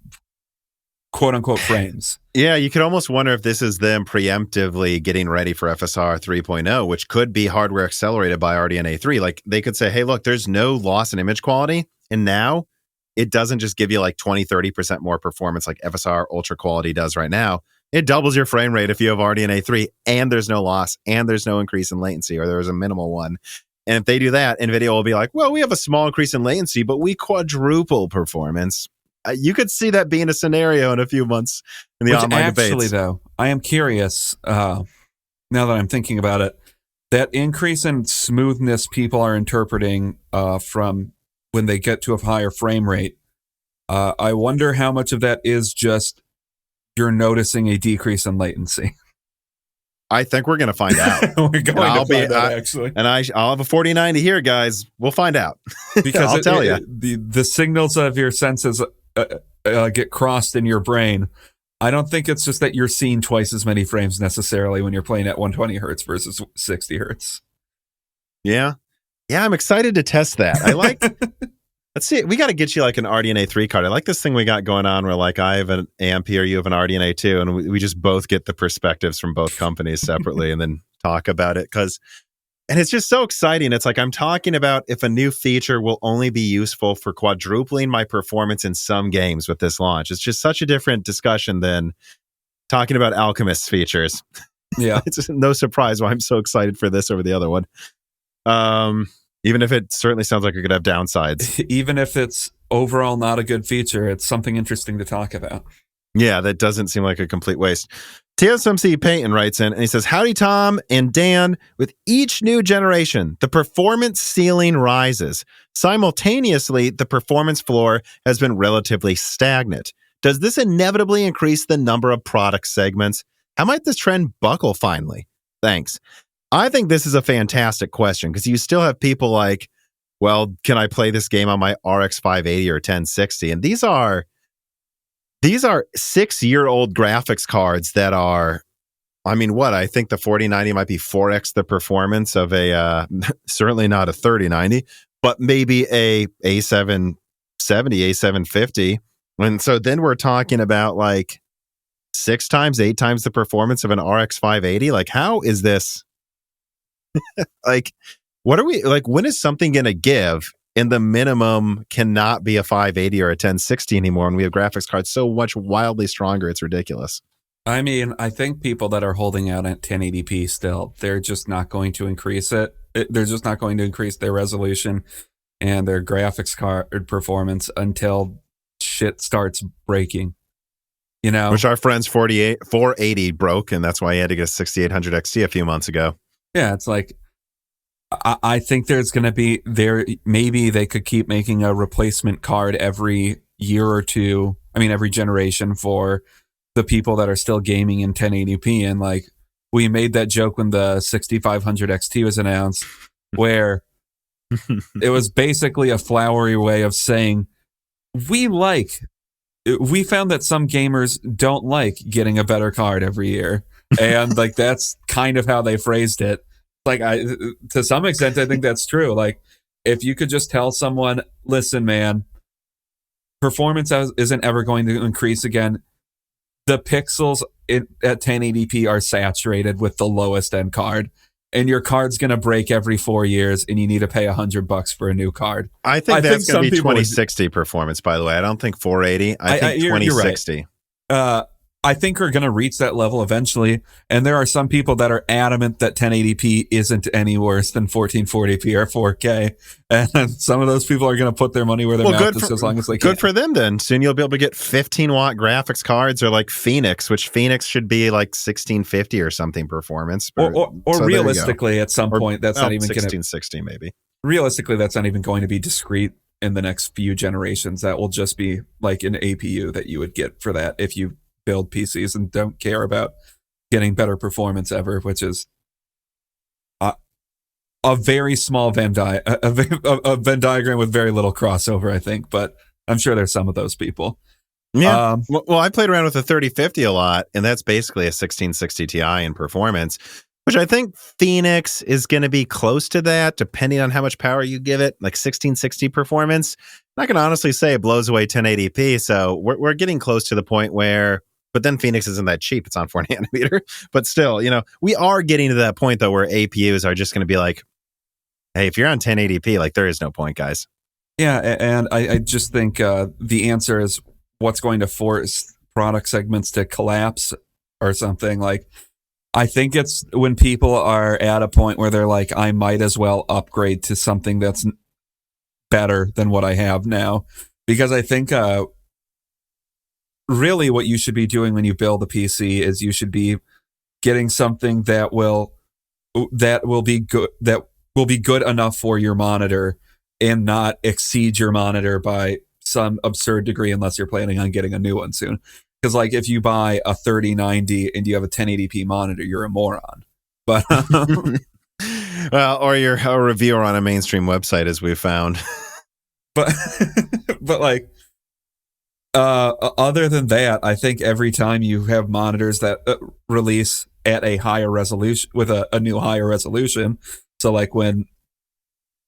quote unquote frames. Yeah, you could almost wonder if this is them preemptively getting ready for FSR 3.0, which could be hardware accelerated by RDNA 3. Like they could say, hey, look, there's no loss in image quality. And now it doesn't just give you like 20-30% more performance like FSR ultra quality does right now. It doubles your frame rate if you have RDNA 3 and there's no loss and there's no increase in latency, or there's a minimal one. And if they do that, NVIDIA will be like, well, we have a small increase in latency, but we quadruple performance. You could see that being a scenario in a few months in the online debates. Actually, though, I am curious, now that I'm thinking about it, that increase in smoothness people are interpreting from when they get to a higher frame rate. I wonder how much of that is just you're noticing a decrease in latency. I think we're going to find out. We're going to find out, actually. And I'll have a 4090 here, guys. We'll find out. Because I'll tell you. The signals of your senses get crossed in your brain. I don't think it's just that you're seeing twice as many frames necessarily when you're playing at 120 hertz versus 60 hertz. Yeah. Yeah, I'm excited to test that. I like... Let's see. We got to get you like an RDNA 3 card. I like this thing we got going on where like I have an AMP or you have an RDNA 2, and we just both get the perspectives from both companies separately and then talk about it. And it's just so exciting. It's like I'm talking about if a new feature will only be useful for quadrupling my performance in some games with this launch. It's just such a different discussion than talking about Alchemist's features. Yeah. It's no surprise why I'm so excited for this over the other one. Even if it certainly sounds like it could have downsides. Even if it's overall not a good feature, it's something interesting to talk about. Yeah, that doesn't seem like a complete waste. TSMC Peyton writes in, and he says, howdy, Tom and Dan. With each new generation, the performance ceiling rises. Simultaneously, the performance floor has been relatively stagnant. Does this inevitably increase the number of product segments? How might this trend buckle finally? Thanks. I think this is a fantastic question because you still have people like, well, can I play this game on my RX 580 or 1060? And these are 6-year-old graphics cards that are, I mean, what? I think the 4090 might be 4x the performance of a, certainly not a 3090, but maybe a A770, A750. And so then we're talking about like 6 times, 8 times the performance of an RX 580. Like, how is this? Like, what are we, like, when is something going to give and the minimum cannot be a 580 or a 1060 anymore? And we have graphics cards so much wildly stronger. It's ridiculous. I mean, I think people that are holding out at 1080p still, they're just not going to increase it. They're just not going to increase their resolution and their graphics card performance until shit starts breaking. You know, which our friend's 480 broke, and that's why he had to get a 6800 XT a few months ago. Yeah, it's like, I think there's going to be maybe they could keep making a replacement card every year or two. I mean, every generation for the people that are still gaming in 1080p. And like, we made that joke when the 6500 XT was announced, where it was basically a flowery way of saying, we found that some gamers don't like getting a better card every year. And like, that's kind of how they phrased it. Like, to some extent, I think that's true. Like, if you could just tell someone, listen, man, performance isn't ever going to increase again. The pixels at 1080p are saturated with the lowest end card, and your card's going to break every 4 years, and you need to pay $100 for a new card. I think that's going to be 2060 performance, by the way. I don't think 480. I think 2060. You're right. I think we're going to reach that level eventually, and there are some people that are adamant that 1080p isn't any worse than 1440p or 4K, and some of those people are going to put their money where their mouth is as long as they can. Good for them then. Soon you'll be able to get 15-watt graphics cards or like Phoenix, which Phoenix should be like 1650 or something performance. Or so realistically, at some point, that's not even going to 1660 maybe. Realistically, that's not even going to be discrete in the next few generations. That will just be like an APU that you would get for that if you build PCs and don't care about getting better performance ever, which is a very small Venn diagram with very little crossover, I think, but I'm sure there's some of those people. Yeah. Well, I played around with the 3050 a lot, and that's basically a 1660 Ti in performance, which I think Phoenix is going to be close to that, depending on how much power you give it, like 1660 performance. I can honestly say it blows away 1080p, so we're getting close to the point where, but then Phoenix isn't that cheap. It's on 4 nanometer. But still, you know, we are getting to that point, though, where APUs are just going to be like, hey, if you're on 1080p, like, there is no point, guys. Yeah, and I just think the answer is what's going to force product segments to collapse or something. Like, I think it's when people are at a point where they're like, I might as well upgrade to something that's better than what I have now. Because I think really what you should be doing when you build a PC is you should be getting something that will be good enough for your monitor and not exceed your monitor by some absurd degree unless you're planning on getting a new one soon. Because like if you buy a 3090 and you have a 1080p monitor, you're a moron. But well, or you're a reviewer on a mainstream website, as we've found. but like other than that, I think every time you have monitors that release at a higher resolution with a new higher resolution, so like when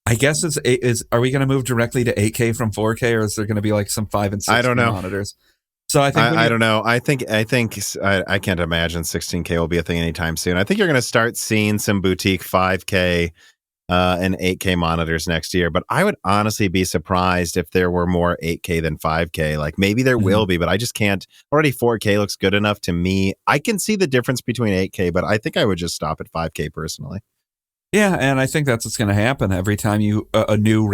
I guess are we going to move directly to 8K from 4K, or is there going to be like some 5 and 6 monitors? So I think I don't know. I can't imagine 16K will be a thing anytime soon. I think you're going to start seeing some boutique 5K and 8K monitors next year, but I would honestly be surprised if there were more 8K than 5K. Like maybe there will be, but I just can't. Already 4K looks good enough to me. I can see the difference between 8K, but I think I would just stop at 5K personally. Yeah, and I think that's what's going to happen every time a new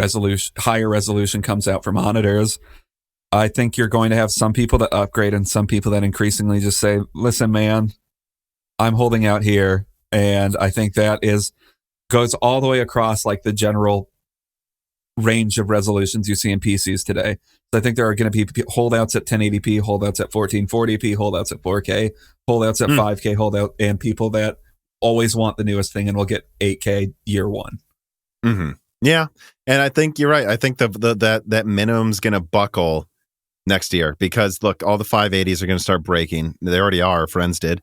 higher resolution comes out for monitors. I think you're going to have some people that upgrade and some people that increasingly just say, listen, man, I'm holding out here. And I think that goes all the way across like the general range of resolutions you see in PCs today. So I think there are going to be holdouts at 1080p, holdouts at 1440p, holdouts at 4K, holdouts at 5K, holdout, and people that always want the newest thing and we'll get 8K year one. Mm-hmm. Yeah. And I think you're right. I think that minimum's going to buckle next year because look, all the 580s are going to start breaking. They already are. Friends did.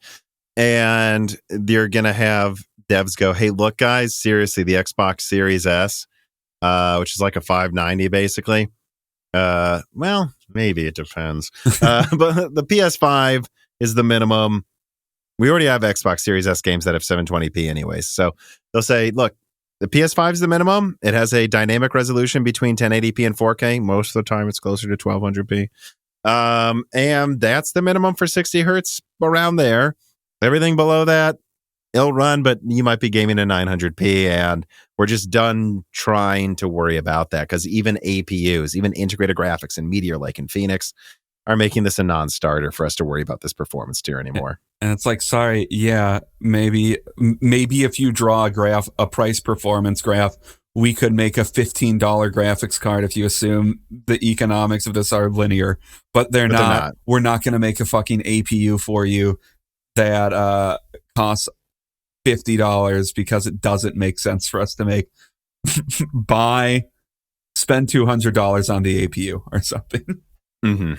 And they're going to have devs go, hey, look, guys, seriously, the Xbox Series S, which is like a 590 basically. Well, maybe it depends. But the PS5 is the minimum. We already have Xbox Series S games that have 720p anyways. So they'll say, look, the PS5 is the minimum. It has a dynamic resolution between 1080p and 4K. Most of the time, it's closer to 1200p. And that's the minimum for 60 hertz around there. Everything below that, it'll run, but you might be gaming in 900p. And we're just done trying to worry about that because even APUs, even integrated graphics and Meteor Lake and Phoenix are making this a non-starter for us to worry about this performance tier anymore. And it's like, sorry, yeah, maybe if you draw a price performance graph, we could make a $15 graphics card if you assume the economics of this are linear, but they're not. We're not going to make a fucking APU for you that costs $50 because it doesn't make sense for us to make. Spend $200 on the APU or something. Mm-hmm.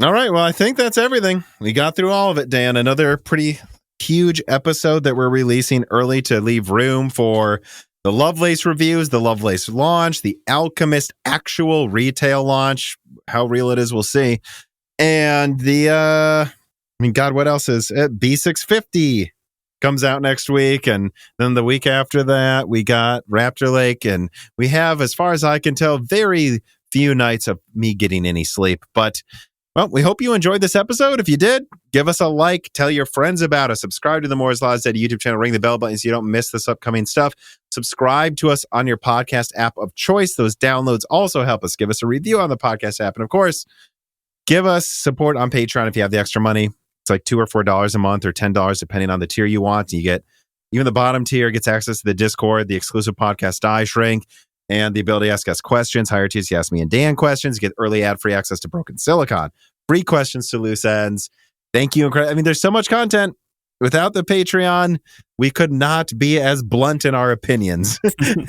All right. Well, I think that's everything. We got through all of it, Dan. Another pretty huge episode that we're releasing early to leave room for the Lovelace reviews, the Lovelace launch, the Alchemist actual retail launch. How real it is, we'll see. And God, what else is it? B650 comes out next week. And then the week after that, we got Raptor Lake. And we have, as far as I can tell, very few nights of me getting any sleep. But well, we hope you enjoyed this episode. If you did, give us a like, tell your friends about us, subscribe to the Moore's Law Dead YouTube channel, ring the bell button so you don't miss this upcoming stuff. Subscribe to us on your podcast app of choice. Those downloads also help us. Give us a review on the podcast app. And of course, give us support on Patreon if you have the extra money. It's like $2 or $4 a month or $10 depending on the tier you want. You get, even the bottom tier gets access to the Discord, the exclusive podcast Dieshrink, and the ability to ask us questions. Higher tiers, you ask me and Dan questions. You get early ad-free access to Broken Silicon. Free questions to loose ends. Thank you. I mean, there's so much content. Without the Patreon, we could not be as blunt in our opinions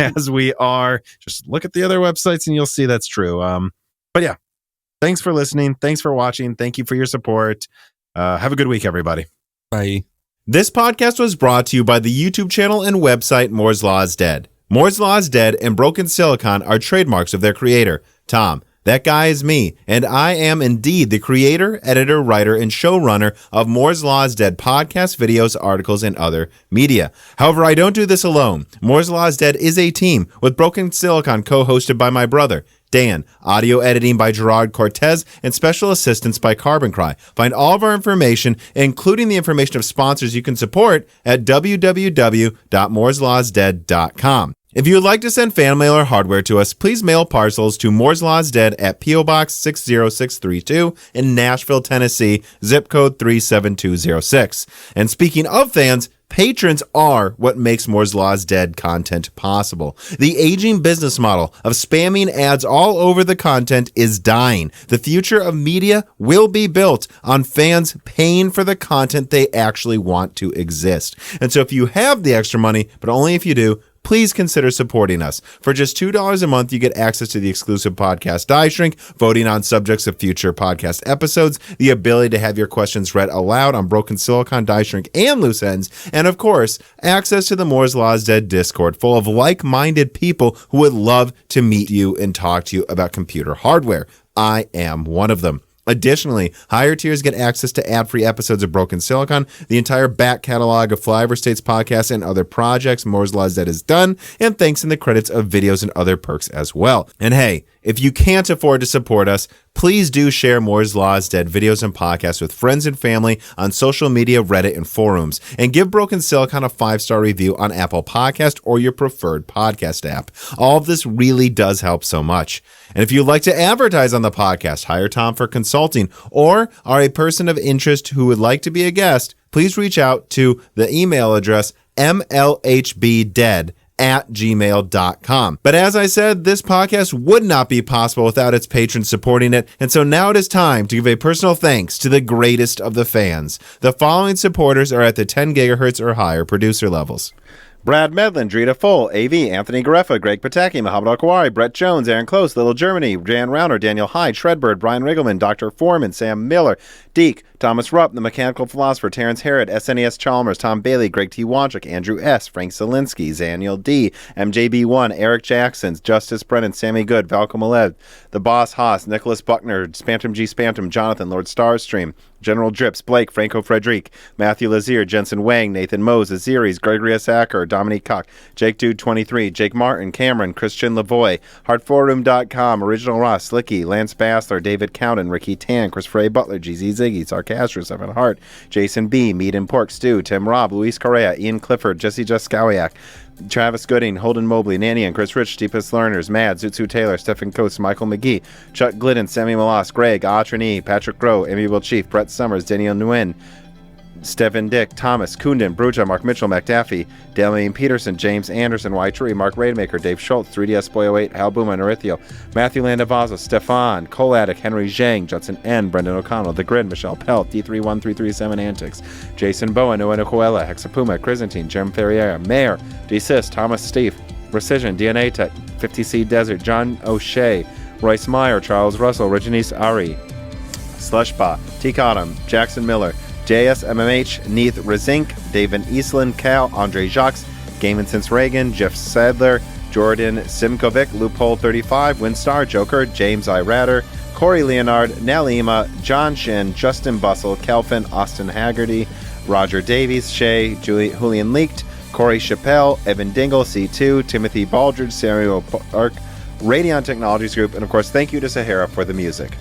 as we are. Just look at the other websites and you'll see that's true. But yeah, thanks for listening. Thanks for watching. Thank you for your support. Have a good week, everybody. Bye. This podcast was brought to you by the YouTube channel and website Moore's Law is Dead. Moore's Law is Dead and Broken Silicon are trademarks of their creator, Tom. That guy is me, and I am indeed the creator, editor, writer, and showrunner of Moore's Law is Dead podcasts, videos, articles, and other media. However, I don't do this alone. Moore's Law is Dead is a team with Broken Silicon co-hosted by my brother, Dan, audio editing by Gerard Cortez, and special assistance by Carbon Cry. Find all of our information, including the information of sponsors you can support, at www.mooreslawsdead.com. If you would like to send fan mail or hardware to us, please mail parcels to Moore's Law is Dead at P.O. Box 60632 in Nashville, Tennessee, zip code 37206. And speaking of fans, patrons are what makes Moore's Law is Dead content possible. The aging business model of spamming ads all over the content is dying. The future of media will be built on fans paying for the content they actually want to exist. And so if you have the extra money, but only if you do, please consider supporting us. For just $2 a month, you get access to the exclusive podcast Dieshrink, voting on subjects of future podcast episodes, the ability to have your questions read aloud on Broken Silicon, Dieshrink, and Loose Ends, and of course, access to the Moore's Law is Dead Discord, full of like-minded people who would love to meet you and talk to you about computer hardware. I am one of them. Additionally, higher tiers get access to ad-free episodes of Broken Silicon, the entire back catalog of Flyover States podcasts and other projects Moore's Law is Dead has done, and thanks in the credits of videos and other perks as well. And hey, if you can't afford to support us, please do share Moore's Law is Dead videos and podcasts with friends and family on social media, Reddit, and forums. And give Broken Silicon a 5-star review on Apple Podcast or your preferred podcast app. All of this really does help so much. And if you'd like to advertise on the podcast, hire Tom for consulting, or are a person of interest who would like to be a guest, please reach out to the email address mlhbdead gmail.com. But as I said, this podcast would not be possible without its patrons supporting it, and so now it is time to give a personal thanks to the greatest of the fans. The following supporters are at the 10 gigahertz or higher producer levels: Brad Medlin, Drita Full, AV, Anthony Gareffa, Greg Pataki, Mohammed Al-Kawari, Brett Jones, Aaron Close, Little Germany, Jan Rauner, Daniel Hyde, Shredbird, Brian Riggleman, Dr. Foreman, Sam Miller, Deke, Thomas Rupp, The Mechanical Philosopher, Terrence Harrod, SNES Chalmers, Tom Bailey, Greg T. Wanchik, Andrew S., Frank Zielinski, Zaniel D., MJB1, Eric Jackson, Justice Brennan, Sammy Good, Valko Malev, The Boss Haas, Nicholas Buckner, Spantum G. Spantum, Jonathan, Lord Starstream, General Drips, Blake, Franco Frederic, Matthew Lazier, Jensen Wang, Nathan Mose, Aziris, Gregory S. Acker, Dominique Koch, Jake Dude 23, Jake Martin, Cameron, Christian Lavoie, HeartForum.com, Original Ross, Slicky, Lance Bassler, David Cowden, Ricky Tan, Christopher Butler, GZ Ziggy, Sarcastro, Evan Hart, Jason B., Meat and Pork Stew, Tim Robb, Luis Correa, Ian Clifford, Jesse Jaskowiak, Travis Gooding, Holden Mobley, Nanny and Chris Rich, Deepest Learners, Mad, Zutsu Taylor, Stephen Coates, Michael McGee, Chuck Glidden, Sammy Malas, Greg, Autrini, Patrick Groh, Amiable Chief, Brett Summers, Daniel Nguyen, Stephen Dick, Thomas, Kunden, Bruja, Mark Mitchell, McDaffie, Damian Peterson, James Anderson, Y3, Mark Raidmaker, Dave Schultz, 3DS Boy 08, Hal Booma, Norithio, Matthew Landavazo, Stefan, Cole Addick, Henry Zhang, Judson N., Brendan O'Connell, The Grid, Michelle Pelt, D31337 Antics, Jason Bowen, Noena Coella, Hexapuma, Chrysantine, Jerem Ferriera, Mayor, Desist, Thomas Steve, Precision, DNA Tech, 50C Desert, John O'Shea, Royce Meyer, Charles Russell, Reginice Ari, Slushpa, T. Cottom, Jackson Miller, JSMMH, Neith Rezink, David Eastland, Cal, Andre Jacques, Game Since Reagan, Jeff Sadler, Jordan Simkovic, Loophole 35, Winstar, Joker, James I. Ratter, Corey Leonard, Nalima, John Shin, Justin Bussell, Kelvin, Austin Haggerty, Roger Davies, Shea, Julian Leaked, Corey Chappelle, Evan Dingle, C2, Timothy Baldridge, Samuel Park, Radeon Technologies Group, and of course, thank you to Sahara for the music.